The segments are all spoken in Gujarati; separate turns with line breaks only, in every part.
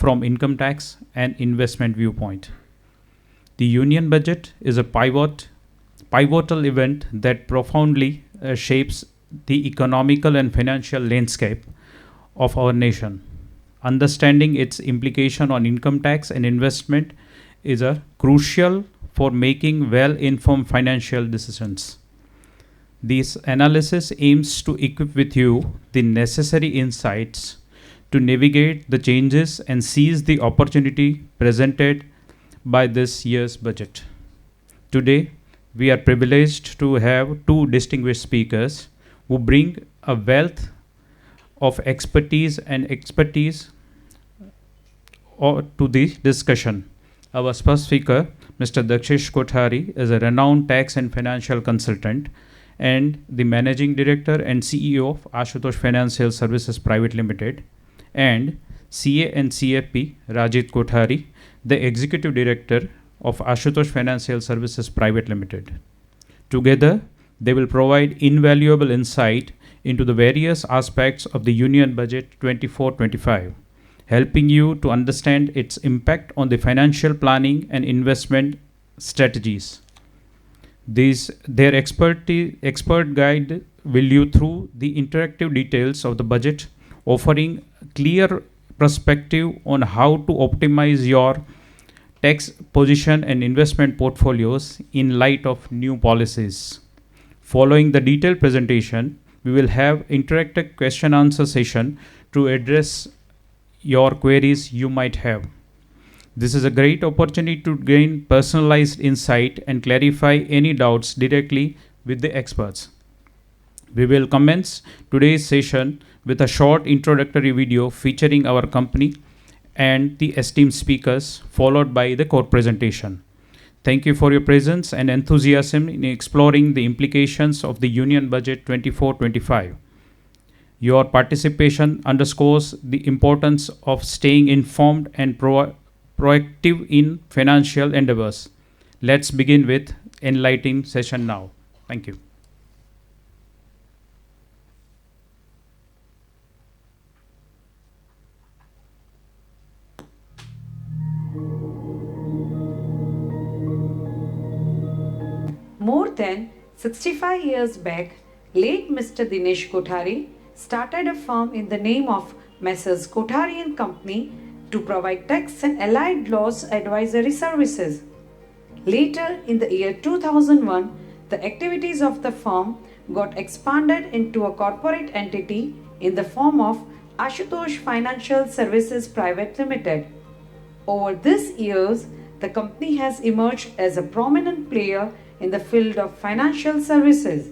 from income tax and investment viewpoint. The Union Budget is a pivotal event that profoundly shapes the economical and financial landscape of our nation. Understanding its implication on income tax and investment is crucial for making well-informed financial decisions. This analysis aims to equip with you the necessary insights to navigate the changes and seize the opportunity presented by this year's budget. Today, we are privileged to have two distinguished speakers who bring a wealth of expertise to the discussion. Our first speaker, Mr. Dakshish Kothari, is a renowned tax and financial consultant and the Managing Director and CEO of Ashutosh Financial Services Private Limited, and CA and CFP Rajit Kothari, the Executive Director of Ashutosh Financial Services Private Limited. Together, they will provide invaluable insight into the various aspects of the Union Budget 24-25, helping you to understand its impact on the financial planning and investment strategies. Their expert guide will you through the interactive details of the budget, offering clear perspective on how to optimize your tax position and investment portfolios in light of new policies. Following the detailed presentation, we will have interactive question answer session to address your queries you might have. This is a great opportunity to gain personalized insight and clarify any doubts directly with the experts. We will commence today's session with a short introductory video featuring our company and the esteemed speakers, followed by the core presentation. Thank you for your presence and enthusiasm in exploring the implications of the Union Budget 24-25. Your participation underscores the importance of staying informed and proactive in financial endeavors. Let's begin with enlightening session now. Thank you.
More than 65 years back, late Mr. Dinesh Kothari started a firm in the name of Messrs. Kothari and Company to provide tax and allied laws advisory services. Later, in the year 2001, the activities of the firm got expanded into a corporate entity in the form of Ashutosh Financial Services Private Limited. Over these years, the company has emerged as a prominent player in the field of financial services.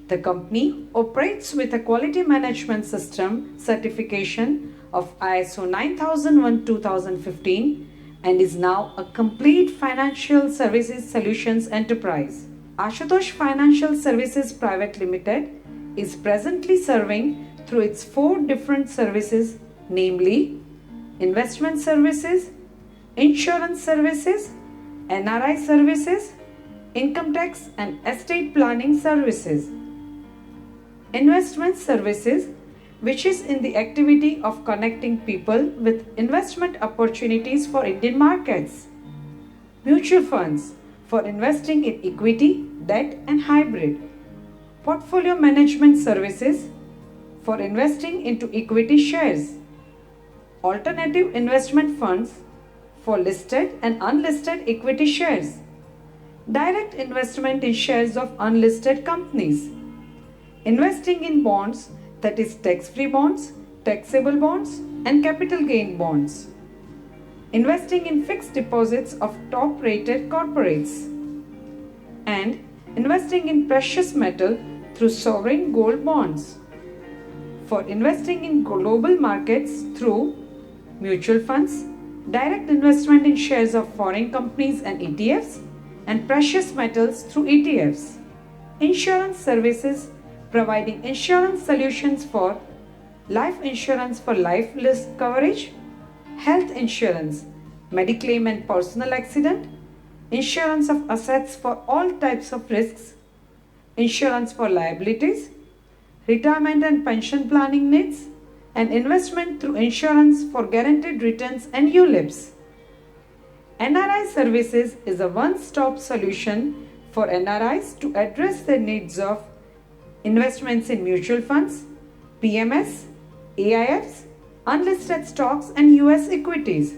The company operates with a quality management system certification of ISO 9001-2015 and is now a complete financial services solutions enterprise. Ashutosh Financial Services Private Limited is presently serving through its 4 different services, namely investment services, insurance services, NRI services, income tax and estate planning services. Investment services, which is in the activity of connecting people with investment opportunities for Indian markets. Mutual funds, for investing in equity, debt and hybrid. Portfolio management services, for investing into equity shares. Alternative investment funds, for listed and unlisted equity shares. Direct investment in shares of unlisted companies. Investing in bonds, that is tax-free bonds, taxable bonds and capital gain bonds. Investing in fixed deposits of top-rated corporates. And investing in precious metal through sovereign gold bonds. For investing in global markets through mutual funds, direct investment in shares of foreign companies and ETFs, and precious metals through ETFs. Insurance services, providing insurance solutions for life insurance for life risk coverage, health insurance, mediclaim and personal accident, insurance of assets for all types of risks, insurance for liabilities, retirement and pension planning needs, and investment through insurance for guaranteed returns and ULIPs. NRI Services is a one-stop solution for NRIs to address their needs of investments in mutual funds, PMS, AIFs, unlisted stocks and US equities,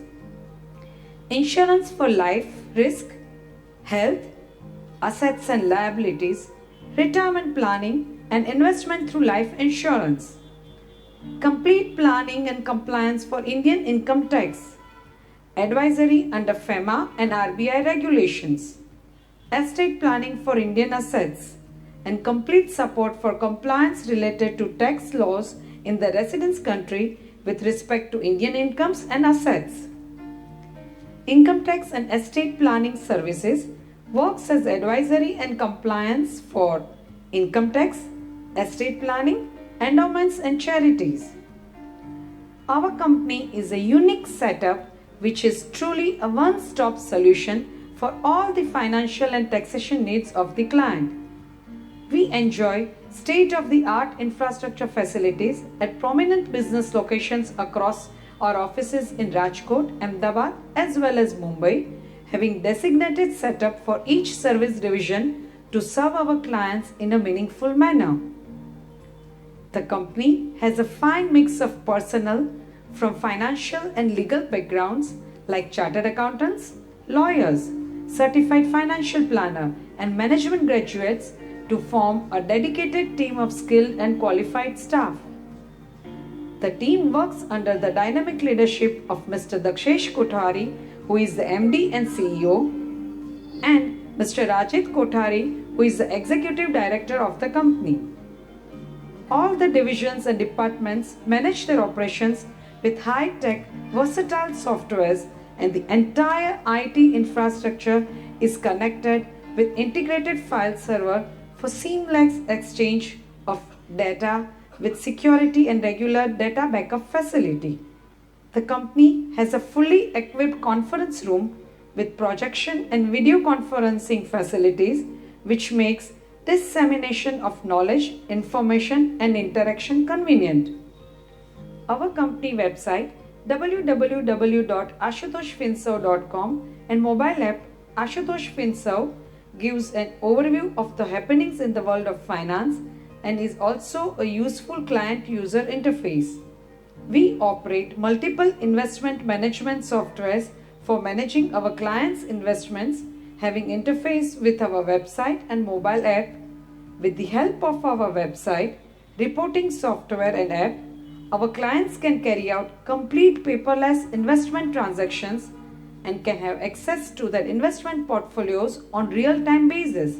insurance for life risk, health, assets and liabilities, retirement planning and investment through life insurance, complete planning and compliance for Indian income tax, advisory under FEMA and RBI regulations, estate planning for Indian assets, and complete support for compliance related to tax laws in the residence country with respect to Indian incomes and assets. Income tax and estate planning services works as advisory and compliance for income tax, estate planning, endowments and charities. Our company is a unique setup which is truly a one-stop solution for all the financial and taxation needs of the client. We enjoy state-of-the-art infrastructure facilities at prominent business locations across our offices in Rajkot, Ahmedabad as well as Mumbai, having designated setup for each service division to serve our clients in a meaningful manner. The company has a fine mix of personnel from financial and legal backgrounds like chartered accountants, lawyers, certified financial planner and management graduates to form a dedicated team of skilled and qualified staff. The team works under the dynamic leadership of Mr. Dakshesh Kothari, who is the MD and CEO, and Mr. Rajit Kothari, who is the Executive Director of the company. All the divisions and departments manage their operations with high-tech, versatile softwares, and the entire IT infrastructure is connected with integrated file server for seamless exchange of data with security and regular data backup facility. The company has a fully equipped conference room with projection and video conferencing facilities, which makes dissemination of knowledge, information and interaction convenient. Our company website www.ashutoshfinserv.com and mobile app Ashutosh Finserv gives an overview of the happenings in the world of finance and is also a useful client user interface. We operate multiple investment management softwares for managing our clients' investments, having interface with our website and mobile app. With the help of our website, reporting software and app, our clients can carry out complete paperless investment transactions and can have access to their investment portfolios on real-time basis.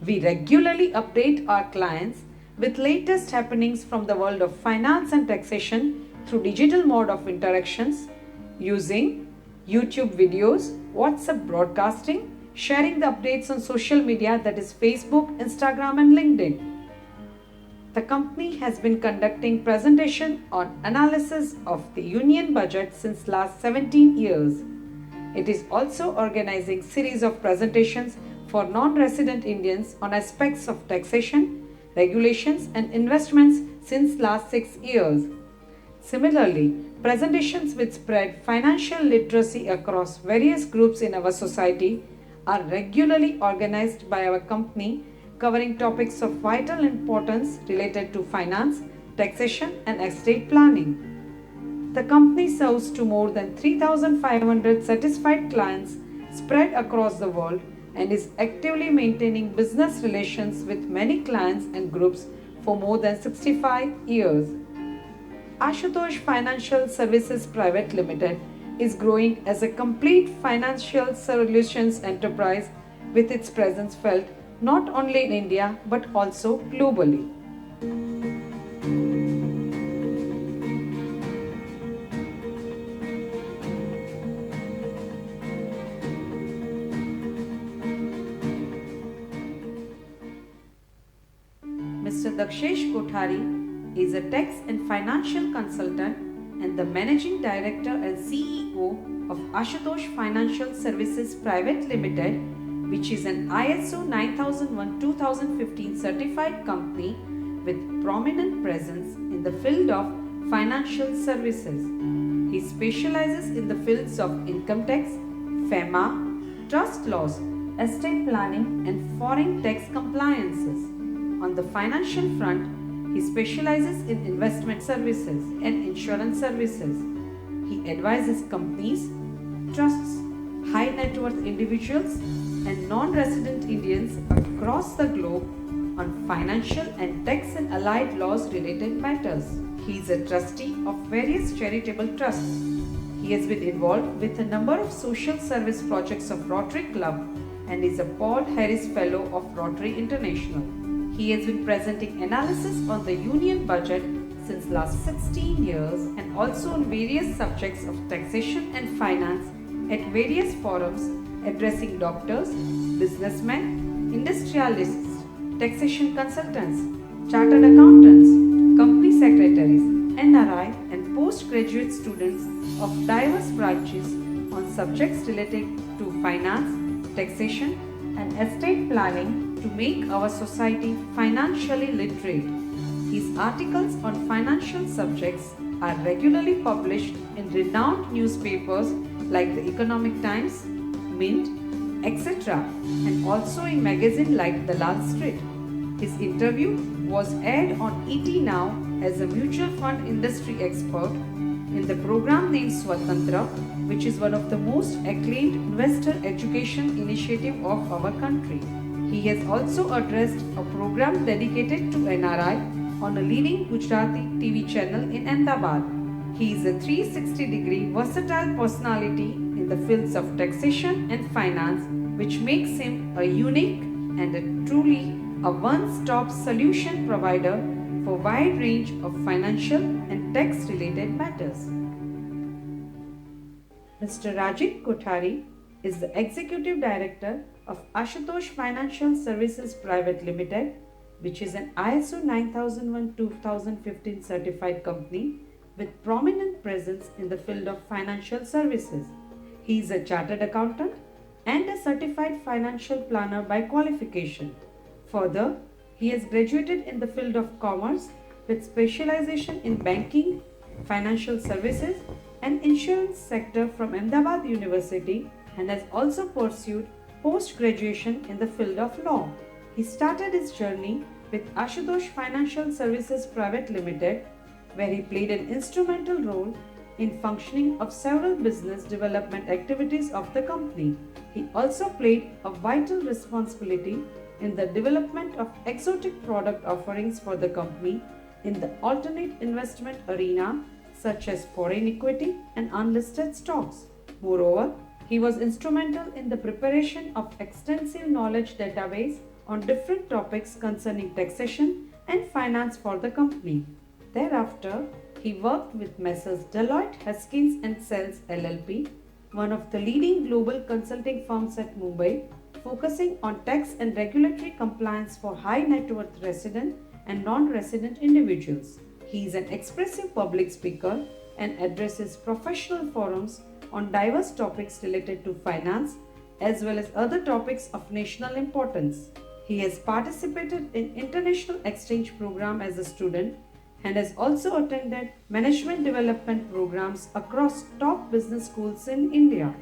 We regularly update our clients with latest happenings from the world of finance and taxation through digital mode of interactions using YouTube videos, WhatsApp broadcasting, sharing the updates on social media, that is Facebook, Instagram and LinkedIn. The company has been conducting presentation on analysis of the union budget since last 17 years. It is also organizing series of presentations for non-resident Indians on aspects of taxation, regulations and investments since last 6 years. Similarly, presentations which spread financial literacy across various groups in our society are regularly organized by our company, covering topics of vital importance related to finance, taxation and estate planning. The company serves to more than 3,500 satisfied clients spread across the world and is actively maintaining business relations with many clients and groups for more than 65 years. Ashutosh Financial Services Private Limited is growing as a complete financial solutions enterprise with its presence felt not only in India but also globally. Mr. Dakshesh Kothari is a tax and financial consultant and the Managing Director and CEO of Ashutosh Financial Services Private Limited, which is an ISO 9001-2015 certified company with prominent presence in the field of financial services. He specializes in the fields of income tax, FEMA, trust laws, estate planning, and foreign tax compliances. On the financial front, he specializes in investment services and insurance services. He advises companies, trusts, high net worth individuals, and non-resident Indians across the globe on financial and tax and allied laws related matters. He is a trustee of various charitable trusts. He has been involved with a number of social service projects of Rotary Club and is a Paul Harris Fellow of Rotary International. He has been presenting analysis on the union budget since last 16 years and also on various subjects of taxation and finance at various forums addressing doctors, businessmen, industrialists, taxation consultants, chartered accountants, company secretaries, NRI and postgraduate students of diverse branches on subjects related to finance, taxation and estate planning to make our society financially literate. His articles on financial subjects are regularly published in renowned newspapers like the Economic Times, Mint, etc., and also in magazines like The Lal Street. His interview was aired on ET Now as a mutual fund industry expert in the program named Swatantra, which is one of the most acclaimed investor education initiative of our country. He has also addressed a program dedicated to NRI on a leading Gujarati TV channel in Ahmedabad. He is a 360-degree versatile personality in the fields of taxation and finance, which makes him a unique and a truly a one-stop solution provider for wide range of financial and tax-related matters. Mr. Rajiv Kothari is the Executive Director of Ashutosh Financial Services Private Limited, which is an ISO 9001-2015 certified company with prominent presence in the field of financial services. He is a chartered accountant and a certified financial planner by qualification. Further, he has graduated in the field of commerce with specialization in banking, financial services and insurance sector from Ahmedabad University and has also pursued post-graduation in the field of law. He started his journey with Ashutosh Financial Services Private Limited, where he played an instrumental role in functioning of several business development activities of the company. He also played a vital responsibility in the development of exotic product offerings for the company in the alternate investment arena such as foreign equity and unlisted stocks. Moreover, he was instrumental in the preparation of extensive knowledge database on different topics concerning taxation and finance for the company. Thereafter, he worked with Messrs. Deloitte Haskins and Sells LLP, one of the leading global consulting firms at Mumbai, focusing on tax and regulatory compliance for high net worth resident and non-resident individuals. He is an expressive public speaker and addresses professional forums on diverse topics related to finance as well as other topics of national importance. He has participated in international exchange program as a student and has also attended management development programs across top business schools in India.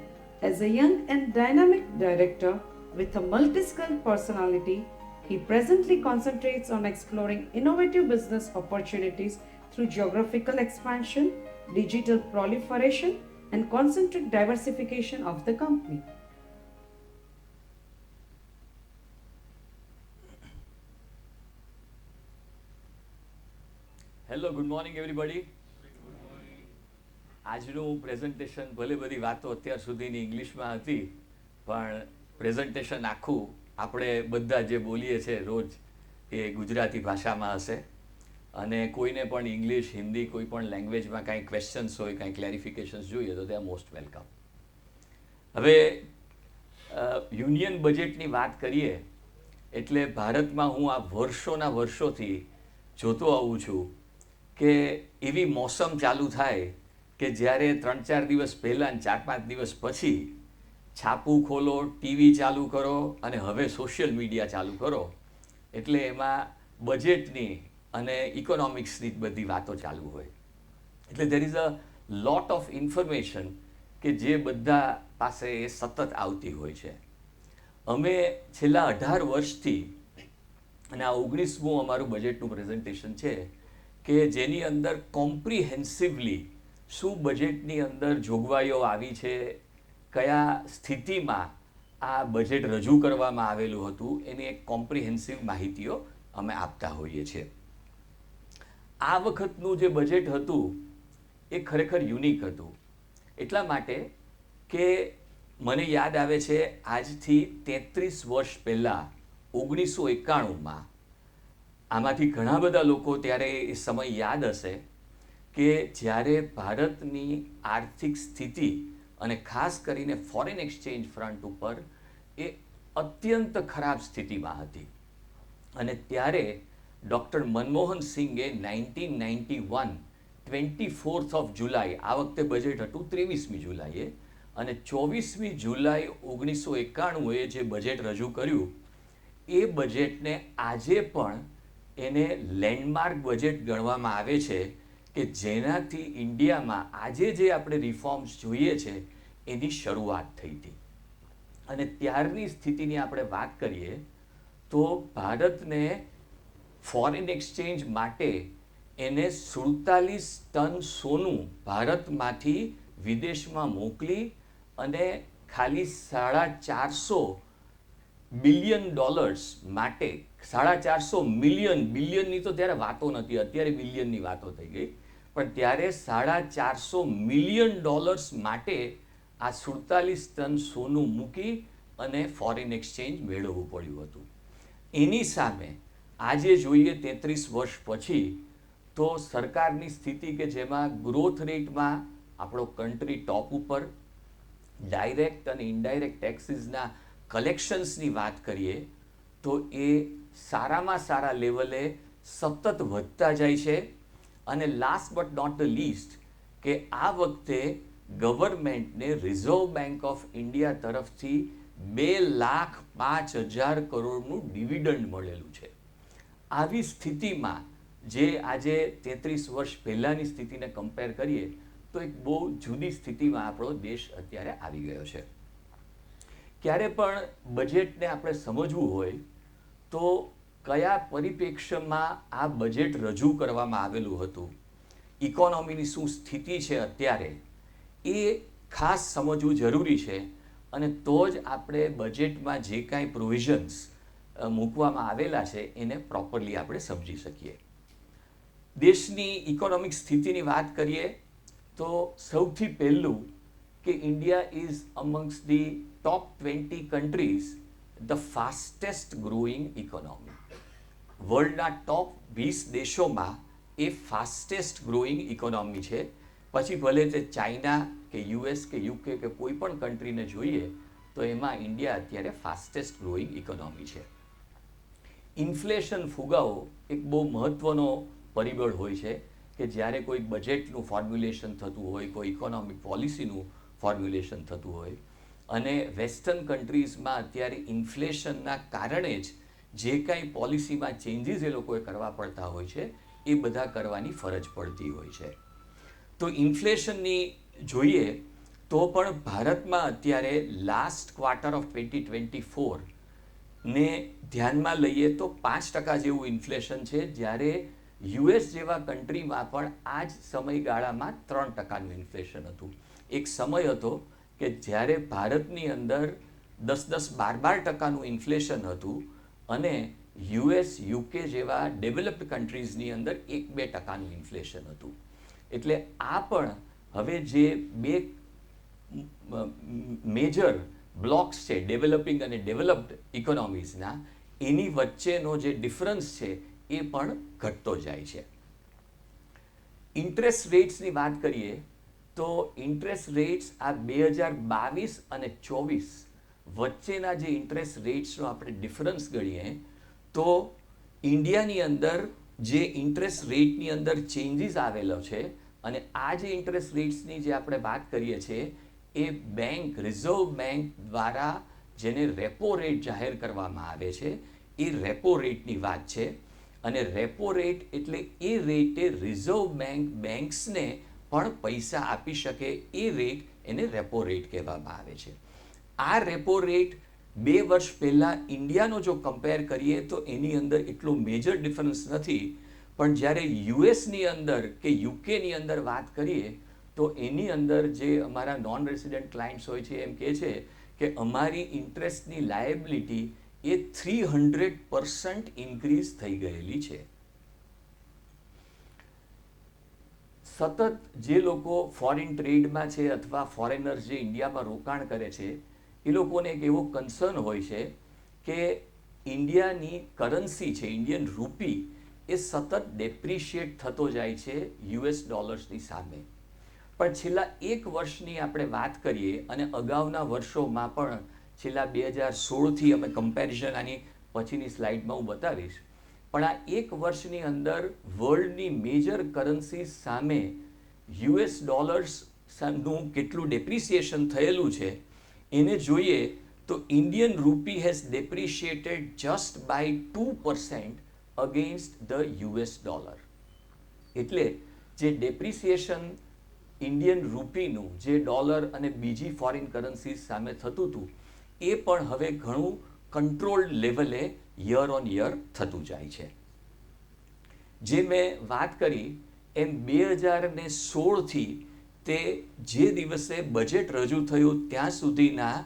As a young and dynamic director with a multi-skilled personality, he presently concentrates on exploring innovative business opportunities through geographical expansion, digital proliferation, and concentric diversification of the company.
Hello good morning everybody. આજનું પ્રેઝન્ટેશન ભલે બધી વાતો અત્યાર સુધીની ઇંગ્લિશમાં હતી, પણ પ્રેઝન્ટેશન આખું આપણે બધા જે બોલીએ છીએ રોજ એ ગુજરાતી ભાષામાં હશે. અને કોઈને પણ ઇંગ્લિશ, હિન્દી, કોઈ પણ લેંગ્વેજમાં કાંઈ ક્વેશ્ચન્સ હોય, કાંઈ ક્લેરિફિકેશન્સ જોઈએ તો તે મોસ્ટ વેલકમ. હવે યુનિયન બજેટની વાત કરીએ એટલે ભારતમાં હું આ વર્ષોના વર્ષોથી જોતો આવું છું કે એવી મોસમ ચાલુ થાય કે જ્યારે 3-4 દિવસ પહેલાં 4-5 દિવસ પછી છાપું ખોલો, ટીવી ચાલુ કરો અને હવે સોશિયલ મીડિયા ચાલુ કરો એટલે એમાં બજેટની અને ઇકોનોમિક્સની જ બધી વાતો ચાલુ હોય. એટલે there is a lot of information કે જે બધા પાસે એ સતત આવતી હોય છે. અમે છેલ્લા 18 વર્ષથી, અને આ 19મું અમારું બજેટનું પ્રેઝન્ટેશન છે, કે જેની અંદર કોમ્પ્રિહેન્સિવલી શું બજેટની અંદર જોગવાઈઓ આવી છે, કયા સ્થિતિમાં આ બજેટ રજૂ કરવામાં આવેલું હતું, એની એક કોમ્પ્રિહેન્સિવ માહિતીઓ અમે આપતા હોઈએ છીએ. આ વખતનું જે બજેટ હતું એ ખરેખર યુનિક હતું, એટલા માટે કે મને યાદ આવે છે આજથી 33 વર્ષ પહેલાં 1991માં, આમાંથી ઘણા બધા લોકો ત્યારે એ સમય યાદ હશે કે જ્યારે ભારતની આર્થિક સ્થિતિ અને ખાસ કરીને ફોરેન એક્સચેન્જ ફ્રન્ટ ઉપર એ અત્યંત ખરાબ સ્થિતિમાં હતી. અને ત્યારે ડૉક્ટર મનમોહન સિંઘે 1991 24th of July, આ વખતે બજેટ હતું 23મી જુલાઈએ, અને 24મી જુલાઈ 1991એ જે બજેટ રજૂ કર્યું એ બજેટને આજે પણ એને લેન્ડમાર્ક બજેટ ગણવામાં આવે છે, કે જેનાથી ઇન્ડિયામાં આજે જે આપણે રિફોર્મ્સ જોઈએ છે એની શરૂઆત થઈ હતી. અને ત્યારની સ્થિતિની આપણે વાત કરીએ તો ભારતને ફોરેન એક્સચેન્જ માટે એને 47 ટન સોનું ભારતમાંથી વિદેશમાં મોકલી અને ખાલી $450 બિલિયન માટે, $450 બિલિયનની તો ત્યારે વાતો નથી, અત્યારે બિલિયનની વાતો થઈ ગઈ, પણ ત્યારે $450 મિલિયન માટે આ 47 ટન સોનું મૂકી અને ફોરેન એક્સચેન્જ મેળવવું પડ્યું હતું. એની સામે આજે જોઈએ 33 વર્ષ પછી તો સરકારની સ્થિતિ કે જેમાં ગ્રોથ રેટમાં આપણો કન્ટ્રી ટોપ ઉપર, ડાયરેક્ટ અને ઇનડાયરેક્ટ ટેક્સીસના કલેક્શન્સની વાત કરીએ તો એ સારામાં સારા લેવલે સતત વધતા જાય છે. અને last but not the least કે આ વખતે ગવર્મેન્ટને રિઝર્વ બેંક ઓફ ઇન્ડિયા તરફથી 2,05,000 કરોડનું ડિવિડન્ડ મળેલું છે. આવી સ્થિતિમાં જે આજે 33 વર્ષ પહેલાંની સ્થિતિને કમ્પેર કરીએ તો એક બહુ જુદી સ્થિતિમાં આપણો દેશ અત્યારે આવી ગયો છે. ક્યારે પણ બજેટને આપણે સમજવું હોય તો કયા પરિપ્રેક્ષ્યમાં આ બજેટ રજૂ કરવામાં આવેલું હતું, ઇકોનોમીની શું સ્થિતિ છે અત્યારે, એ ખાસ સમજવું જરૂરી છે. અને તો જ આપણે બજેટમાં જે કાંઈ પ્રોવિઝન્સ મૂકવામાં આવેલા છે એને પ્રોપરલી આપણે સમજી શકીએ. દેશની ઇકોનોમિક સ્થિતિની વાત કરીએ તો સૌથી પહેલું કે India is amongst the top 20 countries the fastest growing economy. વર્લ્ડના ટોપ 20 દેશોમાં એ ફાસ્ટેસ્ટ ગ્રોઈંગ ઇકોનોમી છે. પછી ભલે તે ચાઇના કે યુએસ કે યુકે કે કોઈ પણ કન્ટ્રીને જોઈએ તો એમાં ઇન્ડિયા અત્યારે ફાસ્ટેસ્ટ ગ્રોઈંગ ઇકોનોમી છે. ઇન્ફ્લેશન ફુગાવો એક બહુ મહત્ત્વનો પરિબળ હોય છે કે જ્યારે કોઈ બજેટનું ફોર્મ્યુલેશન થતું હોય, કોઈ ઇકોનોમિક પોલિસીનું ફોર્મ્યુલેશન થતું હોય, અને વેસ્ટર્ન કન્ટ્રીઝમાં અત્યારે ઇન્ફ્લેશનના કારણે જ જે કાંઈ પોલિસીમાં ચેન્જીસ એ લોકોએ કરવા પડતા હોય છે એ બધા કરવાની ફરજ પડતી હોય છે. તો ઇન્ફ્લેશનની જોઈએ તો પણ ભારતમાં અત્યારે લાસ્ટ ક્વાર્ટર ઓફ 2024 ને ધ્યાનમાં લઈએ તો 5% જેવું ઇન્ફ્લેશન છે, જ્યારે યુએસ જેવા કન્ટ્રીમાં પણ આ જ સમયગાળામાં 3%નું ઇન્ફ્લેશન હતું. એક સમય હતો કે જ્યારે ભારતની અંદર 10-12% ઇન્ફ્લેશન હતું અને યુએસ યુકે જેવા ડેવલપ્ડ કન્ટ્રીઝની અંદર 1-2% ઇન્ફ્લેશન હતું. એટલે આ પણ હવે જે બે મેજર બ્લોક્સ છે ડેવલપિંગ અને ડેવલપ્ડ ઇકોનોમીઝના, એની વચ્ચેનો જે ડિફરન્સ છે એ પણ ઘટતો જાય છે. ઇન્ટરેસ્ટ રેટ્સની વાત કરીએ તો ઇન્ટરેસ્ટ રેટ્સ આ 2022 અને 24 વચ્ચેના જે ઇન્ટરેસ્ટ રેટ્સનો આપણે ડિફરન્સ ગણીએ તો ઇન્ડિયાની અંદર જે ઇન્ટરેસ્ટ રેટની અંદર ચેન્જીસ આવેલો છે, અને આ જે ઇન્ટરેસ્ટ રેટ્સની જે આપણે વાત કરીએ છીએ એ બેંક, રિઝર્વ બેંક દ્વારા જેને રેપો રેટ જાહેર કરવામાં આવે છે એ રેપો રેટની વાત છે. અને રેપો રેટ એટલે એ રેટે રિઝર્વ બેંક્સને પણ પૈસા આપી શકે એ રેટ, એને રેપો રેટ કહેવામાં આવે છે. આ રેપો રેટ 2 વર્ષ પહેલાં ઇન્ડિયાનો જો કમ્પેર કરીએ તો એની અંદર એટલો મેજર ડિફરન્સ નથી, પણ જ્યારે યુએસની અંદર કે યુકેની અંદર વાત કરીએ તો એની અંદર જે અમારા નોન રેસિડેન્ટ ક્લાયન્ટ્સ હોય છે એમ કહે છે કે અમારી ઇન્ટરેસ્ટની લાયબિલિટી એ 300% ઇન્ક્રીઝ થઈ ગયેલી છે. સતત જે લોકો ફોરેન ટ્રેડમાં છે અથવા ફોરેનર્સ જે ઇન્ડિયામાં રોકાણ કરે છે એ લોકોને એક એવો કન્સર્ન હોય છે કે ઇન્ડિયાની કરન્સી છે, ઇન્ડિયન રૂપી, એ સતત ડેપ્રિશિએટ થતો જાય છે યુએસ ડોલર્સની સામે. પણ છેલ્લા 1 વર્ષની આપણે વાત કરીએ અને અગાઉના વર્ષોમાં પણ છેલ્લા 2016થી અમે કમ્પેરિઝન આની પછીની સ્લાઇડમાં હું બતાવીશ, પણ આ 1 વર્ષની અંદર વર્લ્ડની મેજર કરન્સી સામે યુએસ ડોલર્સનું કેટલું ડેપ્રિસિએશન થયેલું છે એને જોઈએ તો Indian rupee has depreciated just by 2% against the US dollar. એટલે જે ડેપ્રિસિએશન ઇન્ડિયન રૂપીનું જે ડોલર અને બીજી ફોરેન કરન્સી સામે થતું હતું એ પણ હવે ઘણું કંટ્રોલ્ડ લેવલે યર ઓન યર થતું જાય છે. જે મેં વાત કરી એમ 2016થી તે જે દિવસે બજેટ રજૂ થયું ત્યાં સુધીના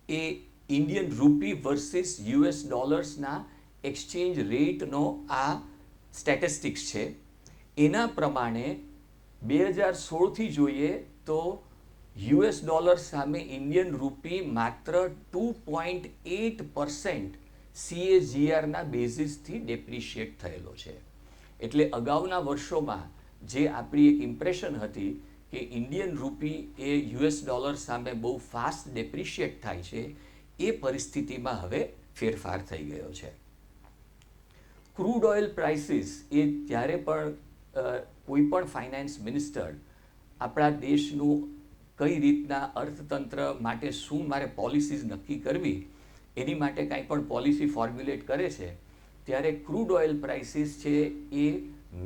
એ ઇન્ડિયન રૂપી વર્સિસ યુએસ ડોલર્સના એક્સચેન્જ રેટનો આ સ્ટેટિસ્ટિક્સ છે. એના પ્રમાણે 2016થી જોઈએ તો યુએસ ડોલર સામે ઇન્ડિયન રૂપી માત્ર 2.8% CAGRના બેઝિસથી ડેપ્રિશિએટ થયેલો છે. એટલે અગાઉના વર્ષોમાં જે આપણી એક ઇમ્પ્રેશન હતી કે ઇન્ડિયન રૂપી એ યુએસ ડોલર સામે બહુ ફાસ્ટ ડેપ્રિશિએટ થાય છે, એ પરિસ્થિતિમાં હવે ફેરફાર થઈ ગયો છે. ક્રૂડ ઓઇલ પ્રાઇસીસ એ જ્યારે પણ કોઈ પણ ફાઇનાન્સ મિનિસ્ટર આપણા દેશનું કઈ રીતના અર્થતંત્ર માટે શું મારે પોલિસીઝ નક્કી કરવી એની માટે કાંઈ પણ પોલિસી ફોર્મ્યુલેટ કરે છે ત્યારે ક્રૂડ ઓઇલ પ્રાઇસીસ છે એ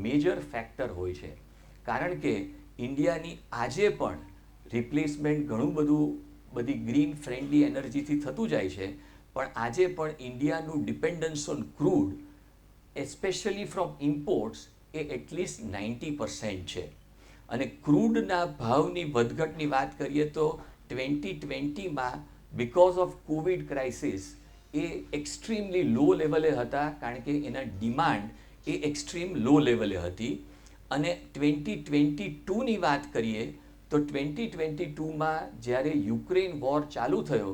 મેજર ફેક્ટર હોય છે. કારણ કે ઇન્ડિયાની આજે પણ રિપ્લેસમેન્ટ ઘણું બધી ગ્રીન ફ્રેન્ડલી એનર્જીથી થતું જાય છે, પણ આજે પણ ઇન્ડિયાનું dependence on crude especially from imports એ એટલીસ્ટ 90% છે. અને ક્રૂડના ભાવની વધઘટની વાત કરીએ તો 2020માં બિકોઝ ઓફ કોવિડ ક્રાઇસિસ એ એક્સ્ટ્રીમલી લો લેવલે હતા, કારણ કે એના ડિમાન્ડ એ એક્સ્ટ્રીમ લો લેવલે હતી. અને 2022ની વાત કરીએ તો 2022માં જ્યારે યુક્રેન વોર ચાલુ થયો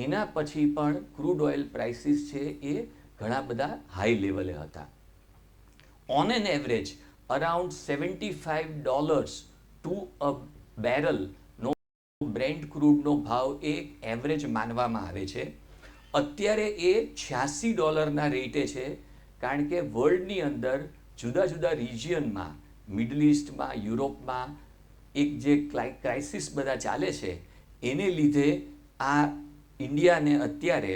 એના પછી પણ ક્રૂડ ઓઇલ પ્રાઇસીસ છે એ ઘણા બધા હાઈ લેવલે હતા. On an average around $75 to a બેરલનો બ્રેન્ટ ક્રૂડનો ભાવ એ એવરેજ માનવામાં આવે છે. અત્યારે એ $86ના રેટે છે, કારણ કે વર્લ્ડની અંદર જુદા જુદા રિજિયનમાં, મિડલ ઇસ્ટમાં, યુરોપમાં એક જે ક્રાઇસિસ બધા ચાલે છે એને લીધે આ ઇન્ડિયાને અત્યારે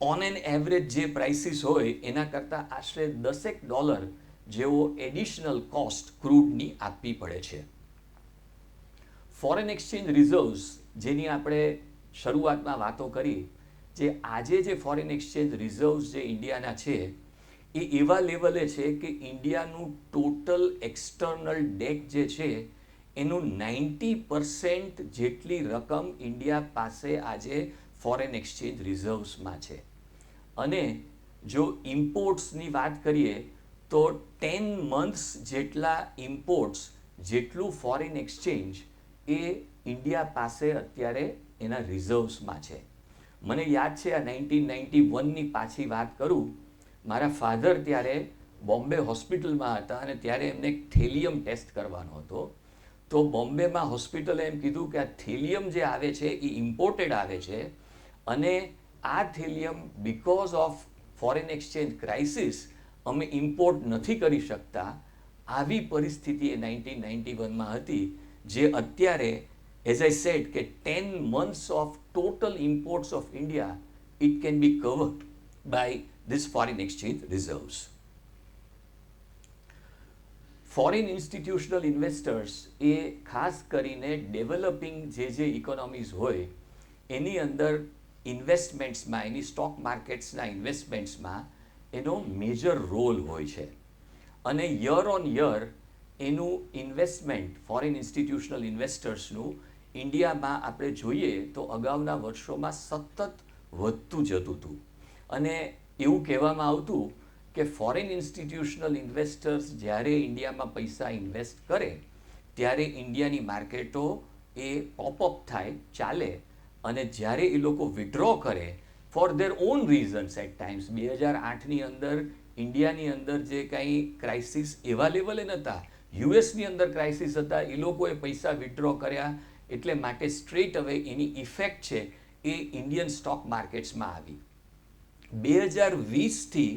ઓન એન એવરેજ જે પ્રાઇસીસ હોય એના કરતાં આશરે $10 જેવો એડિશનલ કોસ્ટ ક્રૂડની આપવી પડે છે. ફોરેન એક્સચેન્જ રિઝર્વ્સ જેની આપણે શરૂઆતમાં વાતો કરી, જે આજે જે ફોરેન એક્સચેન્જ રિઝર્વ્સ જે ઇન્ડિયાના છે એ એવા લેવલે છે કે ઇન્ડિયાનું ટોટલ એક્સટર્નલ ડેટ જે છે એનું 90% જેટલી રકમ ઇન્ડિયા પાસે આજે ફોરેન એક્સચેન્જ રિઝર્વ્સમાં છે. અને જો ઇમ્પોર્ટ્સની વાત કરીએ તો 10 months જેટલા ઇમ્પોર્ટ્સ જેટલું ફોરેન એક્સચેન્જ એ ઇન્ડિયા પાસે અત્યારે એના રિઝર્વ્સમાં છે. મને યાદ છે આ 1991ની પાછી વાત કરું, મારા ફાધર ત્યારે બોમ્બે હોસ્પિટલમાં હતા અને ત્યારે એમને એક થેલિયમ ટેસ્ટ કરવાનો હતો. તો બોમ્બેમાં હોસ્પિટલે એમ કીધું કે આ થેલિયમ જે આવે છે એ ઇમ્પોર્ટેડ આવે છે અને આ thallium because of foreign exchange crisis અમે ઇમ્પોર્ટ નથી કરી શકતા. આવી પરિસ્થિતિ એ 1991માં હતી, જે અત્યારે એઝ આઈ સેડ કે 10 months of total imports of India it can be covered by this foreign exchange reserves. Foreign institutional investors એ ખાસ કરીને ડેવલપિંગ જે ઇકોનોમીઝ હોય એની અંદર ઇન્વેસ્ટમેન્ટ્સમાં, એની સ્ટોક માર્કેટ્સના ઇન્વેસ્ટમેન્ટ્સમાં એનો મેજર રોલ હોય છે. અને યર ઓન યર એનું ઇન્વેસ્ટમેન્ટ ફોરેન ઇન્સ્ટિટ્યુશનલ ઇન્વેસ્ટર્સનું ઇન્ડિયામાં આપણે જોઈએ તો અગાઉના વર્ષોમાં સતત વધતું જતું હતું. અને એવું કહેવામાં આવતું કે ફોરેન ઇન્સ્ટિટ્યુશનલ ઇન્વેસ્ટર્સ જ્યારે ઇન્ડિયામાં પૈસા ઇન્વેસ્ટ કરે ત્યારે ઇન્ડિયાની માર્કેટો એ પોપઅપ થાય, ચાલે, અને જ્યારે એ લોકો વિડ્રો કરે for their own reasons at times, 2008ની અંદર ઇન્ડિયાની અંદર જે કાંઈ ક્રાઇસિસ એવા લેવલે નહોતા, યુએસની અંદર ક્રાઇસિસ હતા, એ લોકોએ પૈસા વિડ્રો કર્યા એટલે માટે સ્ટ્રેટ અવે એની ઇફેક્ટ છે એ ઇન્ડિયન સ્ટોક માર્કેટ્સમાં આવી. 2020થી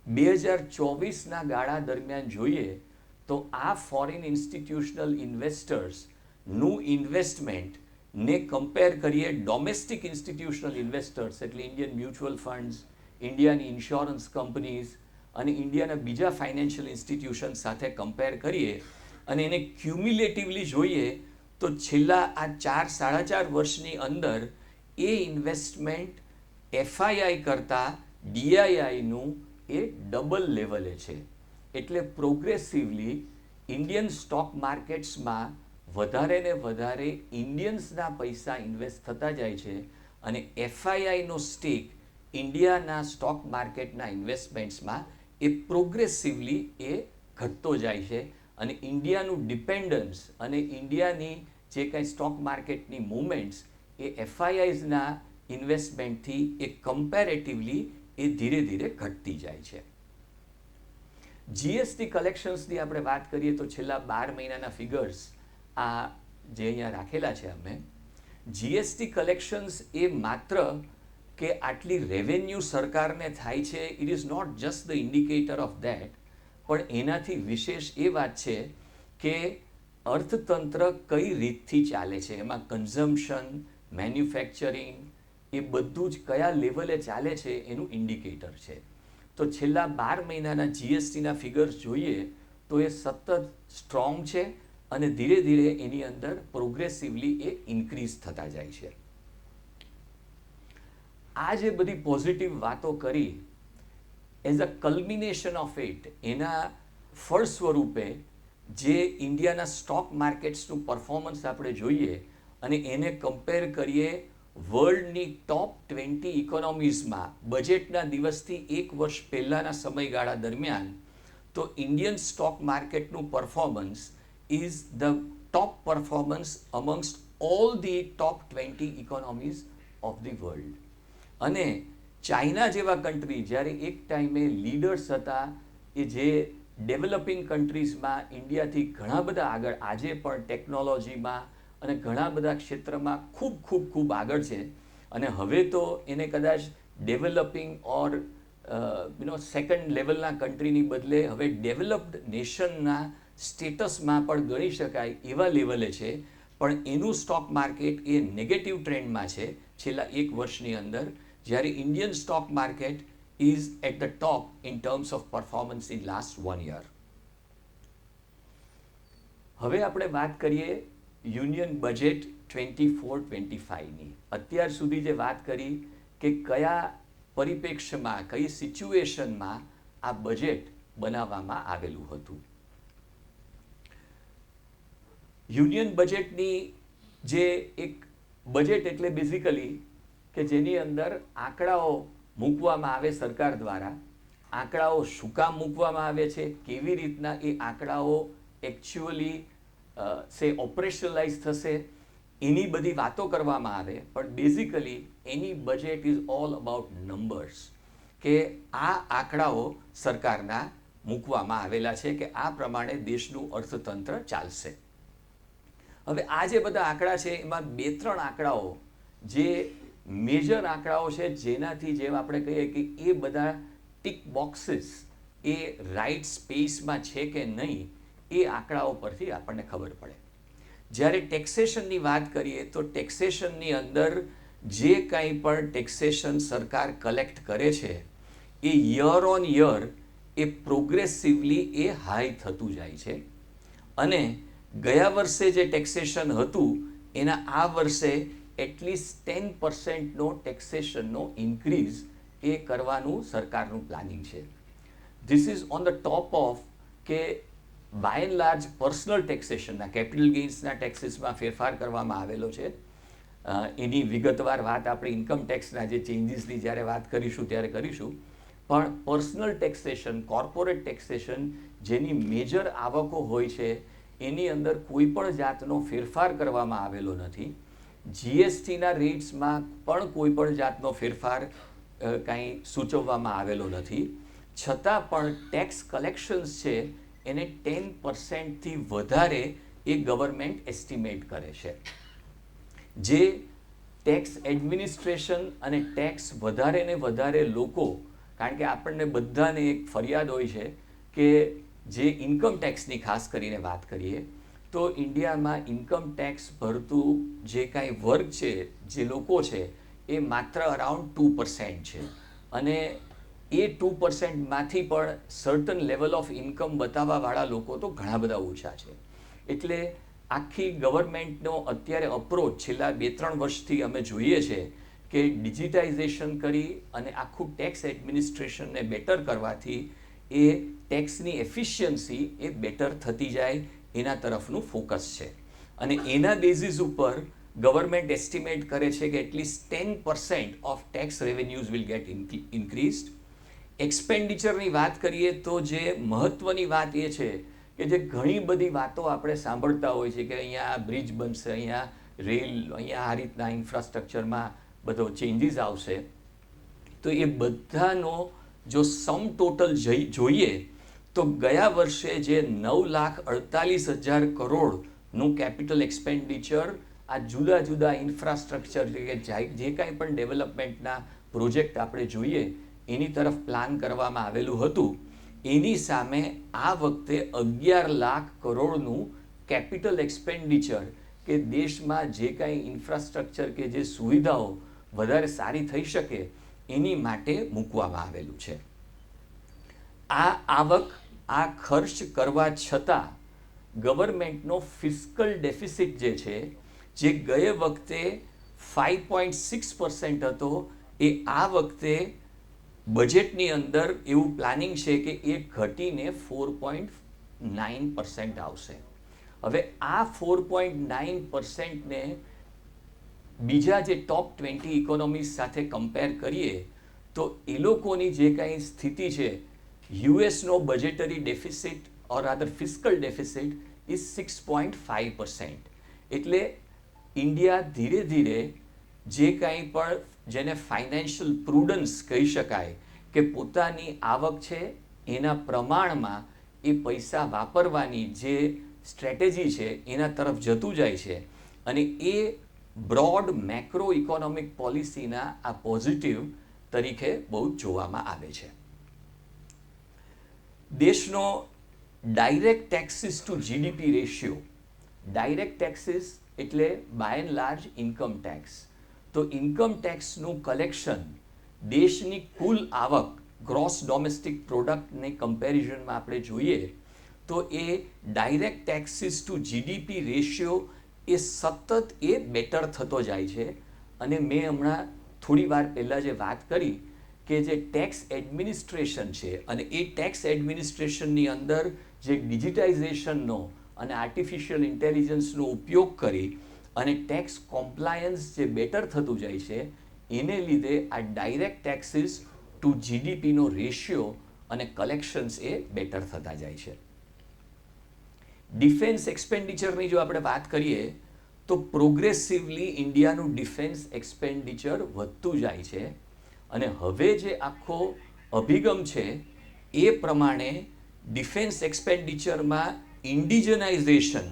2024ના ગાળા દરમિયાન જોઈએ તો આ ફોરેન ઇન્સ્ટિટ્યુશનલ ઇન્વેસ્ટર્સનું ઇન્વેસ્ટમેન્ટ ને કમ્પેર કરીએ ડોમેસ્ટિક ઇન્સ્ટિટ્યુશનલ ઇન્વેસ્ટર્સ એટલે ઇન્ડિયન મ્યુચ્યુઅલ ફંડ્સ, ઇન્ડિયાની ઇન્સ્યોરન્સ કંપનીઝ અને ઇન્ડિયાના બીજા ફાઇનાન્શિયલ ઇન્સ્ટિટ્યુશન સાથે કમ્પેર કરીએ અને એને ક્યુમ્યુલેટિવલી જોઈએ તો છેલ્લા આ 4-4.5 વર્ષની અંદર એ ઇન્વેસ્ટમેન્ટ એફઆઈઆઈ કરતાં ડીઆઈઆઈનું એ ડબલ લેવલે છે. એટલે પ્રોગ્રેસિવલી ઇન્ડિયન સ્ટોક માર્કેટ્સમાં વધારે ને વધારે ઇન્ડિયન્સના પૈસા ઇન્વેસ્ટ થતા જાય છે અને એફઆઈઆઈનો સ્ટેક ઇન્ડિયાના સ્ટોક માર્કેટના ઇન્વેસ્ટમેન્ટ્સમાં એ પ્રોગ્રેસિવલી એ ઘટતો જાય છે અને ઇન્ડિયાનું ડિપેન્ડન્સ અને ઇન્ડિયાની જે કાંઈ સ્ટોક માર્કેટની મૂવમેન્ટ્સ એ એફઆઈઆઈઝના ઇન્વેસ્ટમેન્ટથી એ કમ્પેરેટિવલી એ ધીરે ધીરે ઘટતી જાય છે. જીએસટી કલેક્શન્સની આપણે વાત કરીએ તો છેલ્લા 12 મહિનાના ફિગર્સ આ જે અહીંયા રાખેલા છે અમે, જીએસટી કલેક્શન્સ એ માત્ર કે આટલી રેવન્યુ સરકારને થાય છે, it is not just the indicator of that, પણ એનાથી વિશેષ એ વાત છે કે અર્થતંત્ર કઈ રીતથી ચાલે છે, એમાં કન્ઝમ્પશન, મેન્યુફેક્ચરિંગ એ બધું જ કયા લેવલે ચાલે છે એનું ઇન્ડિકેટર છે. તો છેલ્લા 12 મહિનાના જીએસટીના ફિગર્સ જોઈએ તો એ સતત સ્ટ્રોંગ છે અને ધીરે ધીરે એની અંદર પ્રોગ્રેસિવલી એ ઇન્ક્રીઝ થતા જાય છે. આ જે બધી પોઝિટિવ વાતો કરી એઝ અ કલ્મિનેશન ઓફ ઇટ, એના ફળ સ્વરૂપે જે ઇન્ડિયાના સ્ટોક માર્કેટ્સનું પરફોર્મન્સ આપણે જોઈએ અને એને કમ્પેર કરીએ વર્લ્ડની ટોપ 20 ઇકોનોમીઝમાં બજેટના દિવસથી 1 વર્ષ પહેલાંના સમયગાળા દરમિયાન, તો ઇન્ડિયન સ્ટોક માર્કેટનું performance is the top performance amongst all the top 20 economies of the world. અને ચાઇના જેવા કન્ટ્રી જ્યારે એક ટાઈમે લીડર્સ હતા, એ જે ડેવલપિંગ કન્ટ્રીઝમાં ઇન્ડિયાથી ઘણા બધા આગળ, આજે પણ ટેકનોલોજીમાં અને ઘણા બધા ક્ષેત્રમાં ખૂબ આગળ છે અને હવે તો એને કદાચ ડેવલપિંગ ઓર સેકન્ડ લેવલના કન્ટ્રીની બદલે હવે ડેવલપ્ડ નેશનના સ્ટેટસમાં પણ ગણી શકાય એવા લેવલે છે. પણ એનું સ્ટોક માર્કેટ એ નેગેટિવ ટ્રેન્ડમાં છે છેલ્લા 1 વર્ષની અંદર, જ્યારે Indian stock market is at the top in terms of performance in last 1 year. હવે આપણે વાત કરીએ યુનિયન બજેટ 24-25ની. અત્યાર સુધી જે વાત કરી કે કયા પરિપ્રેક્ષ્યમાં, કઈ સિચ્યુએશનમાં આ બજેટ બનાવવામાં આવેલું હતું. યુનિયન બજેટની જે એક બજેટ એટલે બેઝિકલી કે જેની અંદર આંકડાઓ મૂકવામાં આવે સરકાર દ્વારા. આંકડાઓ શું કામ મૂકવામાં આવે છે, કેવી રીતના એ આંકડાઓ એકચ્યુઅલી ઓપરેશનલાઇઝ થશે, એની બધી વાતો કરવામાં આવે. પણ basically any budget is all about numbers, કે આ આંકડાઓ સરકારના મૂકવામાં આવેલા છે કે આ પ્રમાણે દેશનું અર્થતંત્ર ચાલશે. હવે આ જે બધા આંકડા છે એમાં 2-3 આંકડાઓ જે મેજર આંકડાઓ છે, જેનાથી જેમ આપણે કહીએ કે એ બધા ટિક બોક્સીસ એ રાઇટ સ્પેસમાં છે કે નહીં, એ આંકડાઓ પરથી આપણને ખબર પડે. જ્યારે ટેક્સેશનની વાત કરીએ તો ટેક્સેશનની અંદર જે કાંઈ પણ ટેક્સેશન સરકાર કલેક્ટ કરે છે એ યર ઓન યર એ પ્રોગ્રેસિવલી એ હાઈ થતું જાય છે. અને ગયા વર્ષે જે ટેક્સેશન હતું એના આ વર્ષે એટલીસ્ટ 10%નો ટેક્સેશનનો ઇન્ક્રીઝ એ કરવાનું સરકારનું પ્લાનિંગ છે. This is on the top of કે બાય એન્ડ લાર્જ પર્સનલ ટેક્સેશનના કેપિટલ ગેઇન્સના ટેક્સીસમાં ફેરફાર કરવામાં આવેલો છે. એની વિગતવાર વાત આપણે ઇન્કમ ટેક્સના જે ચેન્જીસની જ્યારે વાત કરીશું ત્યારે કરીશું. પણ પર્સનલ ટેક્સેશન, કોર્પોરેટ ટેક્સેશન, જેની મેજર આવકો હોય છે એની અંદર કોઈ પણ જાતનો ફેરફાર કરવામાં આવેલો નથી. જીએસટીના રેટ્સમાં પણ કોઈ પણ જાતનો ફેરફાર કાંઈ સૂચવવામાં આવેલો નથી. છતાં પણ ટેક્સ કલેક્શન્સ છે એને 10%થી વધારે એ ગવર્મેન્ટ એસ્ટિમેટ કરે છે. જે ટેક્સ એડમિનિસ્ટ્રેશન અને ટેક્સ વધારે ને વધારે લોકો, કારણ કે આપણને બધાને એક ફરિયાદ હોય છે કે જે ઇન્કમ ટેક્સની ખાસ કરીને વાત કરીએ તો ઇન્ડિયામાં ઇન્કમ ટેક્સ ભરતું જે કાંઈ વર્ગ છે, જે લોકો છે એ માત્ર અરાઉન્ડ 2% છે. અને એ 2%માંથી પણ સર્ટન લેવલ ઓફ ઇન્કમ બતાવવાવાળા લોકો તો ઘણા બધા ઓછા છે. એટલે આખી ગવર્મેન્ટનો અત્યારે અપ્રોચ છેલ્લા 2-3 વર્ષથી અમે જોઈએ છે કે ડિજિટાઇઝેશન કરી અને આખું ટેક્સ એડમિનિસ્ટ્રેશનને બેટર કરવાથી એ ટેક્સની એફિશિયન્સી એ બેટર થતી જાય એના તરફનું ફોકસ છે. અને એના બેઝિસ ઉપર ગવર્મેન્ટ એસ્ટિમેટ કરે છે કે at least 10% of tax revenues will get increased. એક્સપેન્ડિચરની વાત કરીએ તો જે મહત્વની વાત એ છે કે જે ઘણી બધી વાતો આપણે સાંભળતા હોય છે કે અહીંયા બ્રિજ બનશે, અહીંયા રેલ, અહીંયા આ રીતના ઇન્ફ્રાસ્ટ્રક્ચરમાં બધો ચેન્જીસ આવશે. તો એ બધાનો જો સમ ટોટલ જોઈએ તો ગયા વર્ષે જે 9,48,000 કરોડનું કેપિટલ એક્સપેન્ડિચર આ જુદા જુદા ઇન્ફ્રાસ્ટ્રક્ચર કે જે કાંઈ પણ ડેવલપમેન્ટના પ્રોજેક્ટ આપણે જોઈએ એની તરફ પ્લાન કરવામાં આવેલું હતું, એની સામે આ વખતે 11 લાખ કરોડનું કેપિટલ એક્સપેન્ડિચર કે દેશમાં જે કાંઈ ઇન્ફ્રાસ્ટ્રક્ચર કે જે સુવિધાઓ વધારે સારી થઈ શકે એની માટે મૂકવામાં આવેલું છે. આ આવક, આ ખર્ચ કરવા છતાં ગવર્મેન્ટનો ફિસ્કલ ડેફિસિટ જે છે, જે ગયે વખતે 5.6% હતો, એ આ વખતે બજેટની અંદર એવું પ્લાનિંગ છે કે એ ઘટીને 4.9% આવશે. હવે આ 4.9%ને બીજા જે ટોપ 20 ઇકોનોમીઝ સાથે કમ્પેર કરીએ તો એ લોકોની જે કાંઈ સ્થિતિ છે, યુએસનો budgetary deficit or rather fiscal deficit is 6.5%. એટલે ઇન્ડિયા ધીરે ધીરે જે કાંઈ પણ જેને ફાઇનાન્શિયલ પ્રુડન્સ કહી શકાય કે પોતાની આવક છે એના પ્રમાણમાં એ પૈસા વાપરવાની જે સ્ટ્રેટેજી છે એના તરફ જતું જાય છે. અને એ બ્રોડ મેક્રો ઇકોનોમિક પોલિસીના આ પોઝિટિવ તરીકે બહુ જોવામાં આવે છે. દેશનો direct taxes to GDP ratio, direct taxes એટલે by and large income tax. તો ઇન્કમ ટેક્સનું કલેક્શન દેશની કુલ આવક, ગ્રોસ ડોમેસ્ટિક પ્રોડક્ટની કમ્પેરિઝનમાં આપણે જોઈએ તો એ direct taxes to GDP ratio એ સતત એ બેટર થતો જાય છે. અને મેં હમણાં થોડી વાર પહેલાં જે વાત કરી કે જે ટેક્સ એડમિનિસ્ટ્રેશન છે અને એ ટેક્સ એડમિનિસ્ટ્રેશનની અંદર જે ડિજિટાઇઝેશનનો અને આર્ટિફિશિયલ ઇન્ટેલિજન્સનો ઉપયોગ કરી અને ટેક્સ કોમ્પ્લાયન્સ જે બેટર થતું જાય છે, એને લીધે આ ડાયરેક્ટ ટેક્સીસ ટુ જીડીપીનો રેશિયો અને કલેક્શન્સ એ બેટર થતા જાય છે. ડિફેન્સ એક્સપેન્ડિચરની જો આપણે વાત કરીએ તો પ્રોગ્રેસિવલી ઇન્ડિયાનું ડિફેન્સ એક્સપેન્ડિચર વધતું જાય છે. અને હવે જે આખો અભિગમ છે એ પ્રમાણે ડિફેન્સ એક્સપેન્ડિચરમાં ઇન્ડિજનાઇઝેશન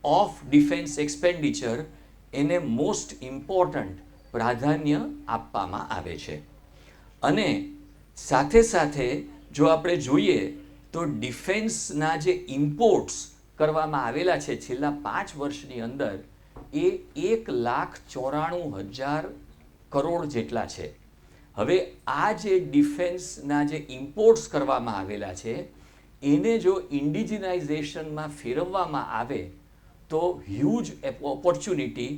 ઓફ ડિફેન્સ એક્સપેન્ડિચર એને મોસ્ટ ઇમ્પોર્ટન્ટ પ્રાધાન્ય આપવામાં આવે છે. અને સાથે સાથે જો આપણે જોઈએ તો ડિફેન્સના જે ઇમ્પોર્ટ્સ કરવામાં આવેલા છે છેલ્લા 5 વર્ષની અંદર એ 1,94,000 કરોડ જેટલા છે. હવે આ જે ડિફેન્સના જે ઇમ્પોર્ટ્સ કરવામાં આવેલા છે એને જો ઇન્ડિજિનાઇઝેશનમાં ફેરવવામાં આવે તો હ્યુજ ઓપોર્ચ્યુનિટી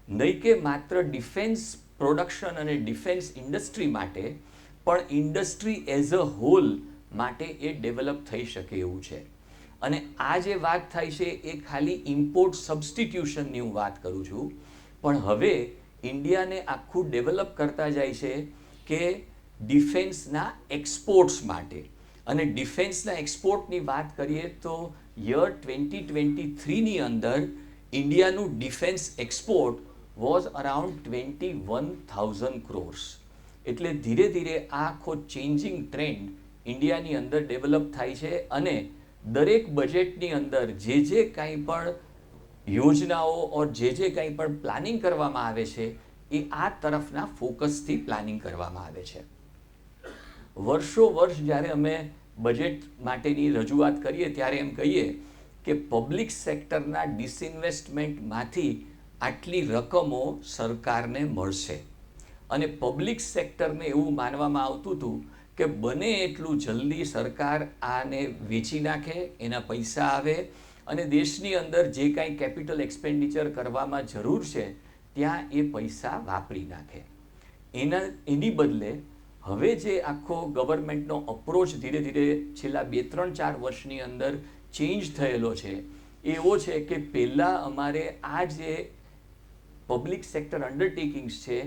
નહીં કે માત્ર ડિફેન્સ પ્રોડક્શન અને ડિફેન્સ ઇન્ડસ્ટ્રી માટે, પણ ઇન્ડસ્ટ્રી એઝ અ હોલ માટે એ ડેવલપ થઈ શકે એવું છે. અને આ જે વાત થાય છે એ ખાલી ઇમ્પોર્ટ સબસ્ટિટ્યુશનની હું વાત કરું છું, પણ હવે ઇન્ડિયાને આખું ડેવલપ કરતા જાય છે કે ડિફેન્સના એક્સપોર્ટ્સ માટે. અને ડિફેન્સના એક્સપોર્ટની વાત કરીએ તો યર 2023ની અંદર ઇન્ડિયાનું defence export was around 21,000 crores. એટલે ધીરે ધીરે આ આખો ચેન્જિંગ ટ્રેન્ડ ઇન્ડિયાની અંદર ડેવલપ થાય છે. અને દરેક બજેટની અંદર જે કાંઈ પણ યોજનાઓ ઓર જે કાંઈ પણ પ્લાનિંગ કરવામાં આવે છે એ આ તરફના ફોકસથી પ્લાનિંગ કરવામાં આવે છે. વર્ષો વર્ષ જ્યારે અમે બજેટ માટેની રજૂઆત કરીએ ત્યારે એમ કહીએ કે પબ્લિક સેક્ટરના ડિસઇન્વેસ્ટમેન્ટમાંથી આટલી રકમો સરકારને મળશે. અને પબ્લિક સેક્ટરને એવું માનવામાં આવતું હતું કે બને એટલું જલ્દી સરકાર આને વેચી નાખે, એના પૈસા આવે અને દેશની અંદર જે કાંઈ કેપિટલ એક્સપેન્ડિચર કરવામાં જરૂર છે ત્યાં એ પૈસા વાપરી નાખે. એની બદલે હવે જે આખો ગવર્મેન્ટનો અપ્રોચ ધીરે ધીરે છેલ્લા 2-3-4 વર્ષની અંદર ચેન્જ થયેલો છે એવો છે કે પહેલાં અમારે આ જે પબ્લિક સેક્ટર અન્ડરટેકિંગ્સ છે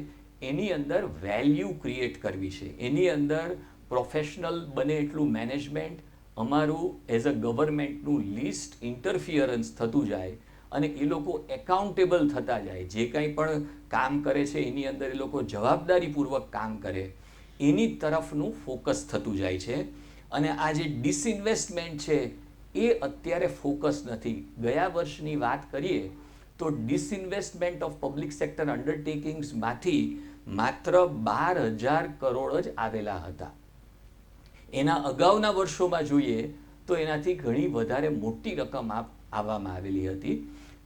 એની અંદર વેલ્યુ ક્રિએટ કરવી છે, એની અંદર પ્રોફેશનલ બને એટલું મેનેજમેન્ટ, અમારું એઝ અ ગવર્મેન્ટનું લીસ્ટ ઇન્ટરફિયરન્સ થતું જાય અને એ લોકો એકાઉન્ટેબલ થતા જાય. જે કાંઈ પણ કામ કરે છે એની અંદર એ લોકો જવાબદારીપૂર્વક કામ કરે, એની તરફનું ફોકસ થતું જાય છે. અને આ જે ડિસઇન્વેસ્ટમેન્ટ છે એ અત્યારે ફોકસ નથી. ગયા વર્ષની વાત કરીએ તો ડિસઇન્વેસ્ટમેન્ટ ઓફ પબ્લિક સેક્ટર અન્ડરટેકિંગ્સમાંથી માત્ર 12,000 કરોડ જ આવેલા હતા. એના અગાઉના વર્ષોમાં જોઈએ તો એનાથી ઘણી વધારે મોટી રકમ આવવામાં આવેલી હતી.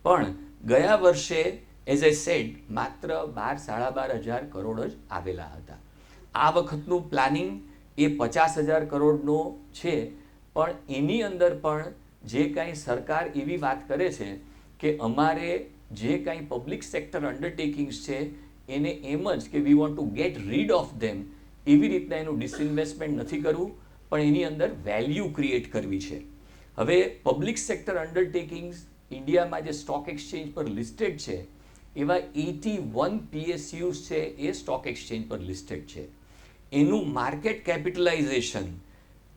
પણ ગયા વર્ષે એઝ આઈ સેડ માત્ર 12,000-12,500 કરોડ જ આવેલા હતા. આ વખતનું પ્લાનિંગ એ 50,000 કરોડનો છે. પણ એની અંદર પણ જે કાંઈ સરકાર એવી વાત કરે છે કે અમારે જે કાંઈ પબ્લિક સેક્ટર અન્ડરટેકિંગ્સ છે એને એમ જ કે we want to gate read of them, એવી રીતના એનું ડિસઇન્વેસ્ટમેન્ટ નથી કરવું, પણ એની અંદર વેલ્યુ ક્રિએટ કરવી છે. હવે પબ્લિક સેક્ટર અન્ડરટેકિંગ્સ ઇન્ડિયામાં જે સ્ટોક એક્સચેન્જ પર લિસ્ટેડ છે એવા 81 PSUs છે એ સ્ટોક એક્સચેન્જ પર લિસ્ટેડ છે. એનું માર્કેટ કેપિટલાઇઝેશન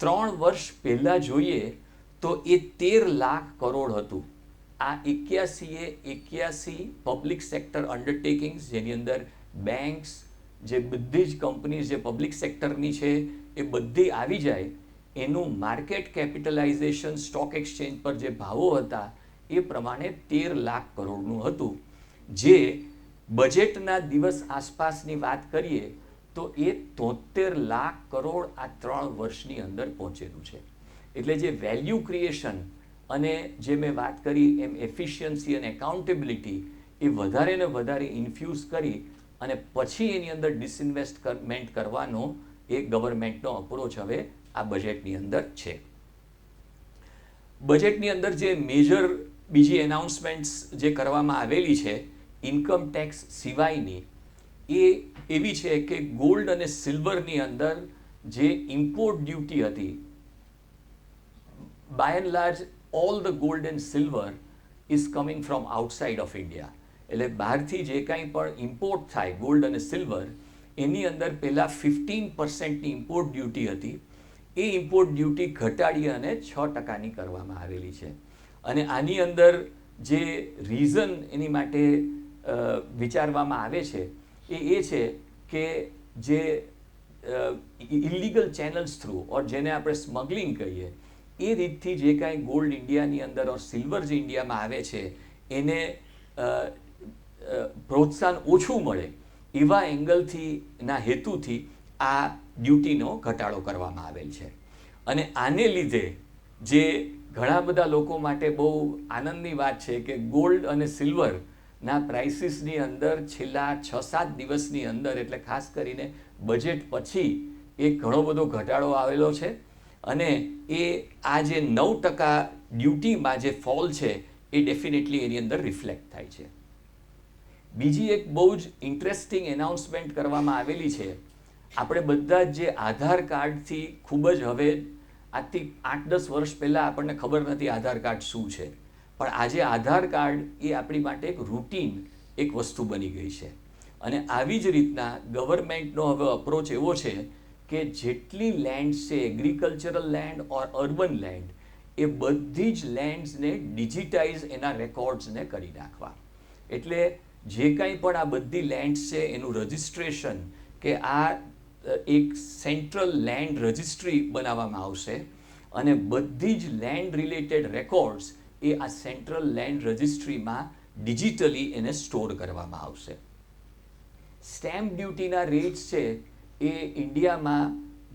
3 વર્ષ પહેલાં જોઈએ તો એ 13 લાખ કરોડ હતું. આ 81 પબ્લિક સેક્ટર અન્ડરટેકિંગ્સ જેની અંદર બેંક્સ, જે બધી જ કંપનીઝ જે પબ્લિક સેક્ટરની છે એ બધી આવી જાય, એનું માર્કેટ કેપિટલાઇઝેશન સ્ટોક એક્સચેન્જ પર જે ભાવો હતા એ પ્રમાણે 13 લાખ કરોડનું હતું. જે બજેટના દિવસ આસપાસની વાત કરીએ તો એ 73 લાખ કરોડ આ 3 વર્ષની અંદર પહોંચેલું છે. એટલે જે વેલ્યુ ક્રિએશન અને જે મેં વાત કરી એમ એફિશિયન્સી અને એકાઉન્ટેબિલિટી એ વધારે ને વધારે ઇન્ફ્યુઝ કરી અને પછી એની અંદર ડિસઇન્વેસ્ટમેન્ટ કરવાનો એ ગવર્મેન્ટનો અપ્રોચ હવે આ બજેટની અંદર છે. બજેટની અંદર જે મેજર બીજી એનાઉન્સમેન્ટ્સ જે કરવામાં આવેલી છે ઇન્કમ ટેક્સ સિવાયની, એ એવી છે કે ગોલ્ડ અને સિલ્વરની અંદર જે ઇમ્પોર્ટ ડ્યુટી હતી, by and large all the gold and silver is coming from outside of India. એટલે બહારથી જે કાંઈ પણ ઇમ્પોર્ટ થાય ગોલ્ડ અને સિલ્વર, એની અંદર પહેલાં 15%ની ઇમ્પોર્ટ ડ્યુટી હતી. એ ઇમ્પોર્ટ ડ્યુટી ઘટાડી અને 6%ની કરવામાં આવેલી છે. અને આની અંદર જે રીઝન એની માટે વિચારવામાં આવે છે એ છે કે જે ઇલીગલ ચેનલ્સ થ્રુ ઓર જેને આપણે સ્મગલિંગ કહીએ એ રીતથી જે કાંઈ ગોલ્ડ ઇન્ડિયાની અંદર ઓર સિલ્વર જે ઇન્ડિયામાં આવે છે એને પ્રોત્સાહન ઓછું મળે એવા એંગલથી ના હેતુથી આ ડ્યુટીનો ઘટાડો કરવામાં આવેલ છે. અને આને લીધે જે ઘણા બધા લોકો માટે બહુ આનંદની વાત છે કે ગોલ્ડ અને સિલ્વરના પ્રાઇસીસની અંદર છેલ્લા 6-7 દિવસની અંદર, એટલે ખાસ કરીને બજેટ પછી એક ઘણો બધો ઘટાડો આવેલો છે. અને એ આ જે 9% ડ્યુટીમાં જે ફોલ છે એ ડેફિનેટલી એની અંદર રિફ્લેક્ટ થાય છે. બીજી એક બહુ જ ઇન્ટરેસ્ટિંગ એનાઉન્સમેન્ટ કરવામાં આવેલી છે. આપણે બધા જ જે આધાર કાર્ડથી ખૂબ જ હવે આજથી 8-10 વર્ષ પહેલાં આપણને ખબર નથી આધાર કાર્ડ શું છે, પણ આજે આધાર કાર્ડ એ આપણી માટે એક રૂટીન એક વસ્તુ બની ગઈ છે. અને આવી જ રીતના ગવર્મેન્ટનો હવે અપ્રોચ એવો છે કે જેટલી લેન્ડ છે, એગ્રીકલ્ચરલ લેન્ડ ઓર અર્બન લેન્ડ, એ બધી જ લેન્ડ્સને ડિજિટાઇઝ એના રેકોર્ડ્સને કરી નાખવા. એટલે જે કંઈ પણ આ બધી લેન્ડ્સ છે એનું રજિસ્ટ્રેશન કે આ એક સેન્ટ્રલ લેન્ડ રજિસ્ટ્રી બનાવવામાં આવશે અને બધી જ લેન્ડ રિલેટેડ રેકોર્ડ્સ એ આ સેન્ટ્રલ લેન્ડ રજિસ્ટ્રીમાં ડિજિટલી એને સ્ટોર કરવામાં આવશે. સ્ટેમ્પ ડ્યુટીના રેટ્સ છે એ ઇન્ડિયામાં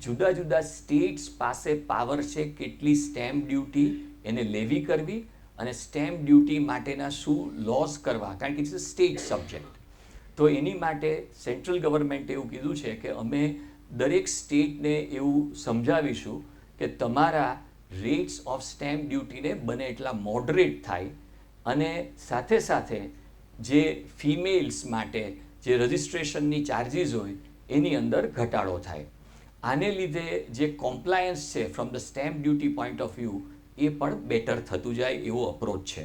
જુદા જુદા સ્ટેટ્સ પાસે પાવર છે કેટલી સ્ટેમ્પ ડ્યુટી એને લેવી કરવી અને સ્ટેમ્પ ડ્યુટી માટેના શું લોસ કરવા, કારણ કે ઇટ્સ અ સ્ટેટ સબ્જેક્ટ. તો એની માટે સેન્ટ્રલ ગવર્મેન્ટે એવું કીધું છે કે અમે દરેક સ્ટેટને એવું સમજાવીશું કે તમારા રેટ્સ ઓફ સ્ટેમ્પ ડ્યુટીને બને એટલા મોડરેટ થાય અને સાથે સાથે જે ફિમેલ્સ માટે જે રજિસ્ટ્રેશનની ચાર્જીસ હોય એની અંદર ઘટાડો થાય. આને લીધે જે કોમ્પ્લાયન્સ છે from the stamp duty point of view એ પણ બેટર થતું જાય એવો અપ્રોચ છે.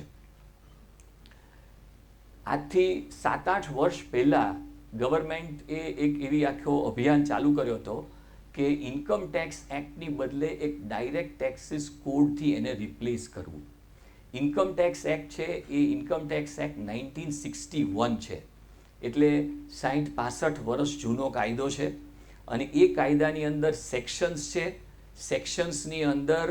આજથી 7-8 વર્ષ પહેલાં ગવર્મેન્ટે એક એવી આખો અભિયાન ચાલુ કર્યો હતો કે ઇન્કમ ટેક્સ એક્ટની બદલે એક ડાયરેક્ટ ટેક્સીસ કોડથી એને રિપ્લેસ કરવું. ઇન્કમ ટેક્સ એક્ટ છે એ ઇન્કમ ટેક્સ એક્ટ 1961 છે, એટલે 60-65 વર્ષ જૂનો કાયદો છે અને એ કાયદાની અંદર સેક્શન્સ છે, સેક્શન્સની અંદર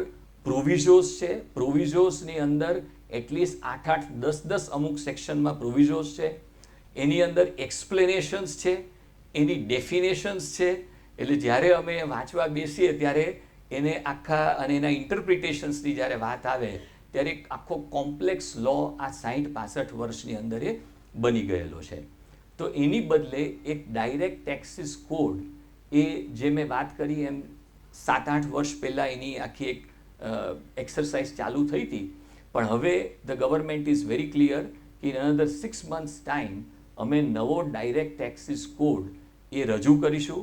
પ્રોવિઝોસ છે, પ્રોવિઝોસની અંદર એટલીસ્ટ 8-10 અમુક સેક્શનમાં પ્રોવિઝોસ છે, એની અંદર એક્સપ્લેનેશન્સ છે, એની ડેફિનેશન્સ છે. એટલે જ્યારે અમે વાંચવા બેસીએ ત્યારે એને આખા અને એના ઇન્ટરપ્રિટેશન્સની જ્યારે વાત આવે ત્યારે એક આખો કોમ્પ્લેક્સ લો આ 60-65 વર્ષની અંદર એ બની ગયેલો છે. તો એની બદલે એક ડાયરેક્ટ ટેક્સીસ કોડ એ જે મેં વાત કરી એમ 7-8 વર્ષ પહેલાં એની આખી એક એક્સરસાઇઝ ચાલુ થઈ હતી, પણ હવે the government is very clear કે ઇન અનધર 6 months ટાઈમ અમે નવો ડાયરેક્ટ ટેક્સીસ કોડ એ રજૂ કરીશું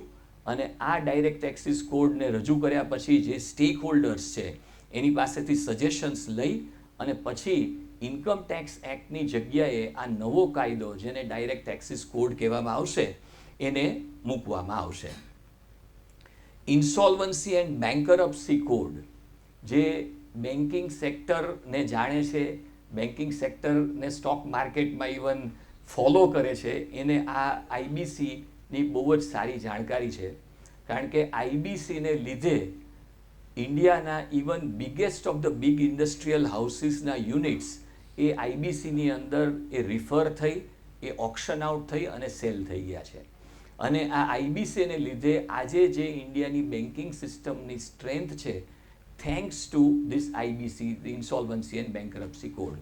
અને આ ડાયરેક્ટ ટેક્સીસ કોડને રજૂ કર્યા પછી જે સ્ટેક હોલ્ડર્સ છે એની પાસેથી સજેશન્સ લઈ અને પછી ઇન્કમ ટેક્સ એક્ટની જગ્યાએ આ નવો કાયદો જેને ડાયરેક્ટ ટેક્સીસ કોડ કહેવામાં આવશે એને મૂકવામાં આવશે. ઇન્સોલ્વન્સી એન્ડ બેન્કરપ્સી કોડ જે બેન્કિંગ સેક્ટરને જાણે છે, બેન્કિંગ સેક્ટરને સ્ટોક માર્કેટમાં ઇવન ફોલો કરે છે, એને આ આઈબીસીની બહુ જ સારી જાણકારી છે. કારણ કે આઈબીસીને લીધે ઇન્ડિયાના even biggest of the big industrial હાઉસીસના યુનિટ્સ એ આઈબીસીની અંદર એ રિફર થઈ, એ ઓક્શન આઉટ થઈ અને સેલ થઈ ગયા છે. અને આ આઈબીસીને લીધે આજે જે ઇન્ડિયાની બેન્કિંગ સિસ્ટમની સ્ટ્રેન્થ છે thanks to this IBC, the insolvency and bankruptcy code.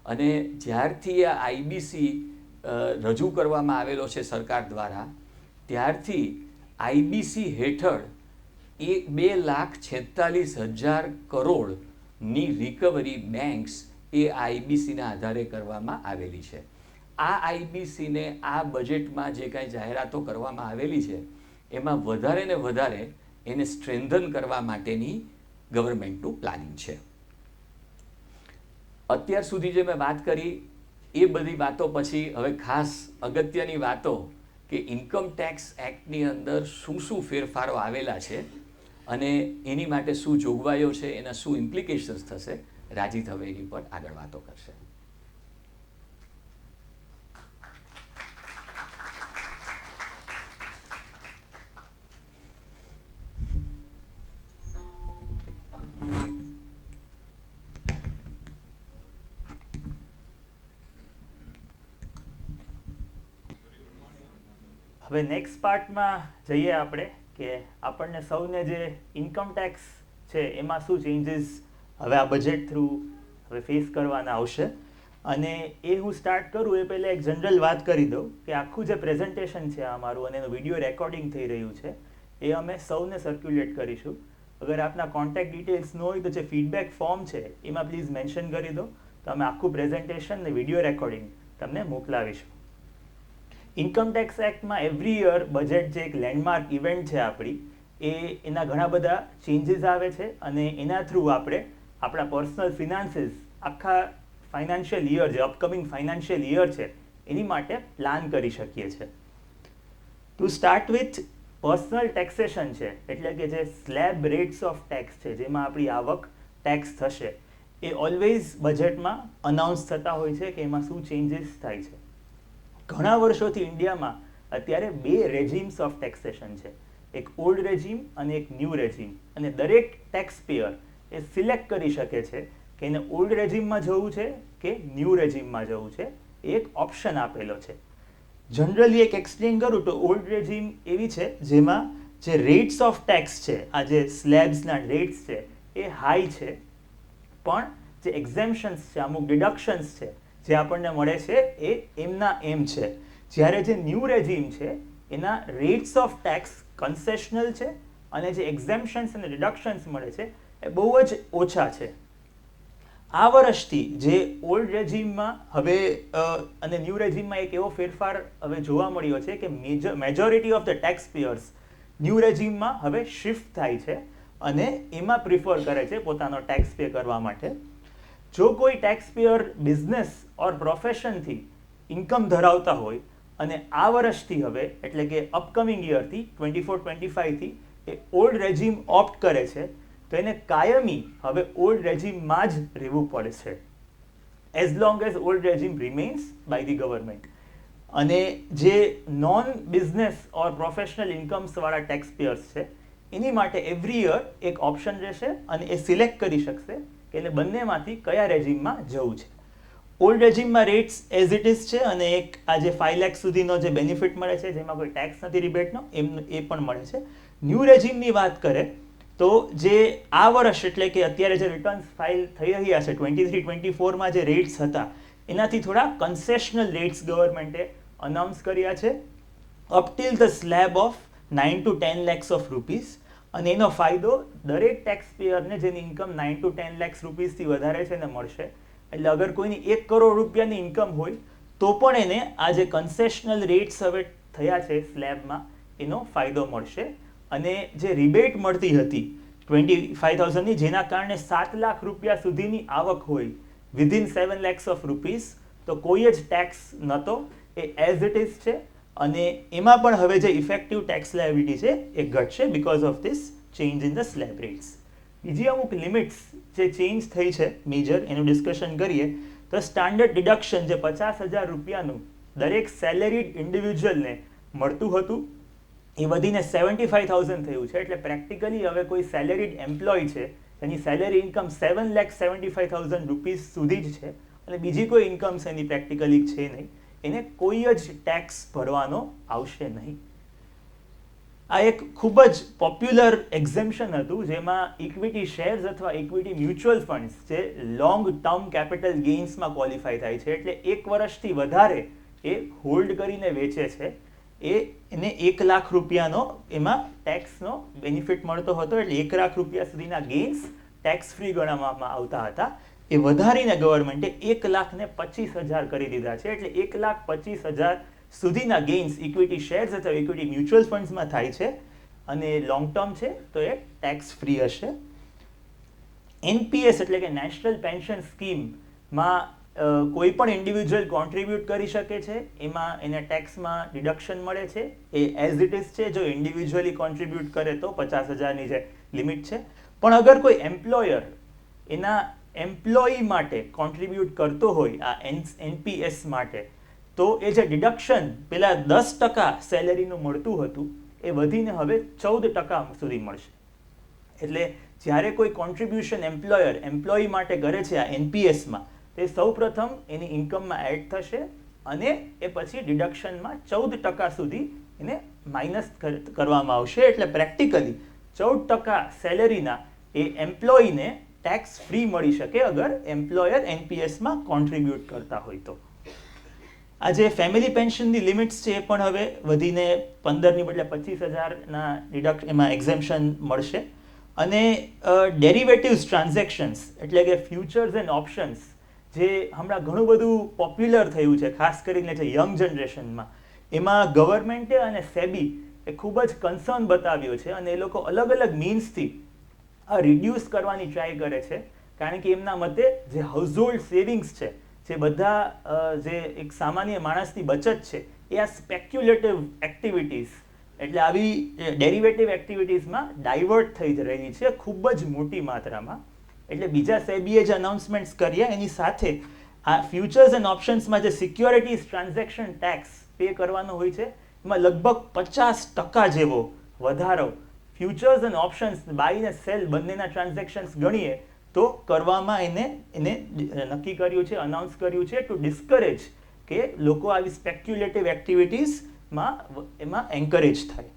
અને જ્યારથી આ આઈબીસી રજૂ કરવામાં આવેલો છે સરકાર દ્વારા, ત્યારથી આઈબીસી હેઠળ 2,46,000 કરોડની રિકવરી બેન્ક્સ એ આઈબીસીના આધારે કરવામાં આવેલી છે. આ આઈબીસીને આ બજેટમાં જે કાંઈ જાહેરાતો કરવામાં આવેલી છે એમાં વધારે ને વધારે એને સ્ટ્રેન્થન કરવા માટેની ગવર્મેન્ટનું પ્લાનિંગ છે. અત્યાર સુધી જે મેં વાત કરી એ બધી વાતો પછી હવે ખાસ અગત્યની વાતો કે ઇન્કમ ટેક્સ એક્ટની અંદર શું શું ફેરફારો આવેલા છે અને એની માટે શું જોગવાઈઓ છે, એના શું ઇમ્પ્લિકેશન્સ થશે, રાજીત હવે એની પર આગળ વાતો કરશે.
હવે નેક્સ્ટ પાર્ટમાં જઈએ આપણે કે આપણને સૌને જે ઇન્કમ ટેક્સ છે એમાં શું ચેન્જીસ હવે આ બજેટ થ્રુ હવે ફેસ કરવાના આવશે. અને એ હું સ્ટાર્ટ કરું એ પહેલાં એક જનરલ વાત કરી દઉં કે આખું જે પ્રેઝન્ટેશન છે અમારું અને એનું વિડીયો રેકોર્ડિંગ થઈ રહ્યું છે એ અમે સૌને સર્ક્યુલેટ કરીશું. અગર આપના કોન્ટેક્ટ ડિટેલ્સ ન હોય તો જે ફીડબેક ફોર્મ છે એમાં પ્લીઝ મેન્શન કરી દો, તો અમે આખું પ્રેઝન્ટેશન ને વિડીયો રેકોર્ડિંગ તમને મોકલાવીશું. ઇન્કમટેક્સ એક્ટમાં એવરી યર બજેટ જે એક લેન્ડમાર્ક ઇવેન્ટ છે આપણી, એના ઘણા બધા ચેન્જીસ આવે છે અને એના થ્રુ આપણે આપણા પર્સનલ ફિનાન્સીસ આખા ફાઇનાન્શિયલ યર જે અપકમિંગ ફાઇનાન્શિયલ યર છે એની માટે પ્લાન કરી શકીએ છીએ. To start with personal taxation છે, એટલે કે જે સ્લેબ રેટ્સ ઓફ ટેક્સ છે જેમાં આપણી આવક ટેક્સ થશે, એ ઓલવેઝ બજેટમાં અનાઉન્સ થતા હોય છે કે એમાં શું ચેન્જીસ થાય છે. ઘણા વર્ષોથી ઇન્ડિયામાં અત્યારે 2 રેજીમ્સ ઓફ ટેક્સેશન છે, એક ઓલ્ડ રેજીમ અને એક ન્યૂ રેજીમ, અને દરેક ટેક્સ પેયર એ સિલેક્ટ કરી શકે છે કે એને ઓલ્ડ રેજીમમાં જવું છે કે ન્યૂ રેજીમમાં જવું છે, એ એક ઓપ્શન આપેલો છે. જનરલી એક એક્સપ્લેન કરું તો ઓલ્ડ રેજીમ એવી છે જેમાં જે રેટ્સ ઓફ ટેક્સ છે, આ જે સ્લેબ્સના રેટ્સ છે એ હાઈ છે, પણ જે એક્ઝેમ્પશન્સ છે, અમુક ડિડક્શન્સ છે જે આપણને મળે છે એ એમના એમ છે. જ્યારે જે ન્યૂ રેજીમ છે એના રેટ્સ ઓફ ટેક્સ કન્સેશનલ છે અને જે એક્ઝેમ્પશન્સ અને ડિડક્શન્સ મળે છે એ બહુ જ ઓછા છે. આ વર્ષથી જે ઓલ્ડ રેજીમમાં હવે અને ન્યૂ રેજીમમાં એક એવો ફેરફાર હવે જોવા મળ્યો છે કે majority of the taxpayers new રેજીમમાં હવે શિફ્ટ થાય છે અને એમાં પ્રિફર કરે છે પોતાનો ટેક્સ પે કરવા માટે. જો કોઈ ટેક્સ પેયર બિઝનેસ ઓર પ્રોફેશનથી ઇન્કમ ધરાવતા હોય અને આ વર્ષથી હવે એટલે કે અપકમિંગ યરથી 24-25થી એ ઓલ્ડ રેજીમ ઓપ્ટ કરે છે, તો એને કાયમી હવે ઓલ્ડ રેજીમમાં જ રહેવું પડશે, as long as old regime remains by the government. અને જે નોન બિઝનેસ ઓર પ્રોફેશનલ ઇન્કમ્સવાળા ટેક્સ પેયર્સ છે એની માટે એવરી યર એક ઓપ્શન રહેશે અને એ સિલેક્ટ કરી શકશે કે એને બંનેમાંથી કયા રેજીમમાં જવું છે. ઓલ્ડ રેજીમમાં રેટ્સ એઝ ઇટ ઇઝ છે અને એક આ જે 5 લાખ સુધીનો જે બેનિફિટ મળે છે જેમાં કોઈ ટેક્સ નથી રિબેટનો, એ પણ મળે છે. ન્યૂ રેજીમની વાત કરે તો જે આ વર્ષ એટલે કે અત્યારે જે રિટર્ન્સ ફાઇલ થઈ રહ્યા છે 23-24માં જે રેટ્સ હતા એનાથી થોડા કન્સેશનલ રેટ્સ ગવર્મેન્ટે અનાઉન્સ કર્યા છે, up till the slab of 9 to 10 lakhs of rupees. અને એનો ફાયદો દરેક ટેક્સ પેયરને જેની ઇન્કમ 9 to 10 lakhs રૂપીઝથી વધારે છે એને મળશે. એટલે અગર કોઈની 1 કરોડ રૂપિયાની ઇન્કમ હોય તો પણ એને આ જે કન્સેશનલ રેટ્સ હવે થયા છે સ્લેબમાં એનો ફાયદો મળશે. અને જે રિબેટ મળતી હતી 25,000ની, જેના કારણે 7 લાખ રૂપિયા સુધીની આવક હોય વિધિન 7 lakhs ઓફ રૂપીઝ, તો કોઈ જ ટેક્સ નહોતો, એ એઝ ઇટ ઇઝ છે. અને એમાં પણ હવે જે ઇફેક્ટિવ ટેક્સ લાયબિલિટી છે એ ઘટશે because of this change in the slab rates. બીજી અમુક લિમિટ્સ જે ચેન્જ થઈ છે મેજર, એનું ડિસ્કશન કરીએ તો સ્ટાન્ડર્ડ ડિડક્શન જે 50,000 રૂપિયાનું દરેક સેલેરીડ ઇન્ડિવિજ્યુઅલને મળતું હતું એ વધીને 75,000 થયું છે. એટલે પ્રેક્ટિકલી હવે કોઈ સેલેરીડ એમ્પ્લોય છે એની સેલેરી ઇન્કમ 7,75,000 રૂપીઝ સુધી જ છે અને બીજી કોઈ ઇન્કમ્સ એની પ્રેક્ટિકલી છે નહીં, એને કોઈ જ ટેક્સ ભરવાનો આવશે નહીં. આ એક ખૂબ જ પોપ્યુલર એક્ઝેમ્પશન હતું જેમાં ઇક્વિટી શેર્સ અથવા ઇક્વિટી મ્યુચ્યુઅલ ફંડ્સ જે લોંગ ટર્મ કેપિટલ ગેઇન્સમાં ક્વોલિફાય થાય છે, એટલે 1 વર્ષથી વધારે એ હોલ્ડ કરીને વેચે છે, એને 1 લાખ રૂપિયાનો એમાં ટેક્સનો બેનિફિટ મળતો હતો. એટલે 1 લાખ રૂપિયા સુધીના ગેઇન્સ ટેક્સ ફ્રી ગણવામાં આવતા હતા. એ વધારીને ગવર્મેન્ટે 1,25,000 કરી દીધા છે. એટલે 1,25,000 સુધીના ગેઇન્સ ઇક્વિટી શેર્સ અથવા ઇક્વિટી મ્યુચ્યુઅલ ફંડ્સમાં થાય છે અને લોંગ ટર્મ છે તો એ ટેક્સ ફ્રી હશે. એનપીએસ એટલે કે નેશનલ પેન્શન સ્કીમમાં કોઈ પણ ઇન્ડિવિજ્યુઅલ કોન્ટ્રીબ્યુટ કરી શકે છે, એમાં એને ટેક્સમાં ડિડક્શન મળે છે, એ એઝ ઇટ ઇઝ છે. જો ઇન્ડિવિજ્યુઅલી કોન્ટ્રીબ્યુટ કરે તો 50,000ની જે લિમિટ છે. પણ અગર કોઈ એમ્પ્લોયર એના એમ્પ્લોયી માટે કોન્ટ્રીબ્યુટ કરતો હોય આ એનપીએસ માટે, તો એ જે ડિડક્શન પેલા 10% સેલેરીનું મળતું હતું એ વધીને હવે 14% સુધી મળશે. એટલે જ્યારે કોઈ કોન્ટ્રીબ્યુશન એમ્પ્લોયી માટે કરે છે આ એનપીએસમાં, તે સૌપ્રથમ એની ઇન્કમમાં એડ થશે અને એ પછી ડિડક્શનમાં 14% સુધી એને માઇનસ કરવામાં આવશે. એટલે પ્રેક્ટિકલી 14% સેલેરીના એ એમ્પ્લોયીને ટેક્સ ફ્રી મળી શકે અગર એમ્પ્લોયર એનપીએસમાં કોન્ટ્રીબ્યુટ કરતા હોય તો. આ જે ફેમિલી પેન્શનની લિમિટ્સ છે એ પણ હવે વધીને 15ની બદલે 25,000ના એમાં એક્ઝેમ્પશન મળશે. અને ડેરિવેટિવ્સ ટ્રાન્ઝેક્શન્સ એટલે કે ફ્યુચર્સ એન્ડ ઓપ્શન્સ જે હમણાં ઘણું બધું પોપ્યુલર થયું છે, ખાસ કરીને જે યંગ જનરેશનમાં, એમાં ગવર્મેન્ટે અને સેબી એ ખૂબ જ કન્સર્ન બતાવ્યો છે અને એ લોકો અલગ અલગ મીન્સથી આ રિડ્યુસ કરવાની ટ્રાય કરે છે. કારણ કે એમના મતે જે હાઉસહોલ્ડ સેવિંગ્સ છે, જે બધા જે એક સામાન્ય માણસની બચત છે, એ આ સ્પેક્યુલેટિવ એક્ટિવિટીઝ એટલે આવી ડેરિવેટિવ એક્ટિવિટીઝમાં ડાયવર્ટ થઈ રહી છે ખૂબ જ મોટી માત્રામાં. એટલે બીજા સેબીએ જે અનાઉન્સમેન્ટ્સ કર્યા એની સાથે આ ફ્યુચર્સ એન્ડ ઓપ્શન્સમાં જે સિક્યોરિટીઝ ટ્રાન્ઝેક્શન ટેક્સ પે કરવાનો હોય છે, એમાં લગભગ 50% જેવો વધારો ફ્યુચર્સ એન્ડ ઓપ્શન્સ બાય અને સેલ બંનેના ટ્રાન્ઝેક્શન્સ ગણીએ તો કરવામાં એને નક્કી કર્યું છે, અનાઉન્સ કર્યું છે ટુ ડિસ્કરેજ કે લોકો આવી સ્પેક્યુલેટિવ એક્ટિવિટીઝમાં એમાં એન્કરેજ થાય.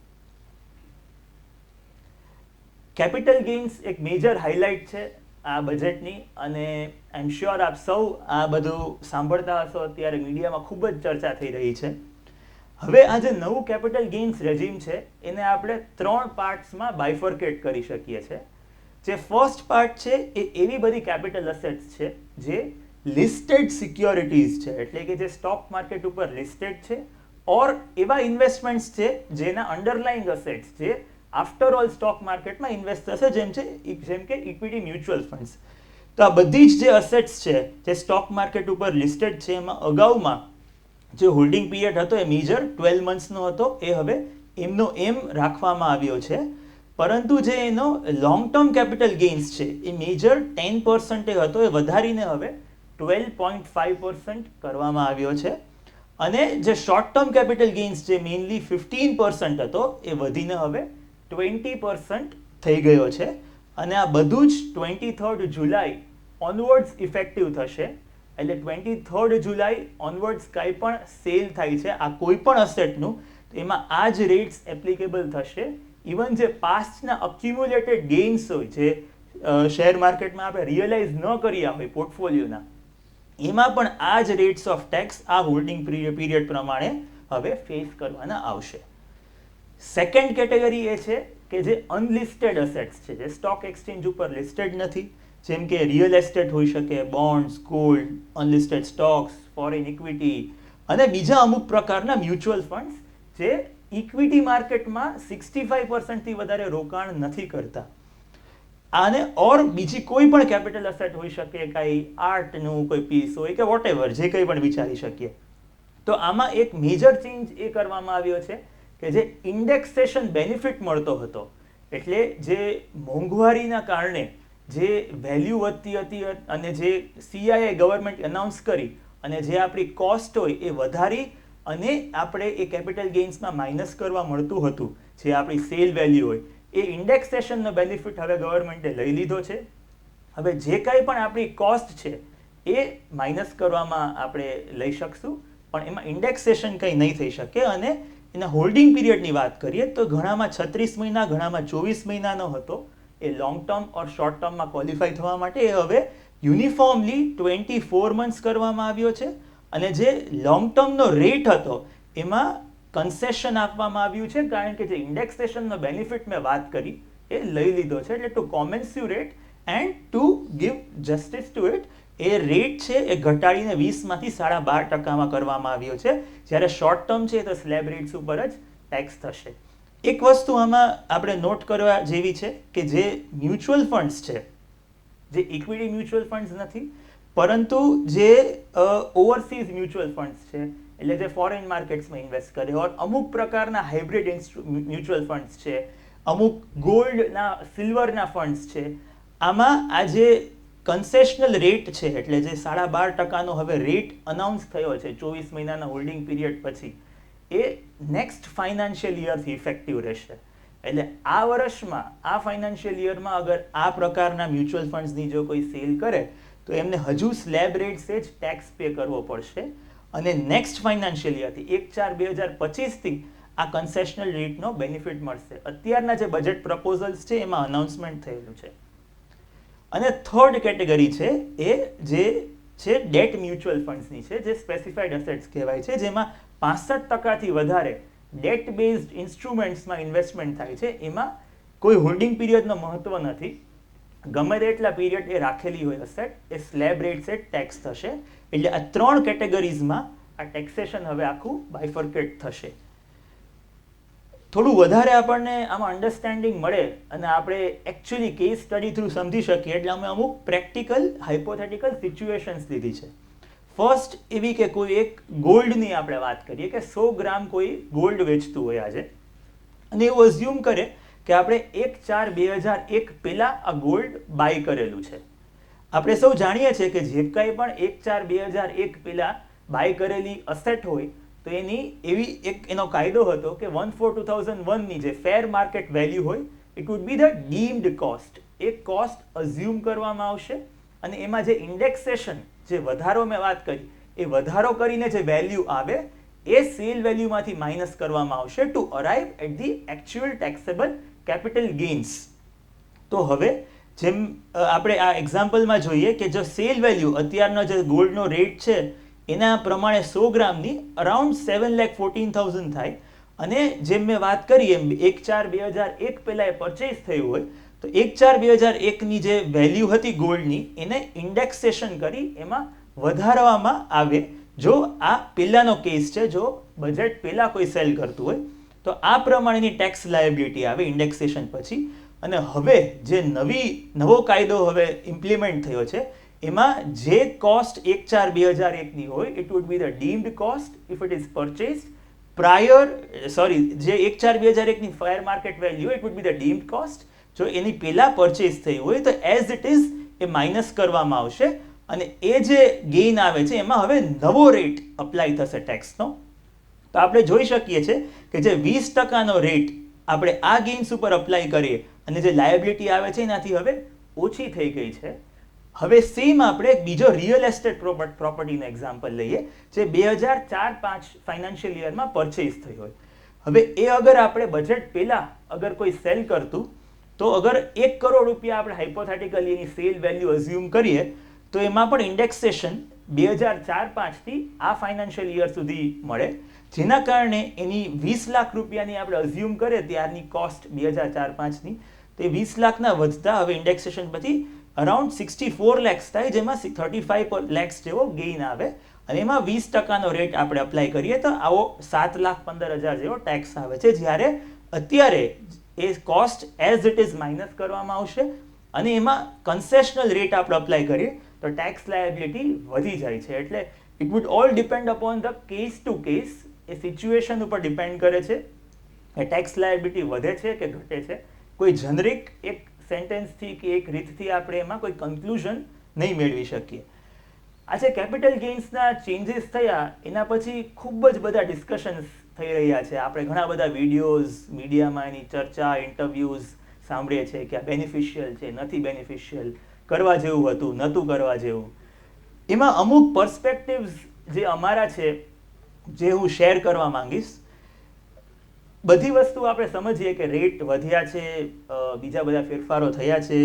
કેપિટલ ગેઇન્સ એક મેજર હાઇલાઇટ છે આ બજેટની અને આઈ એમ શ્યોર આપ સૌ આ બધું સાંભળતા હશો, અત્યારે મીડિયામાં ખૂબ જ ચર્ચા થઈ રહી છે. હવે આ જે નવું કેપિટલ ગેઇન્સ રેજીમ છે એને આપણે 3 પાર્ટ્સમાં બાયફર્કેટ કરી શકીએ છીએ. જે ફર્સ્ટ પાર્ટ છે એ એવી બધી કેપિટલ અસેટ્સ છે જે લિસ્ટેડ સિક્યોરિટીઝ છે, એટલે કે જે સ્ટોક માર્કેટ ઉપર લિસ્ટેડ છે, ઓર એવા ઇન્વેસ્ટમેન્ટ્સ છે જેના અંડરલાઇંગ અસેટ્સ જે આફ્ટર ઓલ સ્ટોક માર્કેટમાં ઇન્વેસ્ટ થશે, જેમ કે ઇક્વિટી મ્યુચ્યુઅલ ફંડ્સ. તો આ બધી જ જે અસેટ્સ છે જે સ્ટોક માર્કેટ ઉપર લિસ્ટેડ છે, એમાં અગાઉમાં જે હોલ્ડિંગ પીરિયડ હતો એ મેજર 12 મંથ્સનો હતો, એ હવે એમનો એમ રાખવામાં આવ્યો છે. પરંતુ જે એનો લોંગ ટર્મ કેપિટલ ગેઇન્સ છે એ મેજર 10% હતો, એ વધારીને હવે 12.5% કરવામાં આવ્યો છે. અને જે શોર્ટ ટર્મ કેપિટલ ગેઇન્સ જે મેઇનલી 15% હતો એ વધીને હવે 20% થઈ ગયો છે. અને આ બધું જ 23 જુલાઈ ઓનવર્ડ્સ ઇફેક્ટિવ થશે. એટલે 23 જુલાઈ ઓનવર્ડ્સ કાંઈ પણ સેલ થાય છે આ કોઈ પણ અસેટનું, તો એમાં આ જ રેટ્સ એપ્લિકેબલ થશે. ઇવન જે પાસ્ટના અક્યુમ્યુલેટેડ ગેઇન્સ હોય, જે શેર માર્કેટમાં આપણે રિયલાઇઝ ન કર્યા હોય પોર્ટફોલિયોના, એમાં પણ આ જ રેટ્સ ઓફ ટેક્સ આ હોલ્ડિંગ પીરિયડ પ્રમાણે હવે ફેસ કરવાના આવશે. સેકન્ડ કેટેગરી એ છે કે જે અનલિસ્ટેડ અસેટ્સ છે, જે સ્ટોક એક્સચેન્જ ઉપર લિસ્ટેડ નથી, જેમ કે રિયલ એસ્ટેટ હોઈ શકે, bonds, gold, unlisted stocks, foreign equity અને બીજા અમુક પ્રકારના મ્યુચ્યુઅલ ફંડ્સ જે ઇક્વિટી માર્કેટમાં 65%થી વધારે રોકાણ નથી કરતા. આને ઓર બીજી કોઈ પણ કેપિટલ અસેટ હોઈ શકે, કાંઈ આર્ટનું કોઈ પીસ હોય કે વોટેવર, જે કંઈ પણ વિચારી શકીએ. તો આમાં એક મેજર ચેન્જ એ કરવામાં આવ્યો છે કે જે ઇન્ડેક્સેશન બેનિફિટ મળતો હતો, એટલે જે મોંઘવારીના કારણે જે વેલ્યુ વધતી હતી અને જે CII ગવર્મેન્ટ અનાઉન્સ કરી અને જે આપણી કોસ્ટ હોય એ વધારી અને આપણે એ કેપિટલ ગેઇન્સમાં માઇનસ કરવા મળતું હતું, જે આપણી સેલ વેલ્યુ હોય, એ ઇન્ડેક્સેશનનો બેનિફિટ હવે ગવર્મેન્ટે લઈ લીધો છે. હવે જે કાંઈ પણ આપણી કોસ્ટ છે એ માઇનસ કરવામાં આપણે લઈ શકશું, પણ એમાં ઇન્ડેક્સેશન કંઈ નહીં થઈ શકે. અને એના હોલ્ડિંગ પીરિયડની વાત કરીએ તો ઘણામાં 36 મહિના, ઘણામાં 24 મહિનાનો હતો. એ લોંગ ટર્મ ઓર શોર્ટ ટર્મમાં ક્વોલિફાય થવા માટે એ હવે યુનિફોર્મલી 24 મંથ્સ કરવામાં આવ્યો છે. અને જે લોંગ ટર્મનો રેટ હતો એમાં કન્સેશન આપવામાં આવ્યું છે, કારણ કે જે ઇન્ડેક્સેશનનો બેનિફિટ મેં વાત કરી એ લઈ લીધો છે. એટલે to commensurate and to give justice to it, એ રેટ છે એ ઘટાડીને 20માંથી 12.5% કરવામાં આવ્યો છે. જ્યારે શોર્ટ ટર્મ છે તો સ્લેબ રેટ્સ ઉપર જ ટેક્સ થશે. એક વસ્તુ આમાં આપણે નોટ કરવા જેવી છે કે જે મ્યુચ્યુઅલ ફંડ્સ છે, જે ઇક્વિટી મ્યુચ્યુઅલ ફંડ્સ નથી, પરંતુ જે ઓવરસીઝ મ્યુચ્યુઅલ ફંડ્સ છે, એટલે જે ફોરેન માર્કેટ્સમાં ઇન્વેસ્ટ કરે, ઓર અમુક પ્રકારના હાઇબ્રિડ મ્યુચ્યુઅલ ફંડ્સ છે, અમુક ગોલ્ડના, સિલ્વરના ફંડ્સ છે, આમાં આ જે કન્સેશનલ રેટ છે, એટલે જે 12.5%નો હવે રેટ અનાઉન્સ થયો છે 24 મહિનાના હોલ્ડિંગ પીરિયડ પછી, એ નેક્સ્ટ ફાઇનાન્શિયલ યરથી ઇફેક્ટિવ રહેશે. એટલે આ વર્ષમાં, આ ફાઇનાન્શિયલ યરમાં અગર આ પ્રકારના મ્યુચ્યુઅલ ફંડ્સની જો કોઈ સેલ કરે તો એમને હજુ સ્લેબ રેટ્સે જ ટેક્સ પે કરવો પડશે. અને નેક્સ્ટ ફાઇનાન્શિયલ યરથી 1/4/2025થી આ કન્સેશનલ રેટનો બેનિફિટ મળશે. અત્યારના જે બજેટ પ્રપોઝલ્સ છે એમાં અનાઉન્સમેન્ટ થયેલું છે. અને થર્ડ કેટેગરી છે એ જે છે ડેટ મ્યુચ્યુઅલ ફંડ્સની છે, જે સ્પેસિફાઈડ અસેટ્સ કહેવાય છે, જેમાં 65%થી વધારે ડેટ બેઝડ ઇન્સ્ટ્રુમેન્ટ્સમાં ઇન્વેસ્ટમેન્ટ થાય છે. એમાં કોઈ હોલ્ડિંગ પીરિયડનો મહત્વ નથી. ગમે તેટલા પીરિયડ એ રાખેલી હોય અસેટ એ સ્લેબ રેટ સેટ ટેક્સ થશે. એટલે આ 3 કેટેગરીઝમાં આ ટેક્સેશન હવે આખું બાયફર્કેટ થશે. થોડું વધારે આપણને આમાં અન્ડરસ્ટેન્ડિંગ મળે અને આપણે એકચ્યુઅલી કેસ સ્ટડી થ્રુ સમજી શકીએ એટલે અમે અમુક પ્રેક્ટિકલ હાઇપોથેટિકલ સિચ્યુએશન્સ લીધી છે. ફર્સ્ટ એવી કે કોઈ એક ગોલ્ડની આપણે વાત કરીએ કે 100 ગ્રામ કોઈ ગોલ્ડ વેચતું હોય આજે અને એવું અઝ્યુમ કરે કે આપણે 1/4/2001 પહેલા આ ગોલ્ડ બાય કરેલું છે. આપણે સૌ જાણીએ છીએ કે જે કાંઈ પણ 1/4/2001 પહેલા બાય કરેલી અસેટ હોય તો એની એવી એક એનો કાયદો હતો કે 1/4/2001 જે ફેર માર્કેટ વેલ્યુ હોય it would be the deemed cost. A cost assume કરવામાં આવશે અને એમાં જે ઇન્ડેક્સેશન જે વધારો મેં વાત કરી એ વધારો કરીને જે વેલ્યુ આવે એ સેલ વેલ્યુમાંથી માઇનસ કરવામાં આવશે to arrive at the actual taxable capital gains. તો હવે જેમ આપણે આ એક્ઝામ્પલમાં જોઈએ કે જો સેલ વેલ્યુ અત્યારનો જે ગોલ્ડનો રેટ છે એના પ્રમાણે 100 ગ્રામની અરાઉન્ડ 7,14,000 થાય અને જેમ મેં વાત કરી એમ 1/4/2001 પહેલા એ પરચેઝ થયું હોય તો 1/4/2001ની જે વેલ્યુ હતી ગોલ્ડની એને ઇન્ડેક્સેશન કરી એમાં વધારવામાં આવે જો આ પહેલાનો કેસ છે, જો બજેટ પહેલા કોઈ સેલ કરતું હોય તો આ પ્રમાણેની ટેક્સ લાયબિલિટી આવે ઇન્ડેક્સેશન પછી. અને હવે જે નવો કાયદો હવે ઇમ્પ્લિમેન્ટ થયો છે એમાં જે કોસ્ટ 1/4/2001ની હોય it would be the deemed cost if it is purchased prior જે 1/4/2001ની fair market value it would be the deemed cost. જો એની પહેલા પરચેઝ થઈ હોય તો એઝ ઇટ ઇઝ એ માઇનસ કરવામાં આવશે અને એ જે ગેઇન આવે છે એમાં હવે નવો રેટ અપ્લાય થશે ટેક્સનો. તો આપણે જોઈ શકીએ છીએ કે જે 20% રેટ આપણે આ ગેઇન્સ ઉપર અપ્લાય કરીએ અને જે લાયબિલિટી આવે છે એનાથી હવે ઓછી થઈ ગઈ છે. હવે સેમ આપણે બીજો રિયલ એસ્ટેટ પ્રોપર્ટીનો એક્ઝામ્પલ લઈએ જે 2004-05 ફાઇનાન્શિયલ યરમાં પરચેઝ થઈ હોય. હવે એ અગર આપણે બજેટ પહેલા અગર કોઈ સેલ કરતું તો અગર 1 કરોડ રૂપિયા આપણે હાઇપોથેટિકલી એની સેલ વેલ્યુ અઝ્યુમ કરીએ તો એમાં પણ ઇન્ડેક્સેશન 2004-05 થી આ ફાઇનાન્શિયલ યર સુધી મળે જેના કારણે એની 20 લાખ રૂપિયાની આપણે અઝ્યુમ કરીએ ત્યારની કોસ્ટ 2004-05ની તે 20 લાખના વધતા હવે ઇન્ડેક્સેશન પછી અરાઉન્ડ 64 lakhs થાય જેમાં 35 lakhs જેવો ગેઇન આવે અને એમાં 20%નો રેટ આપણે અપ્લાય કરીએ તો આવો 7,15,000 જેવો ટેક્સ આવે છે. જ્યારે અત્યારે એ cost as it is minus કરવામાં આવશે અને એમાં કન્સેશનલ રેટ આપણે અપ્લાય કરીએ તો ટેક્સ લાયબિલિટી વધી જાય છે. એટલે it would all depend upon the case two case. A situation ઉપર ડિપેન્ડ કરે છે એ ટેક્સ લાયબિલિટી વધે છે કે ઘટે છે. કોઈ જનરિક એક સેન્ટેન્સથી કે એક રીતથી આપણે એમાં કોઈ કન્ક્લુઝન નહીં મેળવી શકીએ. આજે કેપિટલ ગેઇન્સના ચેન્જીસ થયા એના પછી ખૂબ જ બધા ડિસ્કશન્સ થઈ રહ્યા છે. આપણે ઘણા બધા વિડીયોઝ મીડિયામાં એની ચર્ચા ઇન્ટરવ્યૂઝ સાંભળીએ છીએ કે આ બેનિફિશિયલ છે, નથી બેનિફિશિયલ, કરવા જેવું હતું, નહોતું કરવા જેવું. એમાં અમુક પર્સપેક્ટિવ્સ જે અમારા છે જે હું શેર કરવા માંગીશ. બધી વસ્તુ આપણે સમજીએ કે રેટ વધ્યા છે, બીજા બધા ફેરફારો થયા છે,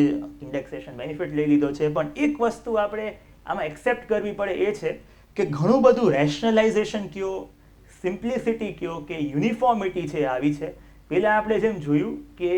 ઇન્ડેક્સેશન બેનિફિટ લઈ લીધો છે, પણ એક વસ્તુ આપણે આમાં એક્સેપ્ટ કરવી પડે એ છે કે ઘણું બધું રેશનલાઇઝેશન કયો, સિમ્પ્લિસિટી કયો કે યુનિફોર્મિટી છે આવી છે. પહેલાં આપણે જેમ જોયું કે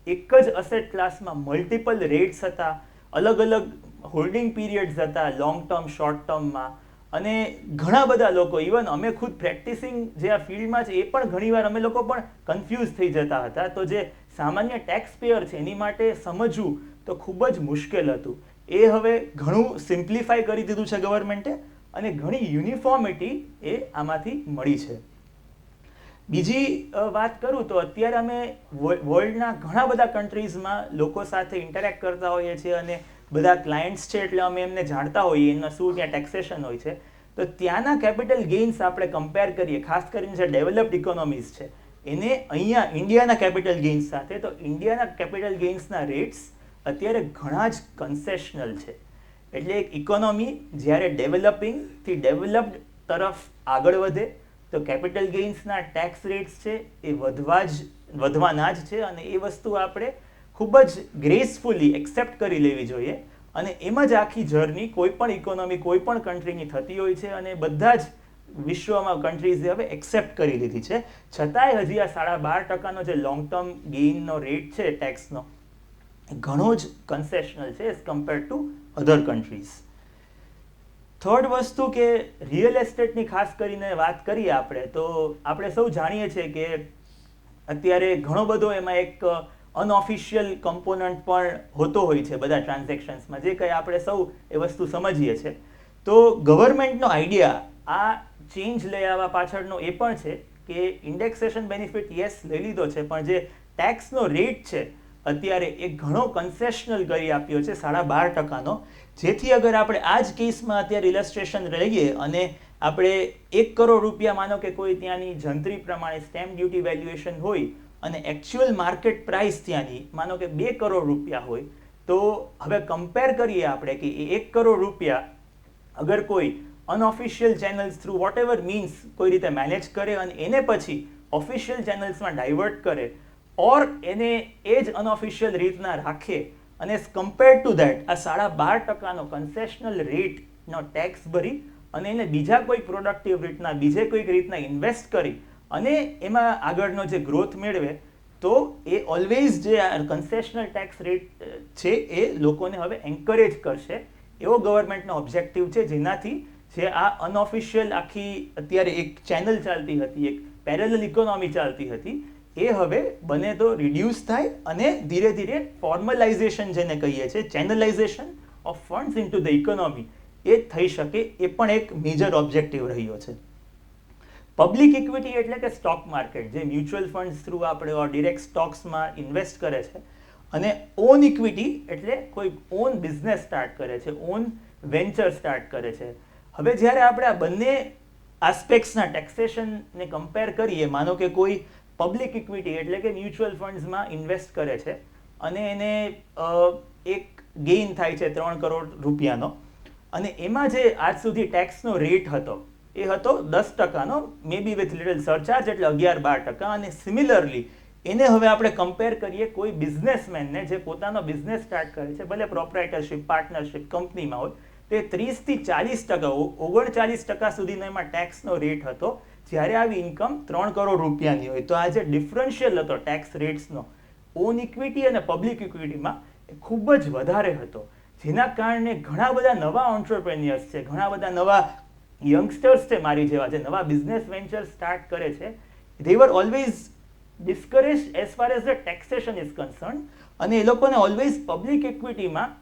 એક જ અસેટ ક્લાસમાં મલ્ટિપલ રેટ્સ હતા, અલગ અલગ હોલ્ડિંગ પીરિયડ્સ હતા લોંગ ટર્મ શોર્ટ ટર્મમાં અને ઘણા બધા લોકો ઇવન અમે ખુદ પ્રેક્ટિસિંગ જે આ ફિલ્ડમાં છે એ પણ ઘણીવાર અમે લોકો પણ કન્ફ્યુઝ થઈ જતા હતા. તો જે સામાન્ય ટેક્સ પેયર છે એની માટે સમજવું તો ખૂબ જ મુશ્કેલ હતું. એ હવે ઘણું સિમ્પ્લિફાય કરી દીધું છે ગવર્મેન્ટે અને ઘણી યુનિફોર્મિટી એ આમાંથી મળી છે. બીજી વાત કરું તો અત્યારે અમે વર્લ્ડના ઘણા બધા કન્ટ્રીઝમાં લોકો સાથે ઇન્ટરેક્ટ કરતા હોઈએ છીએ અને બધા ક્લાયન્ટ્સ છે એટલે અમે એમને જાણતા હોઈએ એમના શું ત્યાં ટેક્સેશન હોય છે. તો ત્યાંના કેપિટલ ગેઇન્સ આપણે કમ્પેર કરીએ, ખાસ કરીને જે ડેવલપ્ડ ઇકોનોમીઝ છે એને અહીંયા ઇન્ડિયાના કેપિટલ ગેઇન્સ સાથે, તો ઇન્ડિયાના કેપિટલ ગેઇન્સના રેટ્સ અત્યારે ઘણા જ કન્સેશનલ છે. એટલે એક ઇકોનોમી જ્યારે ડેવલપિંગથી ડેવલપ્ડ તરફ આગળ વધે તો કેપિટલ ગેઇન્સના ટેક્સ રેટ્સ છે એ વધવાના જ છે અને એ વસ્તુ આપણે ખૂબ જ ગ્રેસફુલી એક્સેપ્ટ કરી લેવી જોઈએ. અને એમ જ આખી જર્ની કોઈ પણ ઇકોનોમી કોઈ પણ કન્ટ્રીની થતી હોય છે અને બધા જ વિશ્વમાં કન્ટ્રીઝે હવે એક્સેપ્ટ કરી લીધી છે. છતાંય હજી આ 12.5%નો જે લોંગ ટર્મ ગેઇનનો રેટ છે ટેક્સનો, ઘણો જ કન્સેશનલ છે as compared to other countries. Third વસ્તુ કે રિયલ એસ્ટેટની ખાસ કરીને વાત કરીએ આપણે, તો આપણે સૌ જાણીએ છીએ કે અત્યારે ઘણો બધો એમાં એક અનઓફિશિયલ કમ્પોનન્ટ પણ હોતો હોય છે બધા ટ્રાન્ઝેક્શન્સમાં, જે કંઈ આપણે સૌ એ વસ્તુ સમજીએ છીએ. તો ગવર્મેન્ટનો આઈડિયા આ ચેન્જ લઈ આવવા પાછળનો એ પણ છે કે ઇન્ડેક્સેશન બેનિફિટ યસ લઈ લીધો છે, પણ જે ટેક્સનો રેટ છે અત્યારે એ ઘણો કન્સેશનલ કરી આપ્યો છે 12.5%નો. જેથી અગર આપણે આ જ કેસમાં અત્યારે ઇલસ્ટ્રેશન લઈએ અને આપણે 1 કરોડ રૂપિયા માનો કે કોઈ ત્યાંની જંત્રી પ્રમાણે સ્ટેમ્પ ડ્યુટી વેલ્યુએશન હોય અને એકચ્યુઅલ માર્કેટ પ્રાઇસ ત્યાંની માનો કે 2 કરોડ રૂપિયા હોય, તો હવે કમ્પેર કરીએ આપણે કે એ 1 કરોડ રૂપિયા અગર કોઈ unofficial channels through whatever means કોઈ રીતે મેનેજ કરે અને એને પછી ઓફિશિયલ ચેનલ્સમાં ડાયવર્ટ કરે, ઓર એને એ જ અનઓફિશિયલ રીતના રાખે, અને કમ્પેર ટુ દેટ આ 12.5%નો કન્સેશનલ રેટનો ટેક્સ ભરી અને એને બીજા કોઈ પ્રોડક્ટિવ રીતના બીજે કોઈક રીતના ઇન્વેસ્ટ કરી અને એમાં આગળનો જે ગ્રોથ મેળવે, તો એ ઓલવેઝ જે આ કન્સેશનલ ટેક્સ રેટ છે એ લોકોને હવે એન્કરેજ કરશે એવો ગવર્મેન્ટનો ઓબ્જેક્ટિવ છે, જેનાથી જે આ અનઓફિશિયલ આખી અત્યારે એક ચેનલ ચાલતી હતી, એક પેરેલલ ઇકોનોમી ચાલતી હતી, એ હવે બને તો રિડ્યુસ થાય અને ધીરે ધીરે ફોર્મલાઇઝેશન જેને કહીએ છીએ, channelization of funds into the economy, એ થઈ શકે. એ પણ એક મેજર ઓબ્જેક્ટિવ રહ્યો છે. પબ્લિક ઇક્વિટી એટલે કે સ્ટોક માર્કેટ, જે મ્યુચ્યુઅલ ફંડ્સ થ્રુ આપણે ડિરેક્ટ સ્ટોક્સમાં ઇન્વેસ્ટ કરે છે, અને ઓન ઇક્વિટી એટલે કોઈ ઓન બિઝનેસ સ્ટાર્ટ કરે છે, ઓન વેન્ચર સ્ટાર્ટ કરે છે. હવે જ્યારે આપણે આ બંને આસ્પેક્ટ્સના ટેક્સેશનને કમ્પેર કરીએ, માનો કે કોઈ પબ્લિક ઇક્વિટી એટલે કે મ્યુચ્યુઅલ ફંડ્સમાં ઇન્વેસ્ટ કરે છે અને એને એક ગેઇન થાય છે 3 કરોડ રૂપિયાનો, અને એમાં જે આજ સુધી ટેક્સનો રેટ હતો એ હતો 10%નો, મે બી વિથ લિટલ સરચાર્જ, એટલે 11-12%. અને સિમિલરલી એને હવે આપણે કમ્પેર કરીએ કોઈ બિઝનેસમેનને જે પોતાનો બિઝનેસ સ્ટાર્ટ કરે છે, ભલે પ્રોપ્રાઇટરશિપ, પાર્ટનરશિપ કંપનીમાં હોય, તે 30-40%, 39% સુધીનો એમાં ટેક્સનો રેટ હતો, જ્યારે આવી ઇન્કમ 3 કરોડ રૂપિયાની હોય. તો આ જે ડિફરન્શિયલ હતો ટેક્સ રેટ્સનો ઓન ઇક્વિટી અને પબ્લિક ઇક્વિટીમાં, એ ખૂબ જ વધારે હતો, જેના કારણે ઘણા બધા નવા ઓન્ટરપ્રેન્યોર્સ છે, ઘણા બધા નવા યંગસ્ટર્સ છે મારી જેવા, જે નવા બિઝનેસ વેન્ચર સ્ટાર્ટ કરે છે, they were always discouraged as far as the taxation is concerned, અને એ લોકોને ઓલવેઝ પબ્લિક ઇક્વિટીમાં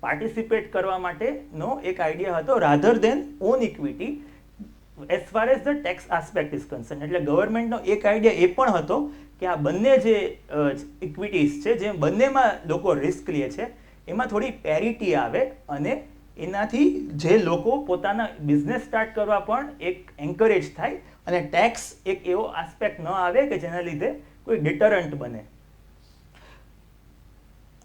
પાર્ટિસિપેટ કરવા માટેનો એક આઈડિયા હતો rather then on equity as far as the tax aspect is concern. એટલે ગવર્મેન્ટનો એક આઈડિયા એ પણ હતો કે આ બંને જે ઇક્વિટીઝ છે, જે બંનેમાં લોકો રિસ્ક લે છે, એમાં થોડી પેરિટી આવે અને એનાથી જે લોકો પોતાના બિઝનેસ સ્ટાર્ટ કરવા પણ એક એન્કરેજ થાય અને ટેક્સ એક એવો આસ્પેક્ટ ન આવે કે જેના લીધે કોઈ ડિટરન્ટ બને.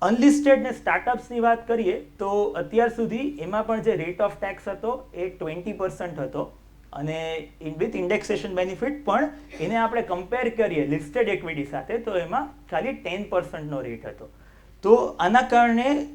અનલિસ્ટેડ ને સ્ટાર્ટઅપ્સની વાત કરીએ તો અત્યાર સુધી એમાં પણ જે રેટ ઓફ ટેક્સ હતો એ 20% હતો, અને વિથ ઇન્ડેક્સેશન બેનિફિટ પણ એને આપણે કમ્પેર કરીએ લિસ્ટેડ ઇક્વિટી સાથે તો એમાં ખાલી 10%નો રેટ હતો. તો આના કારણે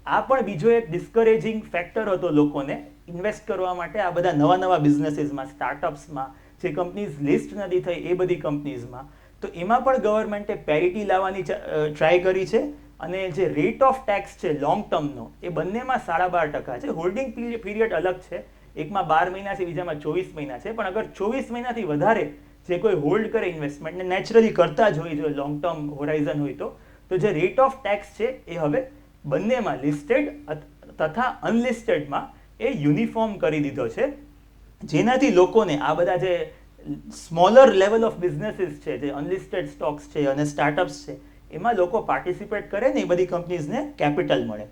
આ પણ બીજો એક ડિસ્કરેજિંગ ફેક્ટર હતો લોકોને ઇન્વેસ્ટ કરવા માટે આ બધા નવા નવા બિઝનેસીસમાં, સ્ટાર્ટઅપ્સમાં, જે કંપનીઝ લિસ્ટ નથી થઈ એ બધી કંપનીઝમાં. તો એમાં પણ ગવર્મેન્ટે પેરિટી લાવવાની ટ્રાય કરી છે, અને જે રેટ ઓફ ટેક્સ છે લોંગ ટર્મનો એ બંનેમાં 12.5% છે. હોલ્ડિંગ પીરિયડ અલગ છે, એકમાં 12 મહિના છે, બીજામાં 24 મહિના છે. પણ અગર 24 મહિનાથી વધારે જે કોઈ હોલ્ડ કરે ઇન્વેસ્ટમેન્ટને, નેચરલી કરતા જ હોય જો લોંગ ટર્મ હોરાઇઝન હોય તો જે રેટ ઓફ ટેક્સ છે એ હવે બંનેમાં લિસ્ટેડ તથા અનલિસ્ટેડમાં એ યુનિફોર્મ કરી દીધો છે, જેનાથી લોકોને આ બધા જે સ્મોલર લેવલ ઓફ બિઝનેસીસ છે, જે અનલિસ્ટેડ સ્ટોક્સ છે અને સ્ટાર્ટઅપ્સ છે, એમાં લોકો પાર્ટિસિપેટ કરે ને એ બધી કંપનીઝને કેપિટલ મળે.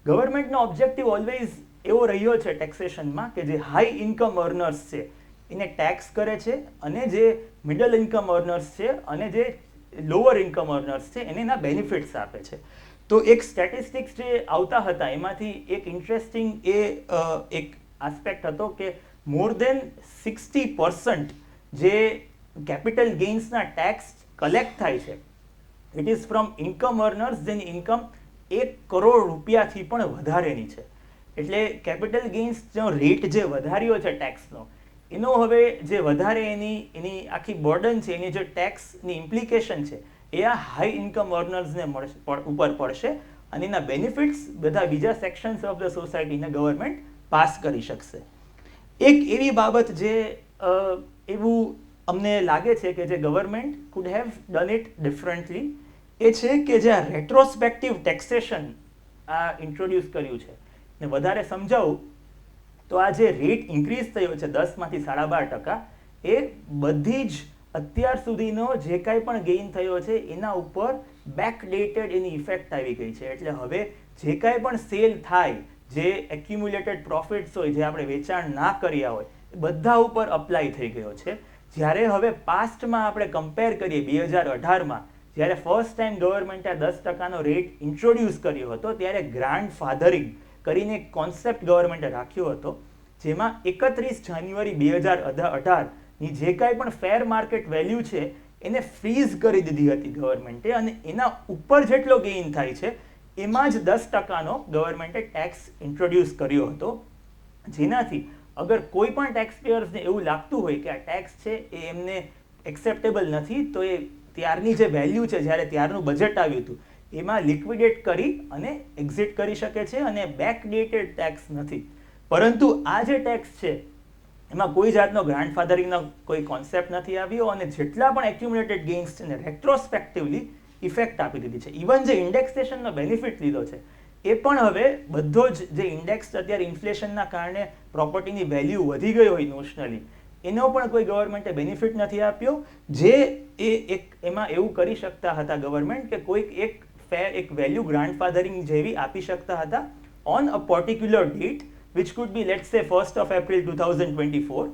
ગવર્મેન્ટનો ઓબ્જેક્ટિવ ઓલવેઝ એવો રહ્યો છે ટેક્સેશનમાં કે જે હાઈ ઇન્કમ અર્નર્સ છે એને ટેક્સ કરે છે, અને જે મિડલ ઇન્કમ અર્નર્સ છે અને જે લોઅર ઇન્કમ અર્નર્સ છે એને એના બેનિફિટ્સ આપે છે. તો એક સ્ટેટિસ્ટિક્સ જે આવતા હતા એમાંથી એક ઇન્ટરેસ્ટિંગ એક આસ્પેક્ટ હતો કે મોર દેન 60% જે કેપિટલ ગેઇન્સના ટેક્સ કલેક્ટ થાય છે ઇટ ઇઝ ફ્રોમ ઇન્કમ અર્નર્સ જેની ઇન્કમ 1 કરોડ રૂપિયાથી પણ વધારેની છે. એટલે કેપિટલ ગેઇન્સનો રેટ જે વધાર્યો છે ટેક્સનો એનો હવે જે વધારે એની આખી બર્ડન છે, એની જે ટેક્સની ઇમ્પ્લિકેશન છે એ આ હાઈ ઇન્કમ અર્નર્સને ઉપર પડશે અને એના બેનિફિટ્સ બધા બીજા સેક્શન્સ ઓફ ધ સોસાયટીને ગવર્મેન્ટ પાસ કરી શકશે. એક એવી બાબત જે એવું અમને લાગે છે કે જે government could have done it differently, એ છે કે જે આ રેટ્રોસ્પેક્ટિવ ટેક્સેશન આ ઇન્ટ્રોડ્યુસ કર્યું છે. ને વધારે સમજાવું તો આ જે રેટ ઇન્ક્રીઝ થયો છે 10માંથી 12.5%, એ બધી જ અત્યાર સુધીનો જે કાંઈ પણ ગેઇન થયો છે એના ઉપર બેકડેટેડ એની ઇફેક્ટ આવી ગઈ છે. એટલે હવે જે કાંઈ પણ સેલ થાય, જે એક્યુમ્યુલેટેડ પ્રોફિટ્સ હોય, જે આપણે વેચાણ ના કર્યા હોય, એ બધા ઉપર અપ્લાય થઈ ગયો છે. જ્યારે હવે પાસ્ટમાં આપણે કમ્પેર કરીએ 2018માં, જ્યારે ફર્સ્ટ ટાઈમ ગવર્મેન્ટે 10%નો રેટ ઇન્ટ્રોડ્યુસ કર્યો હતો, ત્યારે ગ્રાન્ડ ફાધરિંગ કરીને એક કોન્સેપ્ટ ગવર્મેન્ટે રાખ્યો હતો, જેમાં 31 જાન્યુઆરી 2018ની જે કાંઈ પણ ફેર માર્કેટ વેલ્યુ છે એને ફ્રીઝ કરી દીધી હતી ગવર્મેન્ટે, અને એના ઉપર જેટલો ગેઇન થાય છે એમાં જ 10%નો ગવર્મેન્ટે ટેક્સ ઇન્ટ્રોડ્યુસ કર્યો હતો. જેનાથી અગર કોઈ પણ ટેક્સ પેયર્સને એવું લાગતું હોય કે આ ટેક્સ છે એ એમને એક્સેપ્ટેબલ નથી, તો એ ત્યારની જે વેલ્યુ છે, જ્યારે ત્યારનું બજેટ આવ્યું હતું, એમાં લિક્વિડેટ કરી અને એક્ઝિટ કરી શકે છે, અને બેકડેટેડ ટેક્સ નથી. પરંતુ આ જે ટેક્સ છે એમાં કોઈ જાતનો ગ્રાન્ડફાધરિંગનો કોઈ કોન્સેપ્ટ નથી આવ્યો, અને જેટલા પણ એક્યુમ્યુલેટેડ ગેઇન્સ છે ને રેટ્રોસ્પેક્ટિવલી ઇફેક્ટ આપી દીધી છે. ઇવન જે ઇન્ડેક્સેશનનો બેનિફિટ લીધો છે એ પણ હવે બધો જ જે ઇન્ડેક્સ અત્યારે ઇન્ફ્લેશનના કારણે પ્રોપર્ટીની વેલ્યુ વધી ગઈ હોય નોશનલી, એનો પણ કોઈ ગવર્મેન્ટે બેનિફિટ નથી આપ્યો. જે એમાં એવું કરી શકતા હતા ગવર્મેન્ટ કે કોઈક એક વેલ્યુ ગ્રાન્ડફાધરિંગ જેવી આપી શકતા હતા on a particular date, which could be let's say 1st of April 2024,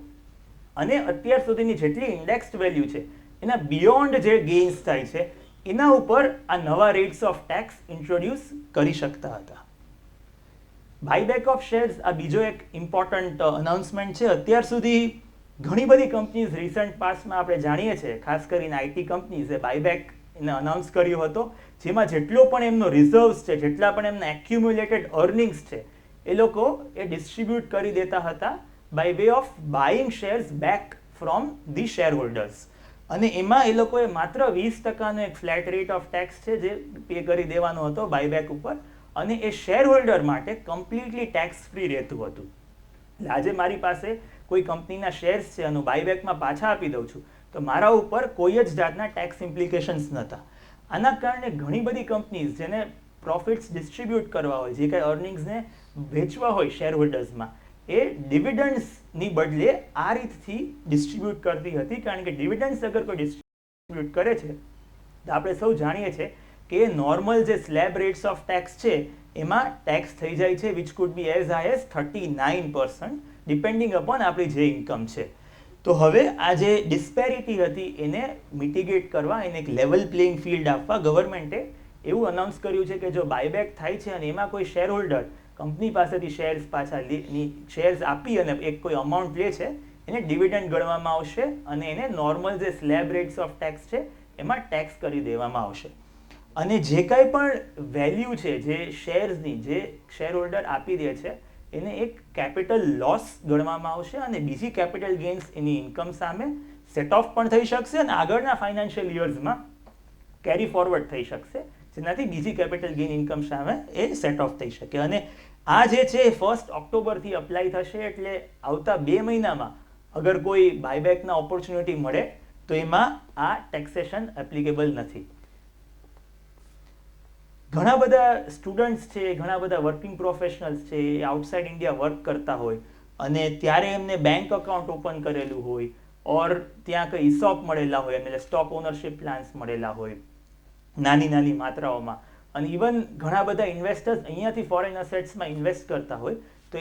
અને અત્યાર સુધીની જેટલી ઇન્ડેક્સ્ડ વેલ્યુ છે એના બિયોન્ડ જે ગેઇન્સ થાય છે એના ઉપર આ નવા રેટ્સ ઓફ ટેક્સ ઇન્ટ્રોડ્યુસ કરી શકતા હતા. બાયબેક ઓફ શેર્સ આ બીજો એક ઇમ્પોર્ટન્ટ અનાઉન્સમેન્ટ છે. અત્યાર સુધી ઘણી બધી કંપનીઝ રિસન્ટ પાસ્ટમાં આપણે જાણીએ છીએ, ખાસ કરીને આઈટી કંપનીઝે બાયબેક એને અનાઉન્સ કર્યો હતો, જેમાં જેટલો પણ એમનો રિઝર્વ્સ છે, જેટલા પણ એમના એક્યુમ્યુલેટેડ અર્નિંગ્સ છે, એ લોકો એ ડિસ્ટ્રીબ્યુટ કરી દેતા હતા by way of buying shares back from the shareholders. અને એમાં એ લોકોએ માત્ર 20%નો એક ફ્લેટ રેટ ઓફ ટેક્સ છે જે પે કરી દેવાનો હતો બાયબેક ઉપર, અને એ શેર હોલ્ડર માટે કમ્પ્લીટલી ટેક્સ ફ્રી રહેતું હતું. આજે મારી પાસે કોઈ કંપનીના શેર્સ છે અને બાયબેકમાં પાછા આપી દઉં છું તો મારા ઉપર કોઈ જ જાતના ટેક્સ ઇમ્પ્લિકેશન્સ નહોતા. આના કારણે ઘણી બધી કંપનીઝ જેને પ્રોફિટ્સ ડિસ્ટ્રીબ્યુટ કરવા હોય, જે કાંઈ અર્નિંગ્સને વેચવા હોય શેર હોલ્ડર્સમાં, એ ડિવિડન્ડ્સની બદલે આ રીતથી ડિસ્ટ્રીબ્યુટ કરતી હતી. કારણ કે ડિવિડન્ડ્સ અગર કોઈ ડિસ્ટ્રીબ્યુટ કરે છે તો આપણે સૌ જાણીએ છીએ કે નોર્મલ જે સ્લેબ રેટ્સ ઓફ ટેક્સ છે એમાં ટેક્સ થઈ જાય છે, which food B as high as 39% depending upon આપણી જે ઇન્કમ છે. તો હવે આ જે ડિસ્પેરિટી હતી એને મિટિગેટ કરવા, એને એક લેવલ પ્લેઇંગ ફિલ્ડ આપવા ગવર્મેન્ટે એવું અનાઉન્સ કર્યું છે કે જો બાયબેક થાય છે અને એમાં કોઈ શેર હોલ્ડર કંપની પાસેથી શેર્સ આપી અને એક કોઈ અમાઉન્ટ લે છે, એને ડિવિડન્ડ ગણવામાં આવશે અને એને નોર્મલ જે સ્લેબ રેટ્સ ઓફ ટેક્સ છે એમાં ટેક્સ કરી દેવામાં આવશે. અને જે કાંઈ પણ વેલ્યુ છે જે શેર્સની, જે શેર હોલ્ડર આપી દે છે, એને એક કેપિટલ લોસ ગણવામાં આવશે, અને બીજી કેપિટલ ગેઇન્સ એની ઇન્કમ સામે સેટ ઓફ પણ થઈ શકશે અને આગળના ફાઇનાન્શિયલ યર્સમાં કેરી ફોરવર્ડ થઈ શકશે, જેનાથી બીજી કેપિટલ ગેઇન ઇન્કમ સામે એ સેટ ઓફ થઈ શકે. અને આ જે છે 1 ઓક્ટોબરથી અપ્લાય થશે, એટલે આવતા 2 મહિનામાં અગર કોઈ બાયબેકના ઓપોર્ચ્યુનિટી મળે તો એમાં આ ટેક્સેશન એપ્લિકેબલ નથી. ઘણા બધા સ્ટુડન્ટ્સ છે, ઘણા બધા વર્કિંગ પ્રોફેશનલ્સ છે, એ આઉટસાઇડ ઇન્ડિયા વર્ક કરતા હોય અને ત્યારે એમને બેંક અકાઉન્ટ ઓપન કરેલું હોય, ઓર ત્યાં કંઈ ઇસોપ મળેલા હોય, એટલે સ્ટોક ઓનરશિપ પ્લાન્સ મળેલા હોય નાની નાની માત્રાઓમાં, અને ઇવન ઘણા બધા ઇન્વેસ્ટર્સ અહીંયાથી ફોરેન અસેટ્સમાં ઇન્વેસ્ટ કરતા હોય, તો